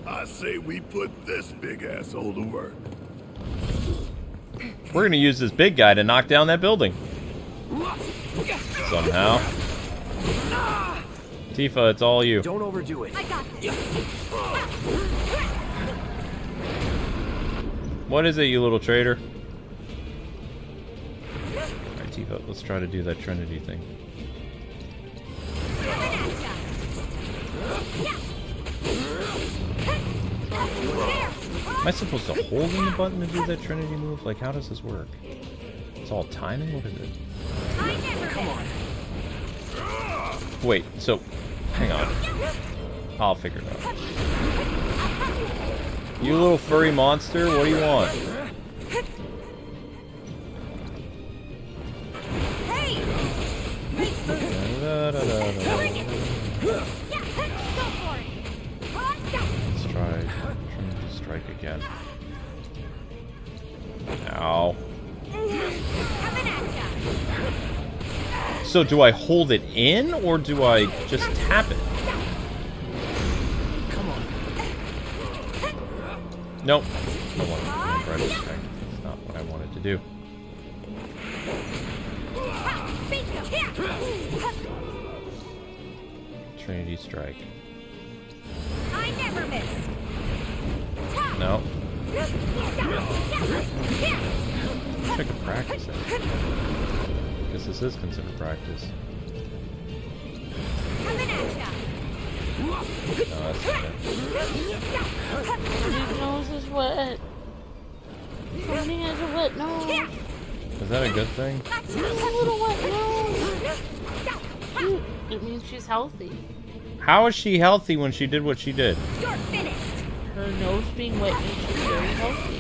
I say we put this big asshole to work. We're gonna use this big guy to knock down that building. Somehow. Tifa, it's all you. Don't overdo it. I got this. What is it, you little traitor? Alright, Tifa, let's try to do that Trinity thing. Am I supposed to hold in the button to do that Trinity move? Like, how does this work? It's all timing? What is it? Come on. Wait, so... Hang on. I'll figure it out. You little furry monster, what do you want? Let's try Trinity Strike again. Ow. So do I hold it in, or do I just tap it? Come on. Nope. I want to try to strike. That's not what I wanted to do. Trinity Strike. I never miss. No. I wish I could practice it. Guess this is considered practice. No, that's okay. His nose is wet. Tony has a wet nose. Is that a good thing? A little wet nose. It means she's healthy. How is she healthy when she did what she did? You're finished. Her nose being wet means she's very healthy.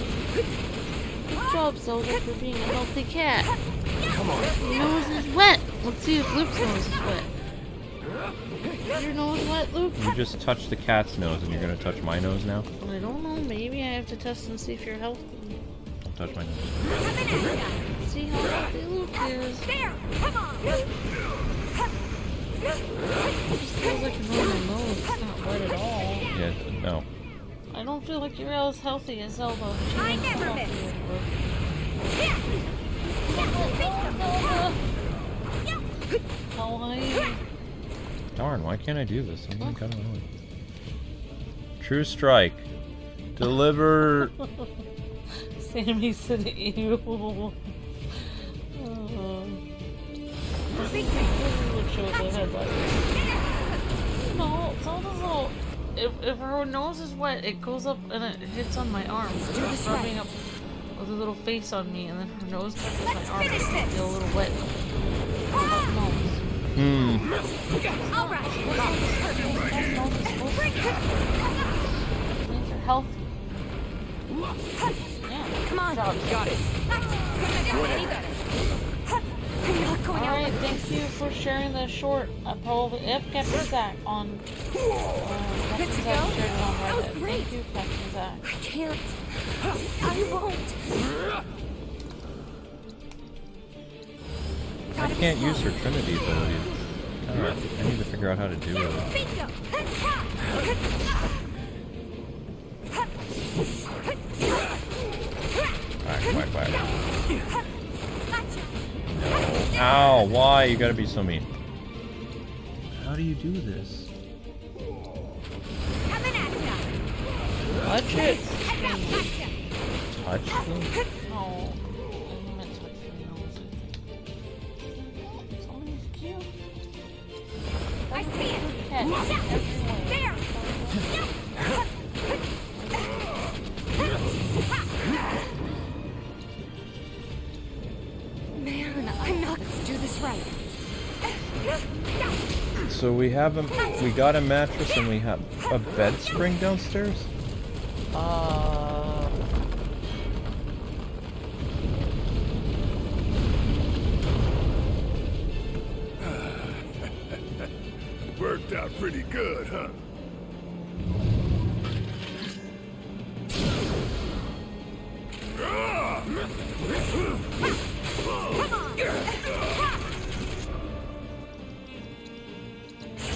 Good job, Zelda, for being a healthy cat. Come on. Your nose is wet. Let's see if Luke's nose is wet. Is your nose wet, Luke? You just touched the cat's nose and you're gonna touch my nose now? I don't know. Maybe I have to test and see if you're healthy. Don't touch my nose. See how healthy Luke is. There. Come on. It just feels like a normal nose. It's not wet at all. Yeah, no. I don't feel like you're as healthy as Zelda. I never miss. How are you? Darn, why can't I do this? I'm getting kind of annoyed. True Strike. Deliver... Sammy said ew. I think this would show the headlight. No, Zelda's all... If her nose is wet, it goes up and it hits on my arm. It's rubbing up with a little face on me, and then her nose touches my arm. I feel a little wet. All right. Means you're healthy. Yeah. Come on. Got it. Alright, thank you for sharing the short. I probably Captain Zach on Captain Zach shared it on Reddit. Thank you, Captain Zach. I can't. I won't. I can't use her Trinity ability. I need to figure out how to do it. Bingo. Whack, whack, whack. No. Ow, why? You gotta be so mean. How do you do this? Touch it. Touch them? No. I meant touch your nose. It's always cute. I see it. Cat everywhere. There. Man, I'm not going to do this right. So we have we got a mattress and we have a bed spring downstairs? Worked out pretty good, huh?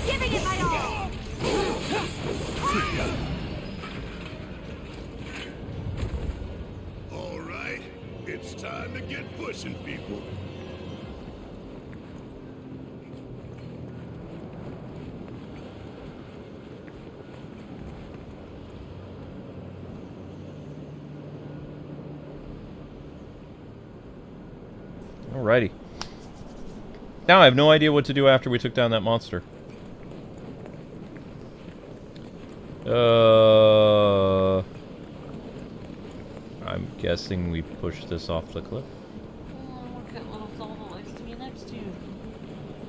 Giving it my all. All right, it's time to get pushing, people. Alrighty. Now I have no idea what to do after we took down that monster. I'm guessing we push this off the cliff. Look at little Zelda likes to be next to you.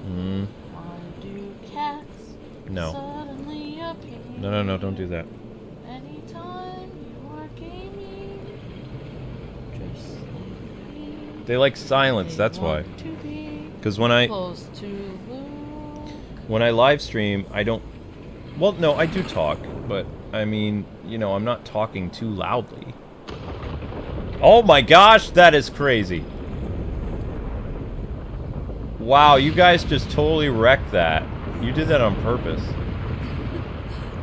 Hmm. Why do cats suddenly appear? No, don't do that. Anytime you are gaming, just like me. They like silence, that's why. Because when I live stream, I don't... Well, no, I do talk, but, I mean, you know, I'm not talking too loudly. Oh my gosh, that is crazy. Wow, you guys just totally wrecked that. You did that on purpose.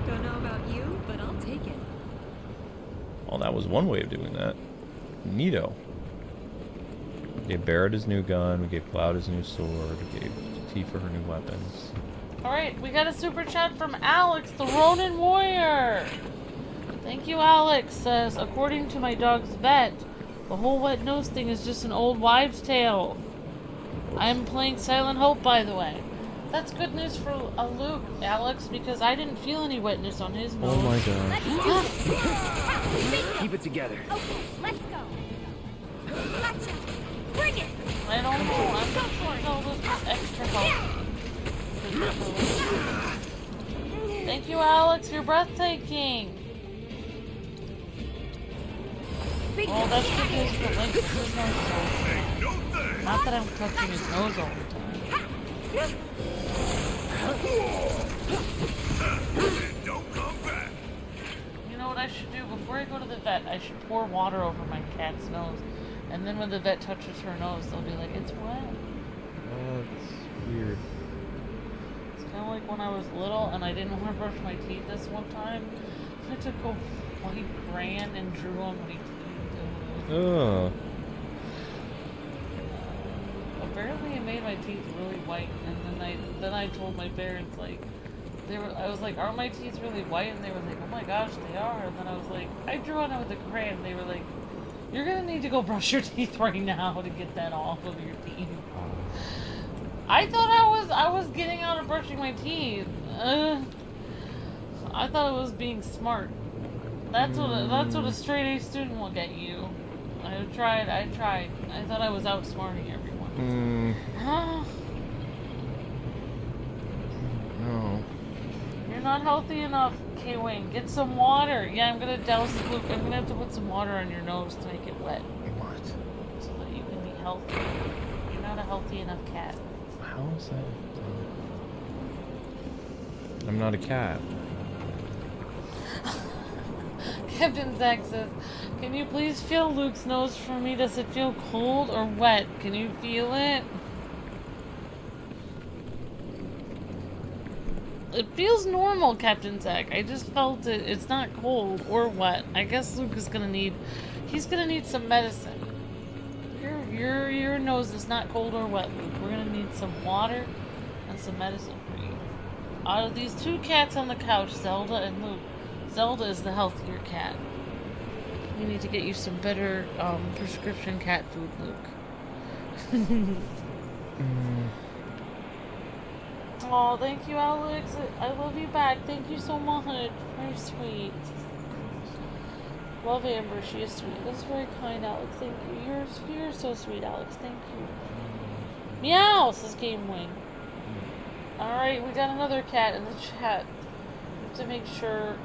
Don't know about you, but I'll take it. Well, that was one way of doing that. Neato. We gave Barrett his new gun, we gave Cloud his new sword, we gave Tifa her new weapons. Alright, we got a super chat from Alex, the Ronin Warrior. Thank you, Alex. Says, according to my dog's vet, the whole wet nose thing is just an old wives' tale. I am playing Silent Hope, by the way. That's good news for Luke, Alex, because I didn't feel any wetness on his nose. Oh my god. Keep it together. Okay, let's go. Gotcha. Bring it. I don't know. I'm not sure Zelda's extra healthy. Thank you, Alex. You're breathtaking. Oh, that's good news for Link. His nose is all fine. Not that I'm touching his nose all the time. Don't come back. You know what I should do? Before I go to the vet, I should pour water over my cat's nose. And then when the vet touches her nose, they'll be like, it's wet. That's weird. It's kind of like when I was little and I didn't want to brush my teeth this one time. I took a white crayon and drew on my teeth. Oh. Apparently it made my teeth really white, and then I told my parents, like, I was like, aren't my teeth really white? And they were like, oh my gosh, they are. And then I was like, I drew on it with a crayon. They were like, you're gonna need to go brush your teeth right now to get that off of your teeth. I thought I was getting out of brushing my teeth. I thought it was being smart. That's what a straight A student will get you. I tried. I thought I was outsmarting everyone. No. You're not healthy enough, K-Wing. Get some water. Yeah, I'm gonna douse Luke. I'm gonna have to put some water on your nose to make it wet. What? So that you can be healthy. You're not a healthy enough cat. How is that? I'm not a cat. Captain Zach says, can you please feel Luke's nose for me? Does it feel cold or wet? Can you feel it? It feels normal, Captain Zach. I just felt it. It's not cold or wet. I guess Luke is gonna need... He's gonna need some medicine. Your nose is not cold or wet, Luke. We're gonna need some water and some medicine for you. Out of these two cats on the couch, Zelda and Luke, Zelda is the healthier cat. We need to get you some better prescription cat food, Luke. Oh, thank you, Alex. I love you back. Thank you so much. Very sweet. Love Amber. She is sweet. That's very kind, Alex. Thank you. You're so sweet, Alex. Thank you. Meow, says Game Wing. Alright, we got another cat in the chat. We have to make sure...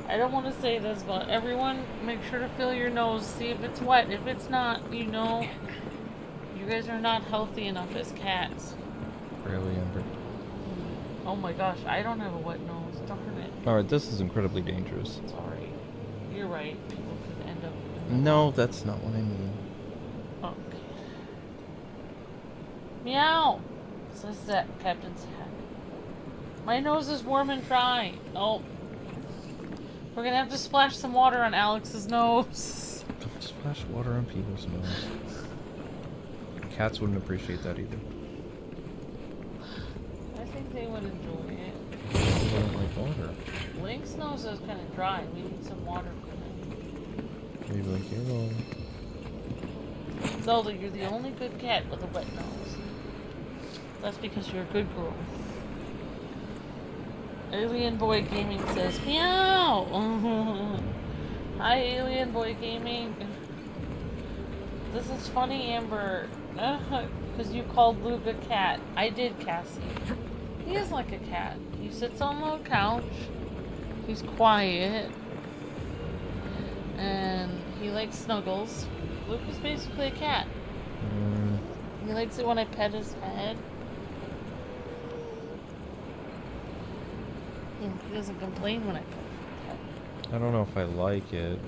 I don't want to say this, but everyone make sure to feel your nose. See if it's wet. If it's not, you know, you guys are not healthy enough as cats. Really, Amber? Oh my gosh, I don't have a wet nose. Darn it. Alright, this is incredibly dangerous. Sorry. You're right. People could end up... No, that's not what I mean. Okay. Meow! Says that Captain Zach. My nose is warm and dry. Oh. We're gonna have to splash some water on Alex's nose. Don't splash water on people's nose. Cats wouldn't appreciate that either. I think they would enjoy it. They don't like water. Link's nose is kind of dry. We need some water for him. Maybe like, here, Zelda, you're the only good cat with a wet nose. That's because you're a good girl. Alien Boy Gaming says, meow! Hi, Alien Boy Gaming. This is funny, Amber. Because you called Luke a cat. I did, Cassie. He is like a cat. He sits on the couch. He's quiet. And he likes snuggles. Luke is basically a cat. He likes it when I pet his head. He doesn't complain when I pet his head. I don't know if I like it.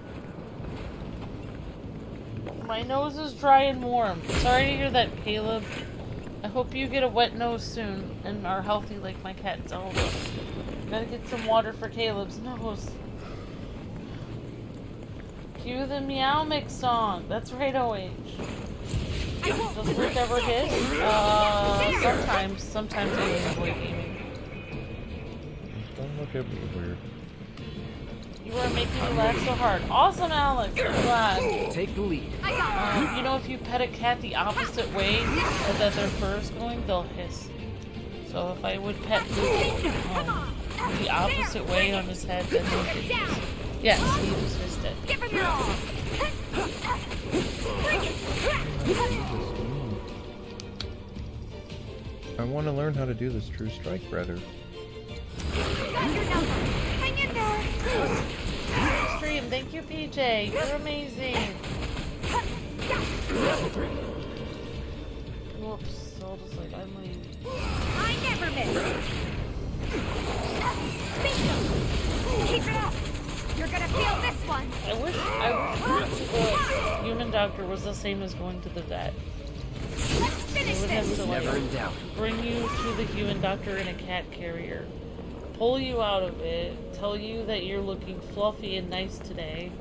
My nose is dry and warm. Sorry to hear that, Caleb. I hope you get a wet nose soon and are healthy like my cat Zelda. Gotta get some water for Caleb's nose. Cue the Meow Mix song. That's right, OH. Does Luke ever hit? Sometimes I enjoy gaming. Don't look at me weird. You are making me laugh so hard. Awesome, Alex. I'm glad. Take the lead. You know, if you pet a cat the opposite way that their fur is going, they'll hiss. So if I would pet Luke the opposite way on his head, then he'll hiss. Yes, he just hissed it. Give him your all. I want to learn how to do this true strike, brother. Hang in there. Stream, thank you, PJ. You're amazing. Whoops, so just like I'm leaving. I never miss. Keep it up. You're gonna feel this one. I wish the human doctor was the same as going to the vet. Let's finish They would have this. to like Never in doubt. bring you to the human doctor in a cat carrier, pull you out of it, tell you that you're looking fluffy and nice today,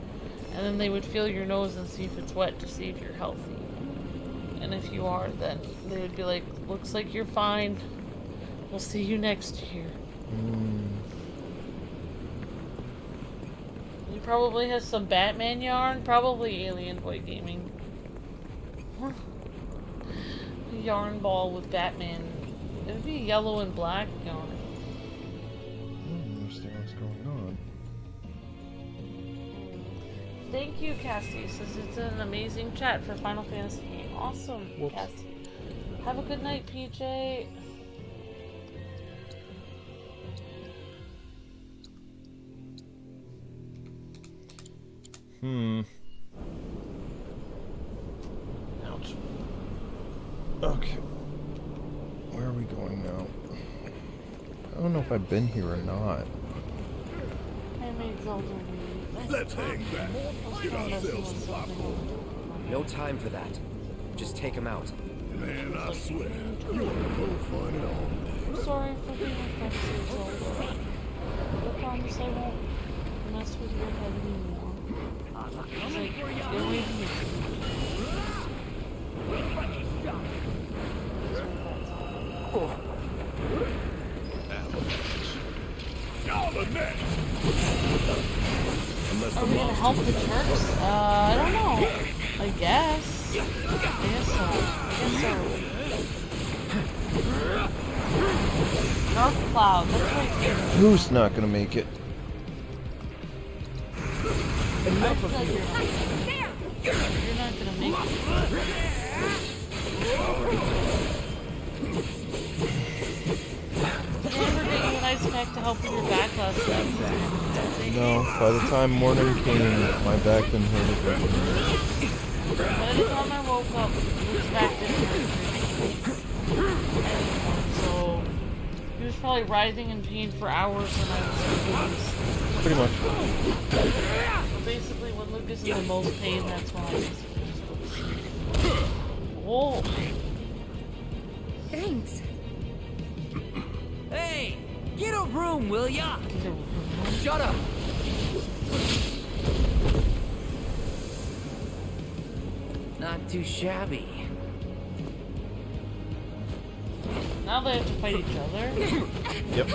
and then they would feel your nose and see if it's wet to see if you're healthy. And if you are, then they would be like, looks like you're fine. We'll see you next year. He probably has some Batman yarn, probably Alien Boy Gaming. A yarn ball with Batman. It would be yellow and black yarn. I don't understand what's going on. Thank you, Cassie. Says it's an amazing chat for Final Fantasy game. Awesome, Whoops. Cassie. Have a good night, PJ. Ouch. Okay. Where are we going now? I don't know if I've been here or not. I made Zelda leave. Let's hang back. Get ourselves some popcorn. No time for that. Just take him out. Man, I swear, you are no fun at all. I'm sorry for being offensive, Zelda. I promise I won't mess with your head anymore. It's like, get away from me. Y'all are next. Are we gonna help the Turks? I don't know. I guess. Dark Cloud, that's my favorite. Who's not gonna make it? Enough of you. You're not gonna make it. Did I ever get you an ice pack to help with your back last night? No, by the time morning came, my back didn't hurt again. By the time I woke up, his back didn't hurt. So, he was probably writhing in pain for hours when I was Pretty much. So basically, when Luke is in the most pain, that's when I basically just go to sleep. Whoa. Thanks. Hey, get a room, will ya? Shut up. Not too shabby. Now they have to fight each other? Yep.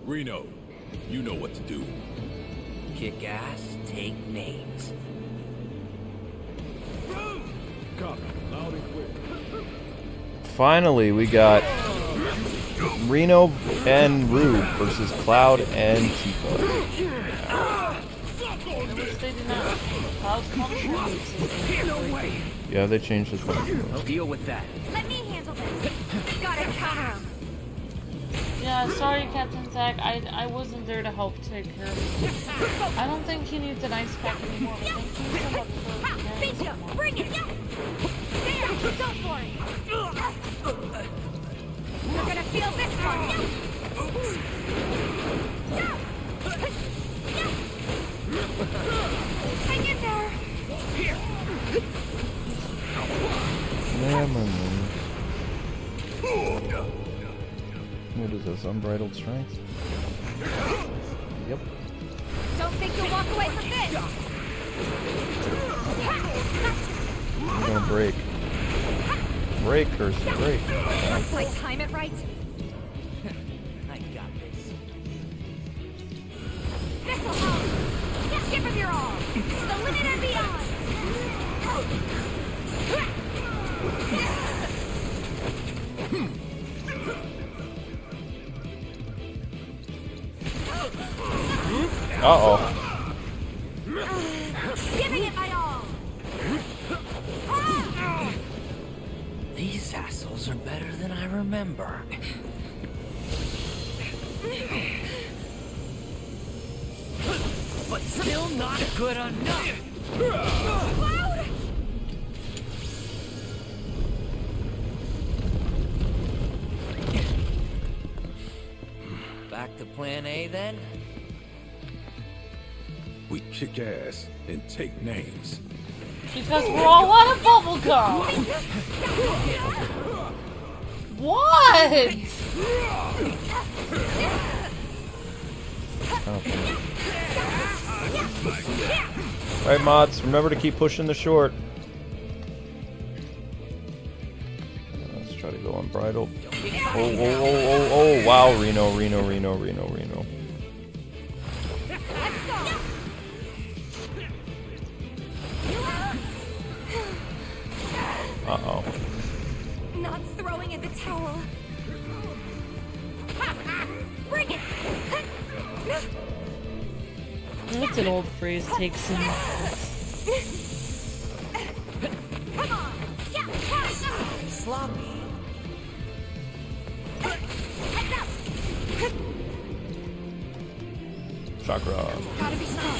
Reno, you know what to do. Kick ass, take names. Copy. Loud and clear. Finally, we got Reno and Rube versus Cloud and Tifa. Yeah, they changed his function. I'll deal with that. Let me handle this. Gotta counter him. Yeah, sorry, Captain Zack. I wasn't there to help take care of him. I don't think he needs an ice pack anymore, but thank you so much for caring so much. Bring it! There! Go for it! You're gonna feel this one! Hang in there! What is this? Unbridled strength? Yep. Don't think you'll walk away from this! I'm gonna break. Break, Kirsten, break. Once I time it right. I got this. This'll help! Give him your all! The limit and beyond! Uh-oh. Giving it my all! These assholes are better than I remember. But still not good enough. Back to plan A then? We kick ass and take names. Because we're all out of bubblegum! What? Alright, mods, remember to keep pushing the short. Let's try to go unbridled. Oh, wow, Reno. Uh-oh. Not throwing in the towel. Bring it! That's an old phrase, take some. Come on! Sloppy. Heads up! Chakra. Gotta be strong.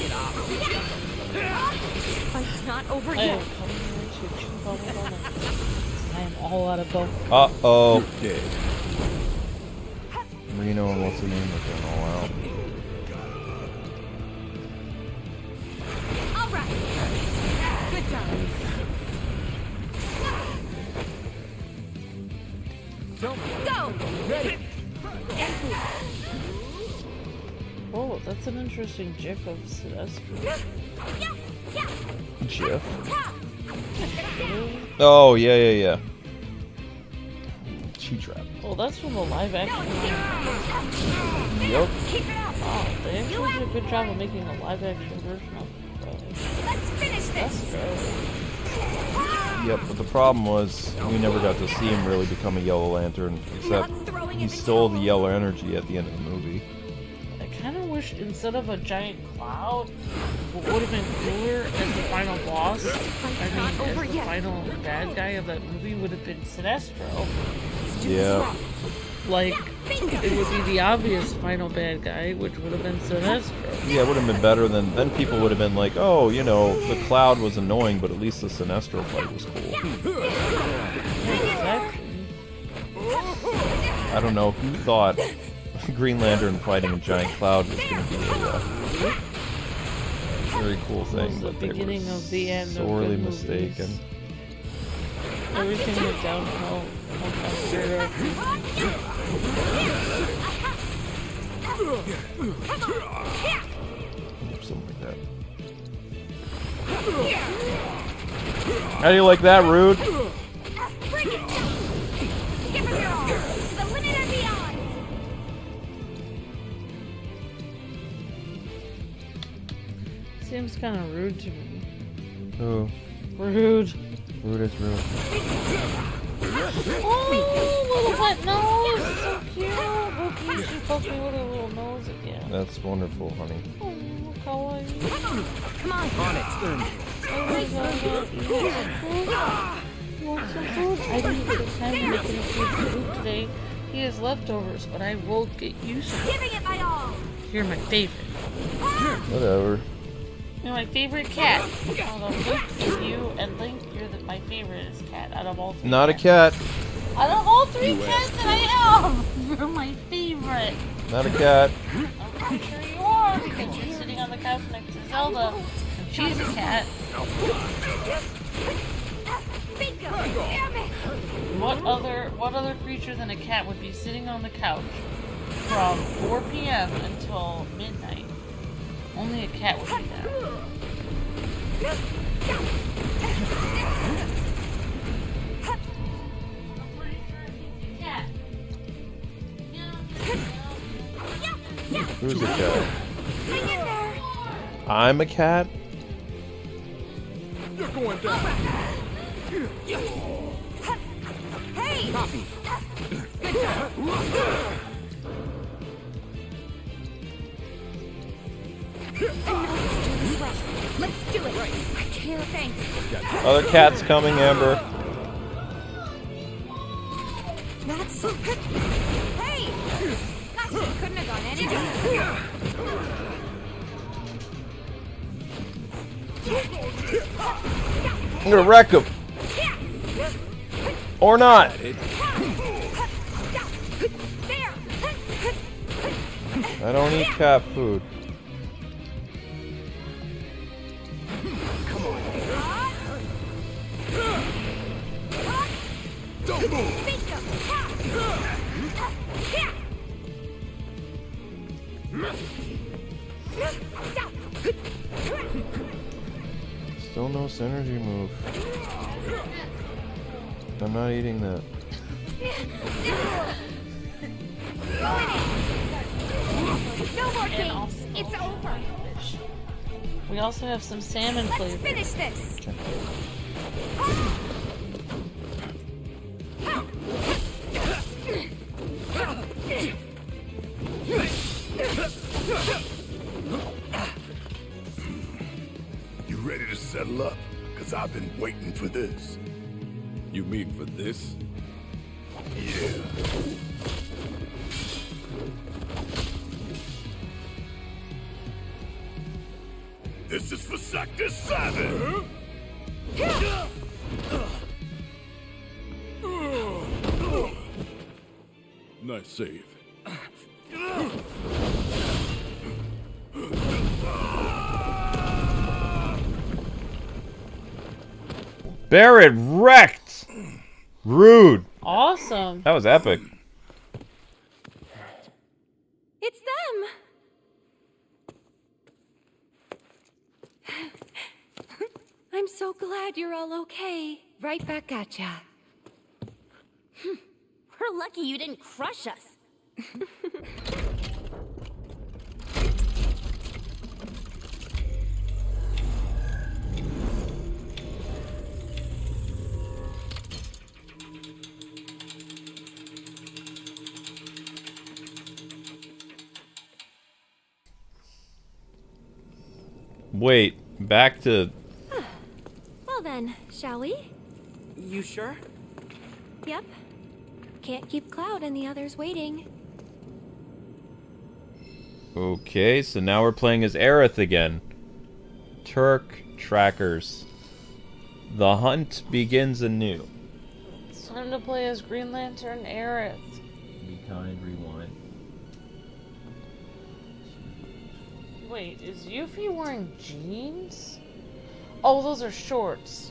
Fight's not over I yet. am coming here to chew bubblegum. I am all out of bubblegum. Uh-oh. Okay. Reno and what's the name are going all out. All right. Good job. Go! Ready. Oh, that's an interesting gif of Sinestro. GIF. Oh, yeah. Cheat trap. Oh, that's from the live action. Yep. Wow, they actually did a good job of making a live action version of it. Let's finish this! Yep, but the problem was we never got to see him really become a Yellow Lantern, except he stole the yellow energy at the end of the movie. I kind of wish instead of a giant cloud, what would have been cooler as the final boss, as the final bad guy of that movie would have been Sinestro. Yeah. Like, it would be the obvious final bad guy, which would have been Sinestro. Yeah, it would have been better than... Then people would have been like, oh, you know, the Cloud was annoying, but at least the Sinestro fight was cool. Exactly. I don't know, who thought Green Lantern fighting a giant cloud was going to be a very cool thing, The but they were beginning of the end of sorely good movies. mistaken. Everything went downhill. Something like that. How do you like that, Rude? Bring it! Give her your all! To the limit and beyond! Seems kind of rude to me. Oh, Rude. Rude is rude. Oh, little wet nose! It's so cute! Look, she poked me with her little nose again. That's wonderful, honey. Oh, kawaii. Come on, on it. Want some food? I didn't get time to make any food today. He has leftovers, but I will get you some. Giving it my all! You're my favorite. Whatever. You're my favorite cat. Out of Luke and you and Link, my favorite is cat. Out of all three. Not a cats. cat. Out of all three cats that I have, you're my favorite. Not a cat. I'm sure you are because you're sitting on the couch next to Zelda, and she's a cat. Bingo! Damn it! What other creature than a cat would be sitting on the couch from 4 p.m. until midnight? Only a cat would do that. Who's a cat? Hang in there! I'm a cat? You're going down. Hey! Copy. Good job! Let's do it! I can't, thanks. Other cat's coming, Amber. That's... Hey! Gotcha! Couldn't have gone any better. I'm gonna wreck him. Or not. I don't eat cat food. Still no synergy move. I'm not eating that. No more games! It's over! We also have some salmon Let's flavor. finish this! You ready to settle up? Cause I've been waiting for this. You mean for this? Yeah. This is for Sector 7! Nice save. Barrett wrecked! Rude. Awesome. That was epic. It's them! I'm so glad you're all okay. Right back at ya. We're lucky you didn't crush us. Wait, back to... Well then, shall we? You sure? Yep. Can't keep Cloud and the others waiting. Okay, so now we're playing as Aerith again. Turk trackers. The hunt begins anew. It's time to play as Green Lantern Aerith. Be kind, rewind. Wait, is Yuffie wearing jeans? Oh, those are shorts.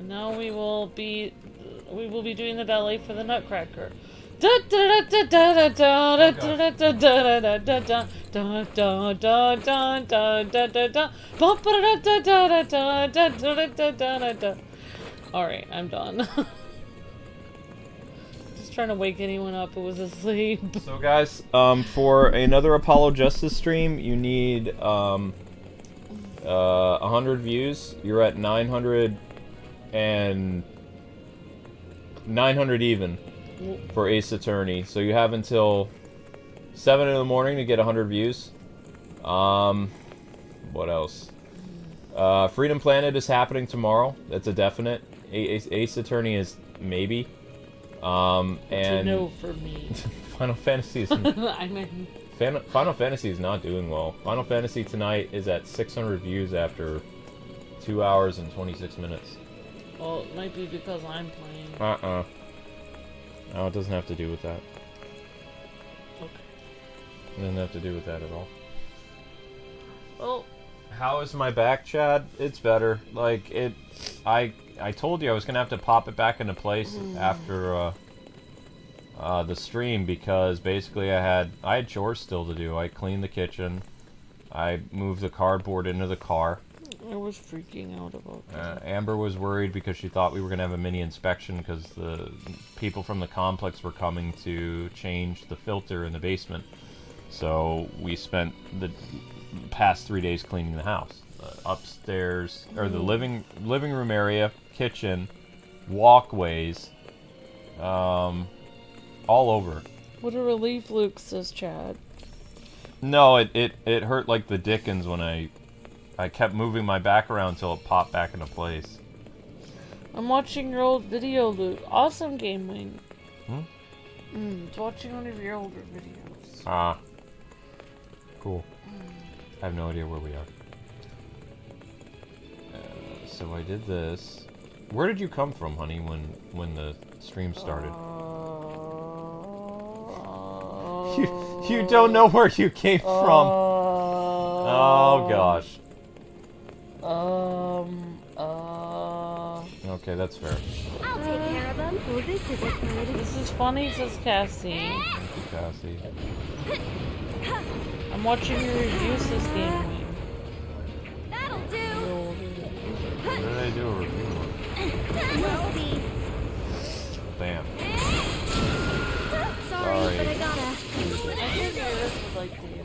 And now we will be doing the ballet for the Nutcracker. Alright, I'm done. Just trying to wake anyone up who was asleep. So guys, for another Apollo Justice stream, you need 100 views. You're at 900 even for Ace Attorney. So you have until 7 in the morning to get 100 views. What else? Freedom Planet is happening tomorrow. That's a definite. Ace Attorney is maybe. And to know for me. Final Fantasy is I mean, Final Fantasy is not doing well. Final Fantasy tonight is at 600 views after 2 hours and 26 minutes. well, it might be because I'm playing. No, it doesn't have to do with that. Okay. It doesn't have to do with that at all. Well, how is my back, Chad? It's better. Like, I told you I was gonna have to pop it back into place after the stream, because basically I had chores still to do. I cleaned the kitchen, I moved the cardboard into the car. I was freaking out about that. Amber was worried because she thought we were gonna have a mini inspection because the people from the complex were coming to change the filter in the basement. So we spent the past 3 days cleaning the house. Upstairs, or the living room area, kitchen, walkways, all over. What a relief, Luke, says Chad. No, it hurt like the dickens when I kept moving my back around until it popped back into place. I'm watching your old video, Luke. Awesome game, Wing. It's watching one of your older videos. Ah. Cool. I have no idea where we are. So I did this. Where did you come from, honey, when the stream started? You don't know where you came from. Oh gosh. Okay, that's fair. I'll take care of them. Oh, this isn't good. This is funny, says Cassie. Thank you, Cassie. I'm watching your review, says Game Wing. That'll do. What did I do a review on? We'll see. Damn. Sorry, but I gotta. I think Iris would like to hear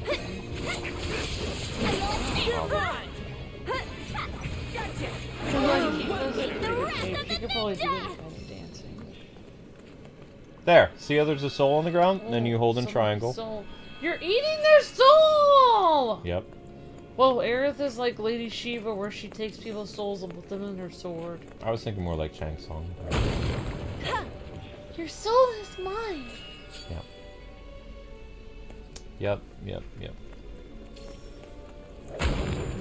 So you could probably do it while dancing. There. See how there's a soul on the ground? And then you hold in triangle. Soul. You're eating their soul! Yep. Well, Aerith is like Lady Shiva, where she takes people's souls and puts them in her sword. I was thinking more like Chang Song. Your soul is mine. Yep.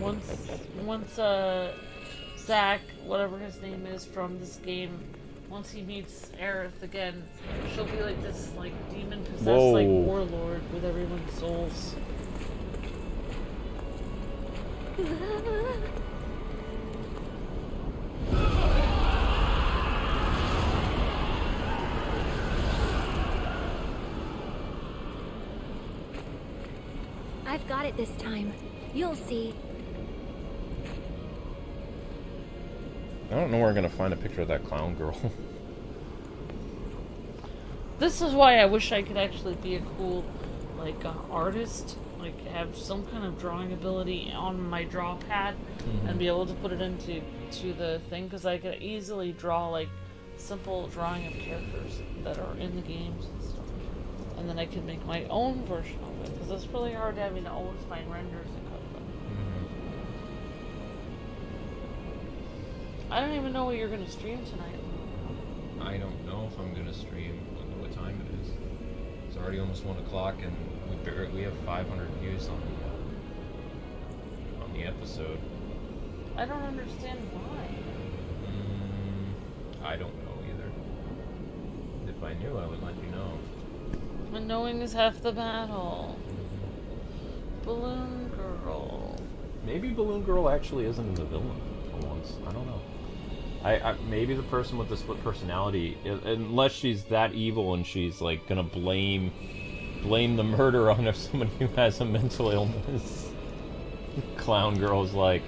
Once Zach, whatever his name is from this game, once he meets Aerith again, she'll be like this like demon possessed like warlord with everyone's souls. I've got it this time. You'll see. I don't know where I'm gonna find a picture of that clown girl. This is why I wish I could actually be a cool, like, artist. Like, have some kind of drawing ability on my draw pad and be able to put it into the thing, because I could easily draw, like, simple drawing of characters that are in the games and stuff. And then I could make my own version of it, because it's really hard having to always find renders and cut them. I don't even know what you're going to stream tonight. I don't know if I'm gonna stream. I don't know what time it is. It's already almost 1 o'clock, and we have 500 views on the episode. I don't understand why. I don't know either. If I knew, I would let you know. And knowing is half the battle. Balloon Girl. Maybe Balloon Girl actually isn't the villain for once. I don't know. Maybe the person with the split personality, unless she's that evil and she's like gonna blame the murder on somebody who has a mental illness. Clown Girl's like,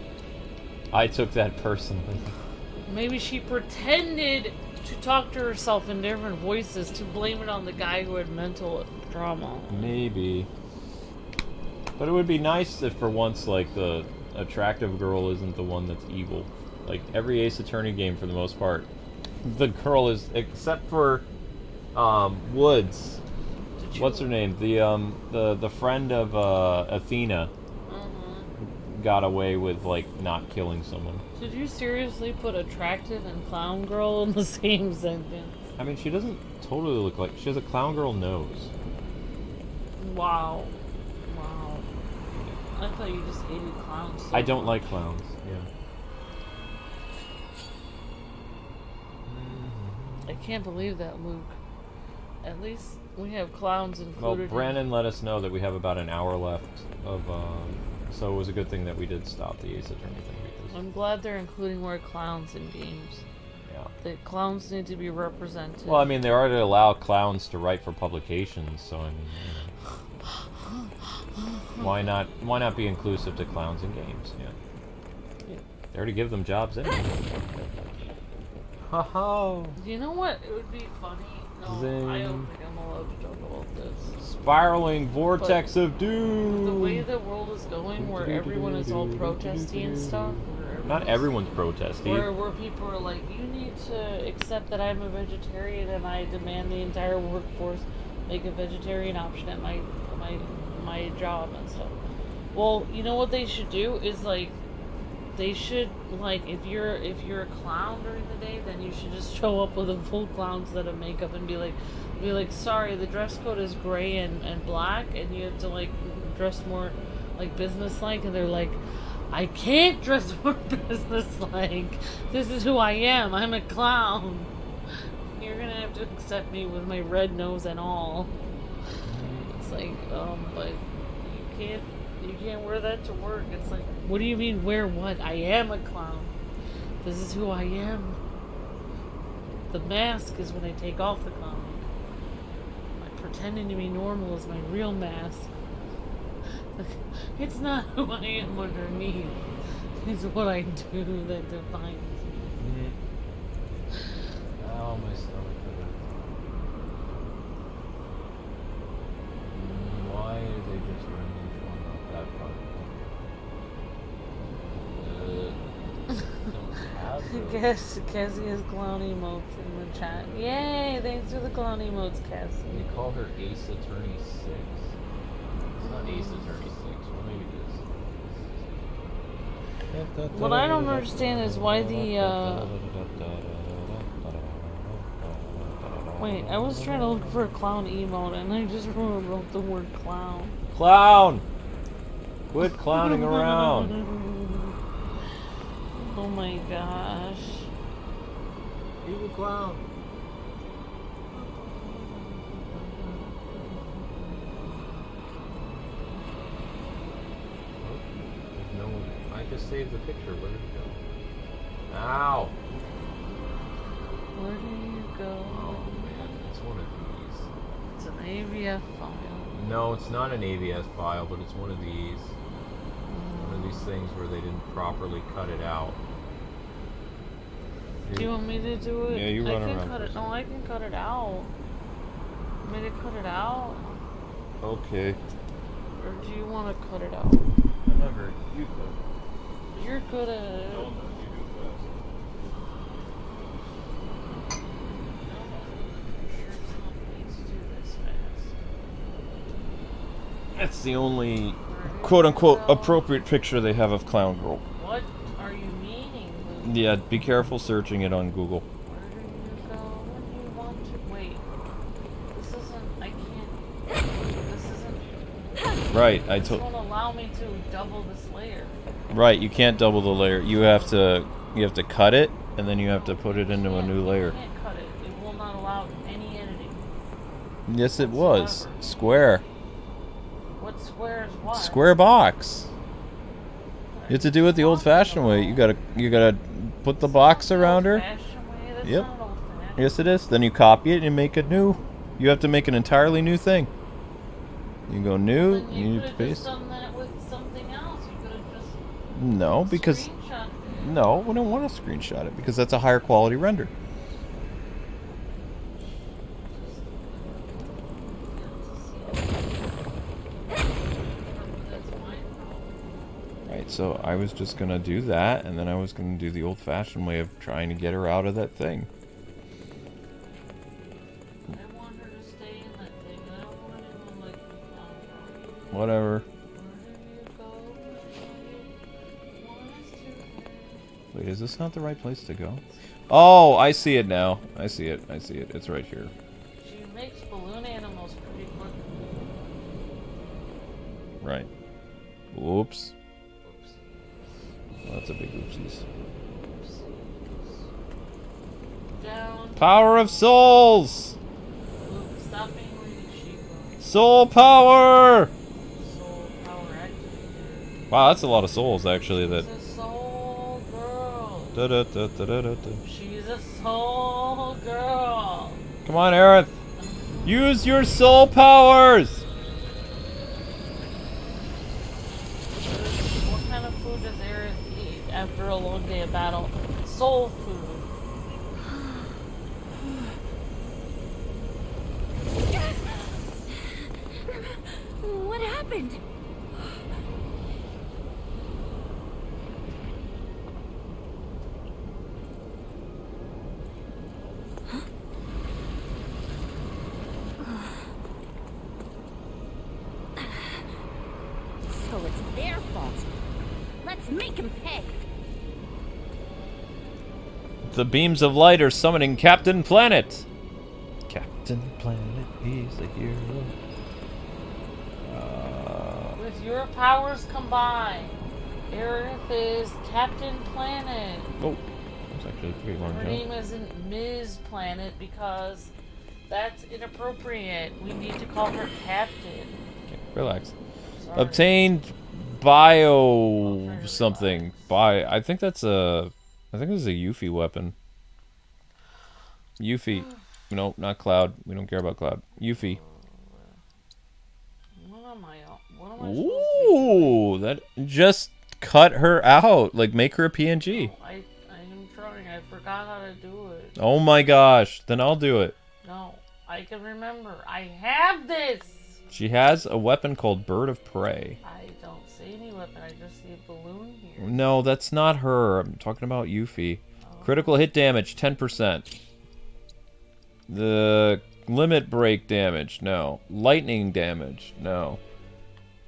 I took that personally. Maybe she pretended to talk to herself in different voices to blame it on the guy who had mental trauma. Maybe. But it would be nice if for once, like, the attractive girl isn't the one that's evil. Like, every Ace Attorney game, for the most part, the girl is, except for, Woods. What's her name? The friend of, Athena got away with, like, not killing someone. Did you seriously put attractive and clown girl in the same sentence? I mean, she doesn't totally look like... She has a clown girl nose. Wow. Wow. I thought you just hated clowns. So I don't like clowns, yeah. I can't believe that, Luke. At least we have clowns included. Well, Brandon let us know that we have about an hour left of... so it was a good thing that we did stop the Ace Attorney thing. I'm glad they're including more clowns in games. Yeah. The clowns need to be represented. Well, I mean, they already allow clowns to write for publications, so I mean, you know. Why not be inclusive to clowns in games? Yeah. They already give them jobs anyway. Ha-ha! You know what? It would be funny. No, Zing. I don't think I'm allowed to talk about this. Spiraling vortex of doom! The way the world is going, where everyone is all protesty and stuff. Not everyone's protesting. Where people are like, you need to accept that I'm a vegetarian and I demand the entire workforce make a vegetarian option at my job and stuff. Well, you know what they should do is like, they should like if you're a clown during the day, then you should just show up with a full clown set of makeup and be like, sorry, the dress code is gray and black, and you have to like dress more like business-like, and they're like, I can't dress more business-like. This is who I am. I'm a clown. You're gonna have to accept me with my red nose and all. It's like, but you can't wear that to work. It's like, what do you mean wear what? I am a clown. This is who I am. The mask is when I take off the clown. Pretending to be normal is my real mask. It's not who I am underneath. It's what I do that defines me. Oh, my stomach hurts. Why did they just randomly form up that part? Guess Cassie has clown emotes in the chat. Yay! Thanks for the clown emotes, Cassie. They call her Ace Attorney 6. It's not Ace Attorney 6. Well, maybe it is. What I don't understand is why the, Wait, I was trying to look for a clown emote and I just wrote the word clown. Clown! Quit clowning around. Oh my gosh. Evil clown. Oh, no, I just saved the picture. Where did it go? Ow! Where do you go? Oh man, it's one of these. It's an AVF file. No, it's not an AVS file, but it's one of these. One of these things where they didn't properly cut it out. Do you want me to do it? Yeah, you run around. I can cut it. No, I can cut it out. Want me to cut it out? Okay. Or do you want to cut it out? I'm not very. You could. You're good at it. No, you do fast. That's the only quote-unquote appropriate picture they have of Clown Girl. What are you meaning, Luke? Yeah, be careful searching it on Google. Where do you go when you want to? Wait. This isn't... I can't... This isn't... Right, This won't allow me to double this layer. Right, you can't double the layer. You have to cut it, and then you have to put it into a new layer. You can't cut it. It will not allow any editing. Yes, it was. Square. What square is what? Square box. You have to do it the old-fashioned way. You gotta put the box around her. Yep. Yes, it is. Then you copy it and you make it new. You have to make an entirely new thing. You go new. Then you you need could to have paste. just done that with something else. You could have just No, because screenshot it. no, we don't want to screenshot it because that's a higher quality render. Right, so I was just gonna do that, and then I was gonna do the old-fashioned way of trying to get her out of that thing. I want her to stay in that thing. I don't want anyone like me found her. Whatever. Wait, is this not the right place to go? Oh, I see it now. I see it. I see it. It's right here. She makes balloon animals pretty quick. Right. Whoops. Well, that's a big oopsies. Down. Power of souls! Luke, stop being really cheap. Soul power! Soul power activated. Wow, that's a lot of souls, actually. That. She's a soul girl. Da -da -da -da -da -da -da. She's a soul girl. Come on, Aerith. Use your soul powers! What kind of food does Aerith eat after a long day of battle? Soul food. What happened? So it's their fault. Let's make him pay. The beams of light are summoning Captain Planet. Captain Planet, he's a hero. With your powers combined, Aerith is Captain Planet. Oh, that's actually a pretty long Her jump. name isn't Ms. Planet because that's inappropriate. We need to call her Captain. Okay, relax. Sorry. Obtained bio something. I think that's a. I think this is a Yuffie weapon. Yuffie. No, not Cloud. We don't care about Cloud. Yuffie. What am I Ooh, that just cut her out. Like, make her a PNG. I am trying. I forgot how to do it. Oh my gosh. Then I'll do it. No, I can remember. I have this. She has a weapon called Bird of Prey. I don't see any weapon. I just see a balloon here. No, that's not her. I'm talking about Yuffie. Critical hit damage, 10%. The limit break damage, no. Lightning damage, no.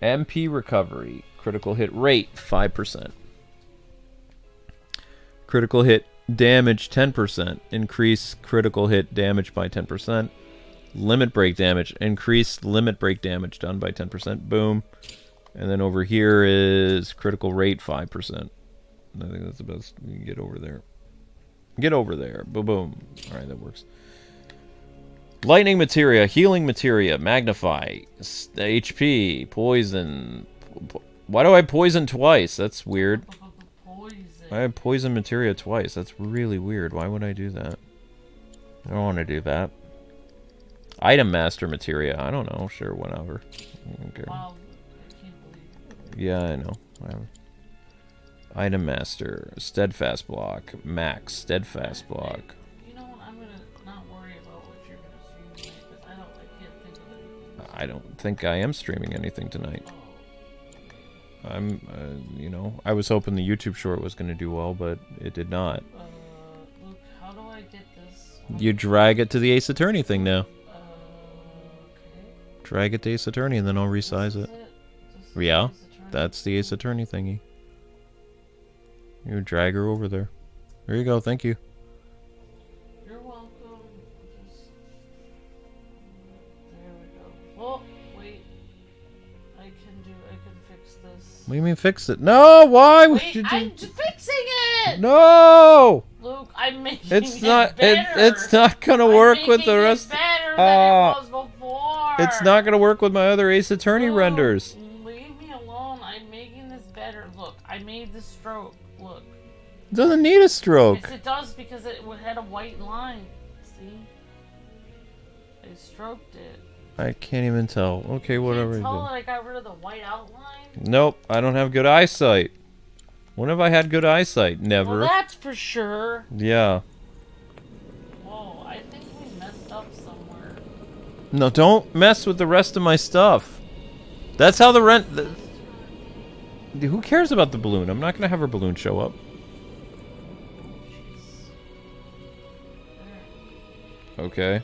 MP recovery, critical hit rate, 5%. Critical hit damage, 10%. Increase critical hit damage by 10%. Limit break damage, increase limit break damage done by 10%. Boom. And then over here is critical rate, 5%. I think that's the best we can get over there. Get over there. Boom, boom. Alright, that works. Lightning materia, healing materia, magnify, HP, poison. Why do I poison twice? That's weird. I have poison materia twice. That's really weird. Why would I do that? I don't want to do that. Item master materia. I don't know. Sure, whatever. I don't care. Wow, I can't believe it. Yeah, I know. Whatever. Item master, steadfast block, max, steadfast block. You know what? I'm gonna not worry about what you're gonna stream because I can't think of anything. I don't think I am streaming anything tonight. I'm, you know, I was hoping the YouTube short was going to do well, but it did not. Luke, how do I get this? You drag it to the Ace Attorney thing now. Okay. Drag it to Ace Attorney and then I'll resize it. Yeah, that's the Ace Attorney thingy. You drag her over there. There you go, thank you. You're welcome. There we go. Oh, wait. I can fix this. What do you mean fix it? No, why would Wait, you do... I'm fixing it! No! Luke, I'm making It's not, better. it's not gonna work with the rest. Better than it was before. It's not gonna work with my other Ace Attorney renders. Leave me alone. I'm making this better. Look, I made the stroke. Look. It doesn't need a stroke. Yes, it does because it had a white line. See? They stroked it. I can't even tell. Okay, whatever. Can you tell that I got rid of the white outline? Nope, I don't have good eyesight. When have I had good eyesight? Never. Well, that's for sure. Yeah. Whoa, I think we messed up somewhere. No, don't mess with the rest of my stuff. That's how the rent... Who cares about the balloon? I'm not going to have her balloon show up. Okay.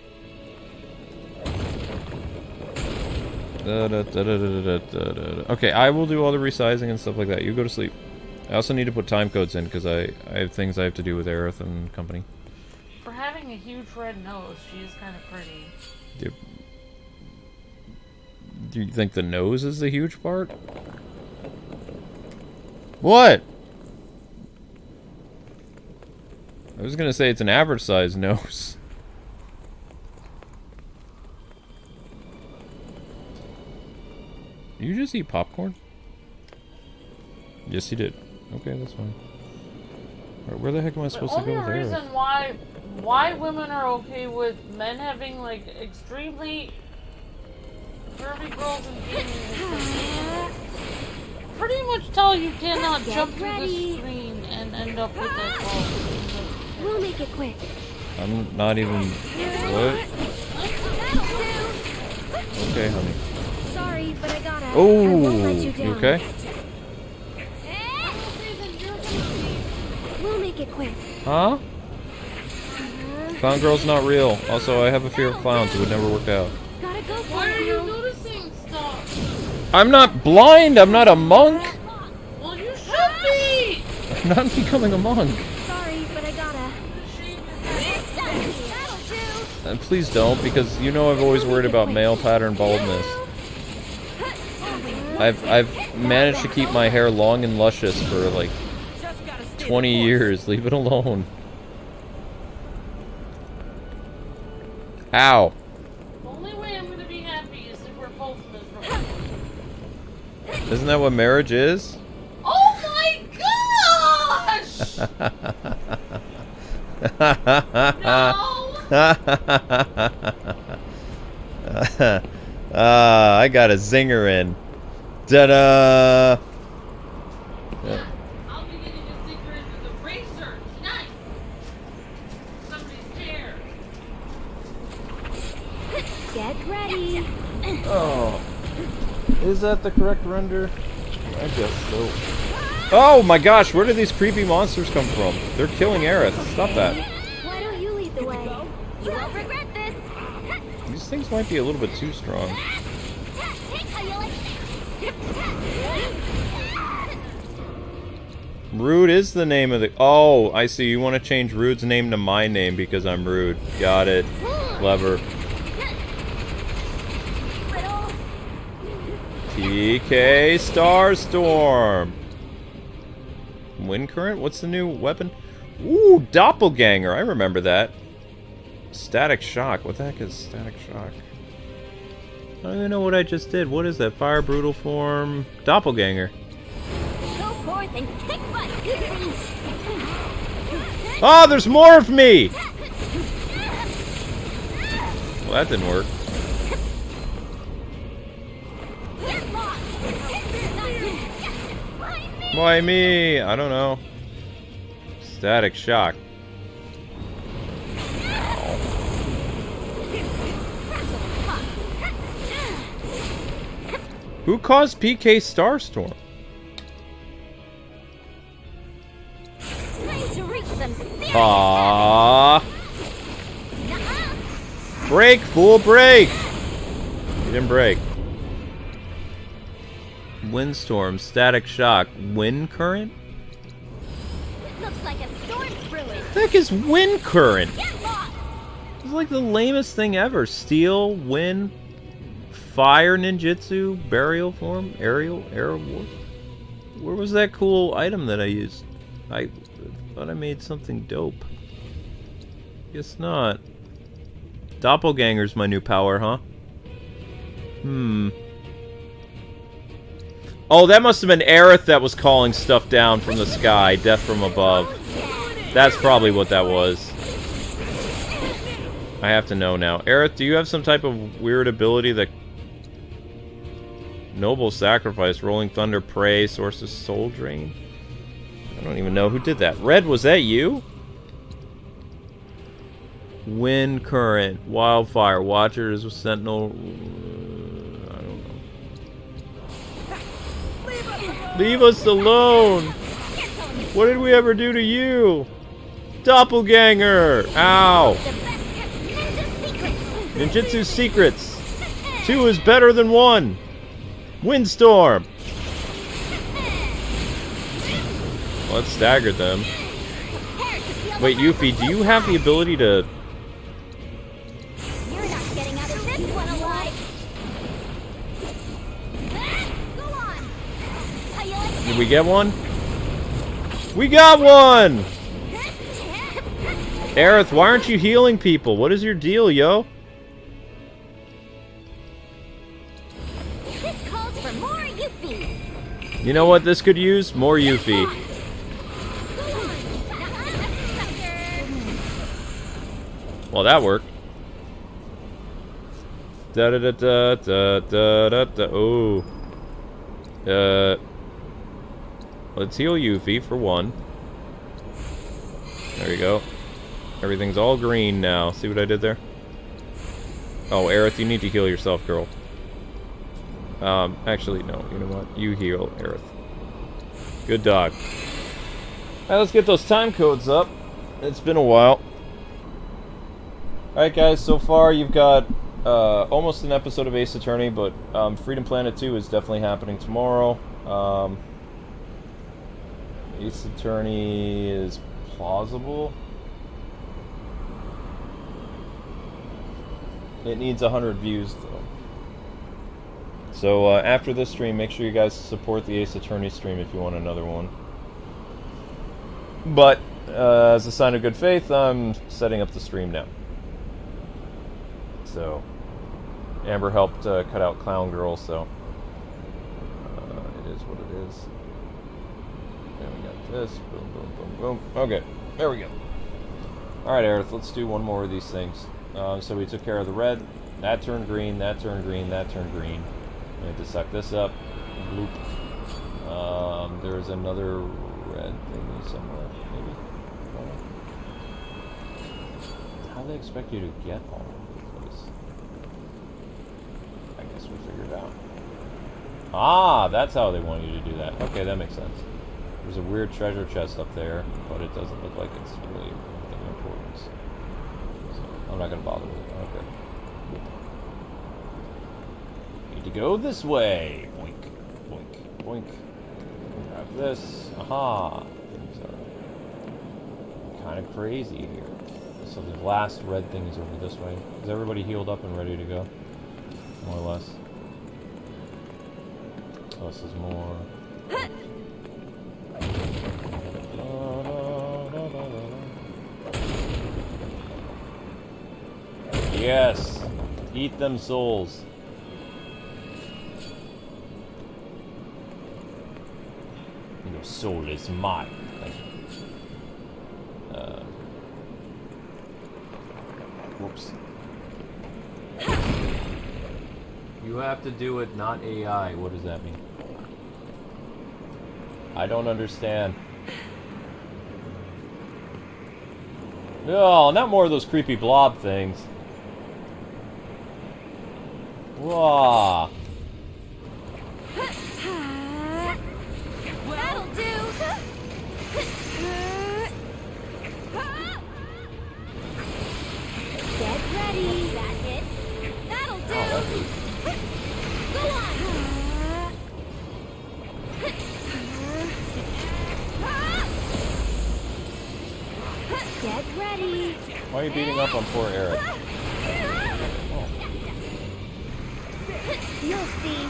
Okay, I will do all the resizing and stuff like that. You go to sleep. I also need to put time codes in because I have things I have to do with Aerith and company. For having a huge red nose, she is kind of pretty. Do you think the nose is the huge part? What? I was gonna say it's an average size nose. Did you just eat popcorn? Yes, he did. Okay, that's fine. Alright, where the heck am I supposed to go with The only Aerith? reason why women are okay with men having like extremely curvy girls and gaming is pretty much tell you cannot jump through the screen and end up with that ball. We'll make it quick. I'm not even... What? Okay, honey. Sorry, but I gotta. Oh, I won't let you down. okay? We'll make it quick. Huh? Clown girl's not real. Also, I have a fear of clowns. It would never work out. Gotta go. Why are you noticing stuff? I'm not blind. I'm not a monk. Well, you should be. I'm not becoming a monk. Sorry, but I gotta. And please don't, because you know I've always worried about male pattern baldness. I've managed to keep my hair long and luscious for like 20 years. Leave it alone. Ow. The only way I'm gonna be happy is if we're both miserable. Isn't that what marriage is? Oh my gosh! I got a zinger in. Ta-da! I'll be getting a zinger into the racer tonight. Somebody's chair. Get ready. Oh. Is that the correct render? I guess so. Oh my gosh, where did these creepy monsters come from? They're killing Aerith. Stop that. Why don't you lead the way? You won't regret this. These things might be a little bit too strong. Rude is the name of the... Oh, I see. You want to change Rude's name to my name because I'm rude. Got it. Clever. TK Starstorm. Wind Current? What's the new weapon? Ooh, Doppelganger. I remember that. Static Shock. What the heck is Static Shock? I don't even know what I just did. What is that? Fire Brutal Form. Doppelganger. Go forth and kick butt. Oh, there's more of me! Well, that didn't work. Why me? I don't know. Static Shock. Who caused PK Starstorm? Aww. Break, fool, break! You didn't break. Windstorm, Static Shock, Wind Current? Looks like a storm brewing. What the heck is Wind Current? It's like the lamest thing ever. Steel, Wind, Fire Ninjutsu, Burial Form, Aerial, Air War. Where was that cool item that I used? I thought I made something dope. Guess not. Doppelganger's my new power, huh? Oh, that must have been Aerith that was calling stuff down from the sky. Death from above. That's probably what that was. I have to know now. Aerith, do you have some type of weird ability that... Noble Sacrifice, Rolling Thunder, Prey, Source of Soul Drain? I don't even know who did that. Red, was that you? Wind Current, Wildfire, Watchers, Sentinel... I don't know. Leave us alone! What did we ever do to you? Doppelganger! Ow! Ninjutsu Secrets! 2 is better than 1! Windstorm! Well, that staggered them. Wait, Yuffie, do you have the ability to... You're not getting out of this one alive. Go on. How you like Did we get one? We got one! Aerith, why aren't you healing people? What is your deal, yo? this calls for more Yuffie. You know what this could use? More Yuffie. Well, that worked. Da da da da da da da da. Oh. Let's heal Yuffie for 1. There you go. Everything's all green now. See what I did there? Oh, Aerith, you need to heal yourself, girl. Actually, no. You know what? You heal, Aerith. Good dog. Alright, let's get those time codes up. It's been a while. Alright, guys, so far you've got almost an episode of Ace Attorney, but Freedom Planet 2 is definitely happening tomorrow. Ace Attorney is plausible. It needs 100 views, though. So, after this stream, make sure you guys support the Ace Attorney stream if you want another one. But, as a sign of good faith, I'm setting up the stream now. So, Amber helped cut out Clown Girl, so it is what it is. And we got this. Boom, boom, boom, boom. Okay, there we go. Alright, Aerith, let's do one more of these things. So we took care of the red. That turned green, that turned green, that turned green. We have to suck this up. Bloop. There's another red thingy somewhere, maybe? How do they expect you to get all of this? I guess we figured it out. Ah, that's how they want you to do that. Okay, that makes sense. There's a weird treasure chest up there, but it doesn't look like it's really anything of importance. So I'm not going to bother with it. Okay. Need to go this way. Boink, boink, boink. Grab this. Aha. Things are kind of crazy here. So the last red thing is over this way. Is everybody healed up and ready to go? More or less. Oh, this is more. Yes! Eat them souls. Your soul is mine. Thank you. Whoops. You have to do it, not AI. What does that mean? I don't understand. No, not more of those creepy blob things. Whoa. That'll do. Get ready. That hit. That'll do. Oh, that hurt. Go on. Get ready. Why are you beating up on poor Eric? You'll see.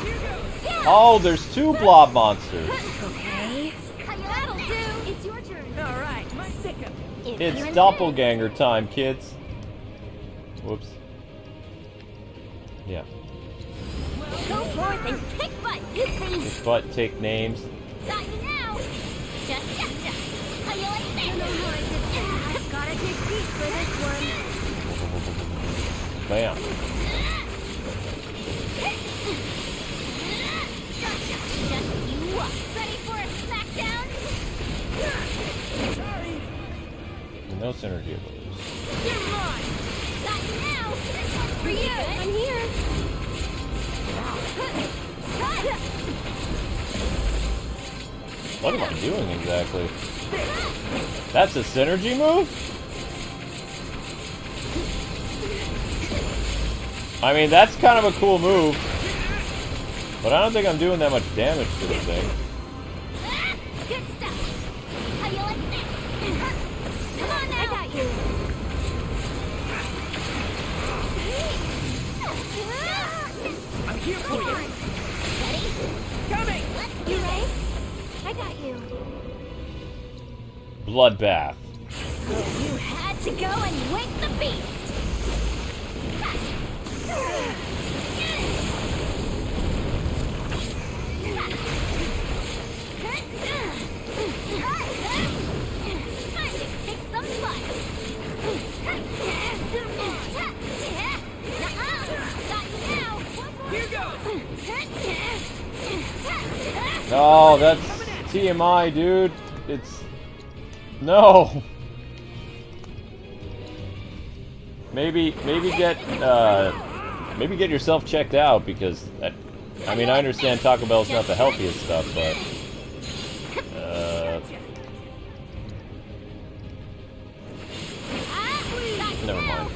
Oh, there's 2 blob monsters. Okay. That'll do. It's your turn. All right, my second. It's doppelganger time, kids. Whoops. Yeah. Go forth Then kick butt, you see. Kick butt, take names. Got you now. Just. How you like this? I've gotta dig deep for this one. Bam. Just you up. Ready for a smackdown? Sorry. No synergy of those. You're mine. Got you now. This one's for you. I'm here. What am I doing exactly? That's a synergy move? I mean, that's kind of a cool move. But I don't think I'm doing that much damage to the thing. Good stuff. How you like this? Come on now. I got you. I'm here for you. Ready? Coming. You ready? I got you. Bloodbath. You had to go and wake the beast. Time to kick some butt. Got you now. Here goes. Oh, that's TMI, dude. It's... No! Maybe get yourself checked out, because I mean, I understand Taco Bell's not the healthiest stuff, but never mind.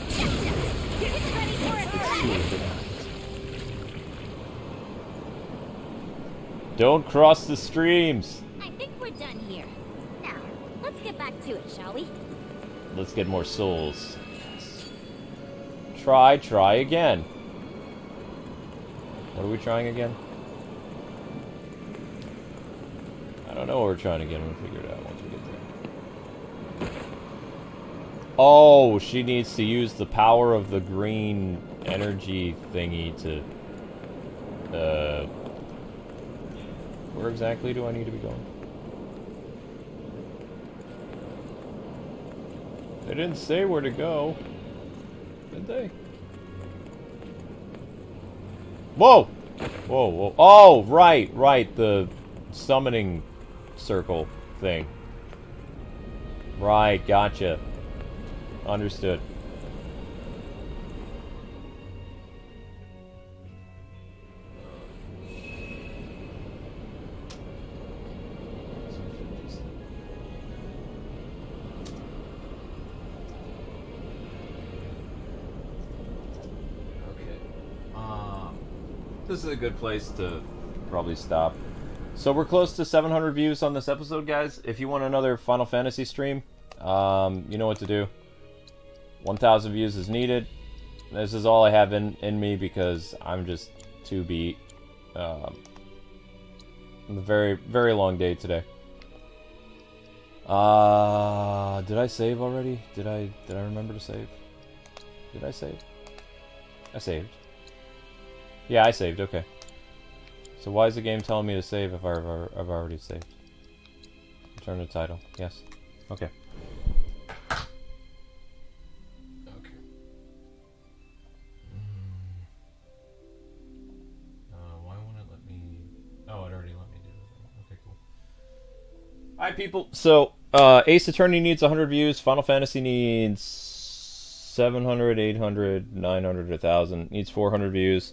Don't cross the streams. I think we're done here. Now, let's get back to it, shall we? Let's get more souls. Try again. What are we trying again? I don't know what we're trying again. We'll figure it out once we get there. Oh, she needs to use the power of the green energy thingy to... Where exactly do I need to be going? They didn't say where to go. Did they? Whoa! Whoa, whoa. Oh, right. The summoning circle thing. Right, gotcha. Understood. This is a good place to probably stop. So we're close to 700 views on this episode, guys. If you want another Final Fantasy stream, you know what to do. 1,000 views is needed. This is all I have in me because I'm just too beat. A very, very long day today. Did I save already? Did I remember to save? Did I save? I saved. Yeah, I saved, okay. So why is the game telling me to save if I've already saved? Return to title, yes. Okay. Okay. Why won't it let me... Oh, it already let me do it. Okay, cool. Alright, people. So, Ace Attorney needs 100 views. Final Fantasy needs 700, 800, 900, 1,000. Needs 400 views.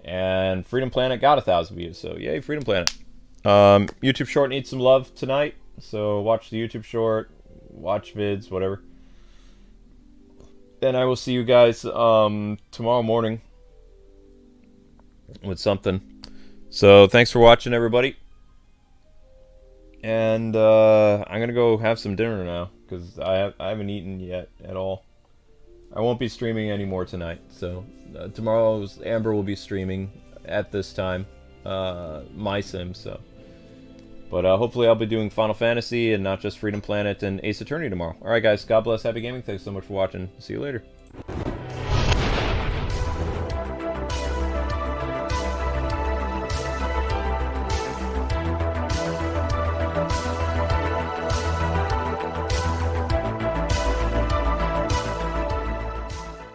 And Freedom Planet got 1,000 views, so yay, Freedom Planet. YouTube Short needs some love tonight, so watch the YouTube Short, watch vids, whatever. And I will see you guys tomorrow morning with something. So thanks for watching, everybody. And I'm going to go have some dinner now, because I haven't eaten yet at all. I won't be streaming anymore tonight, so tomorrow's Amber will be streaming at this time, my sim, so. But hopefully I'll be doing Final Fantasy and not just Freedom Planet and Ace Attorney tomorrow. Alright guys, God bless, happy gaming, thanks so much for watching, see you later.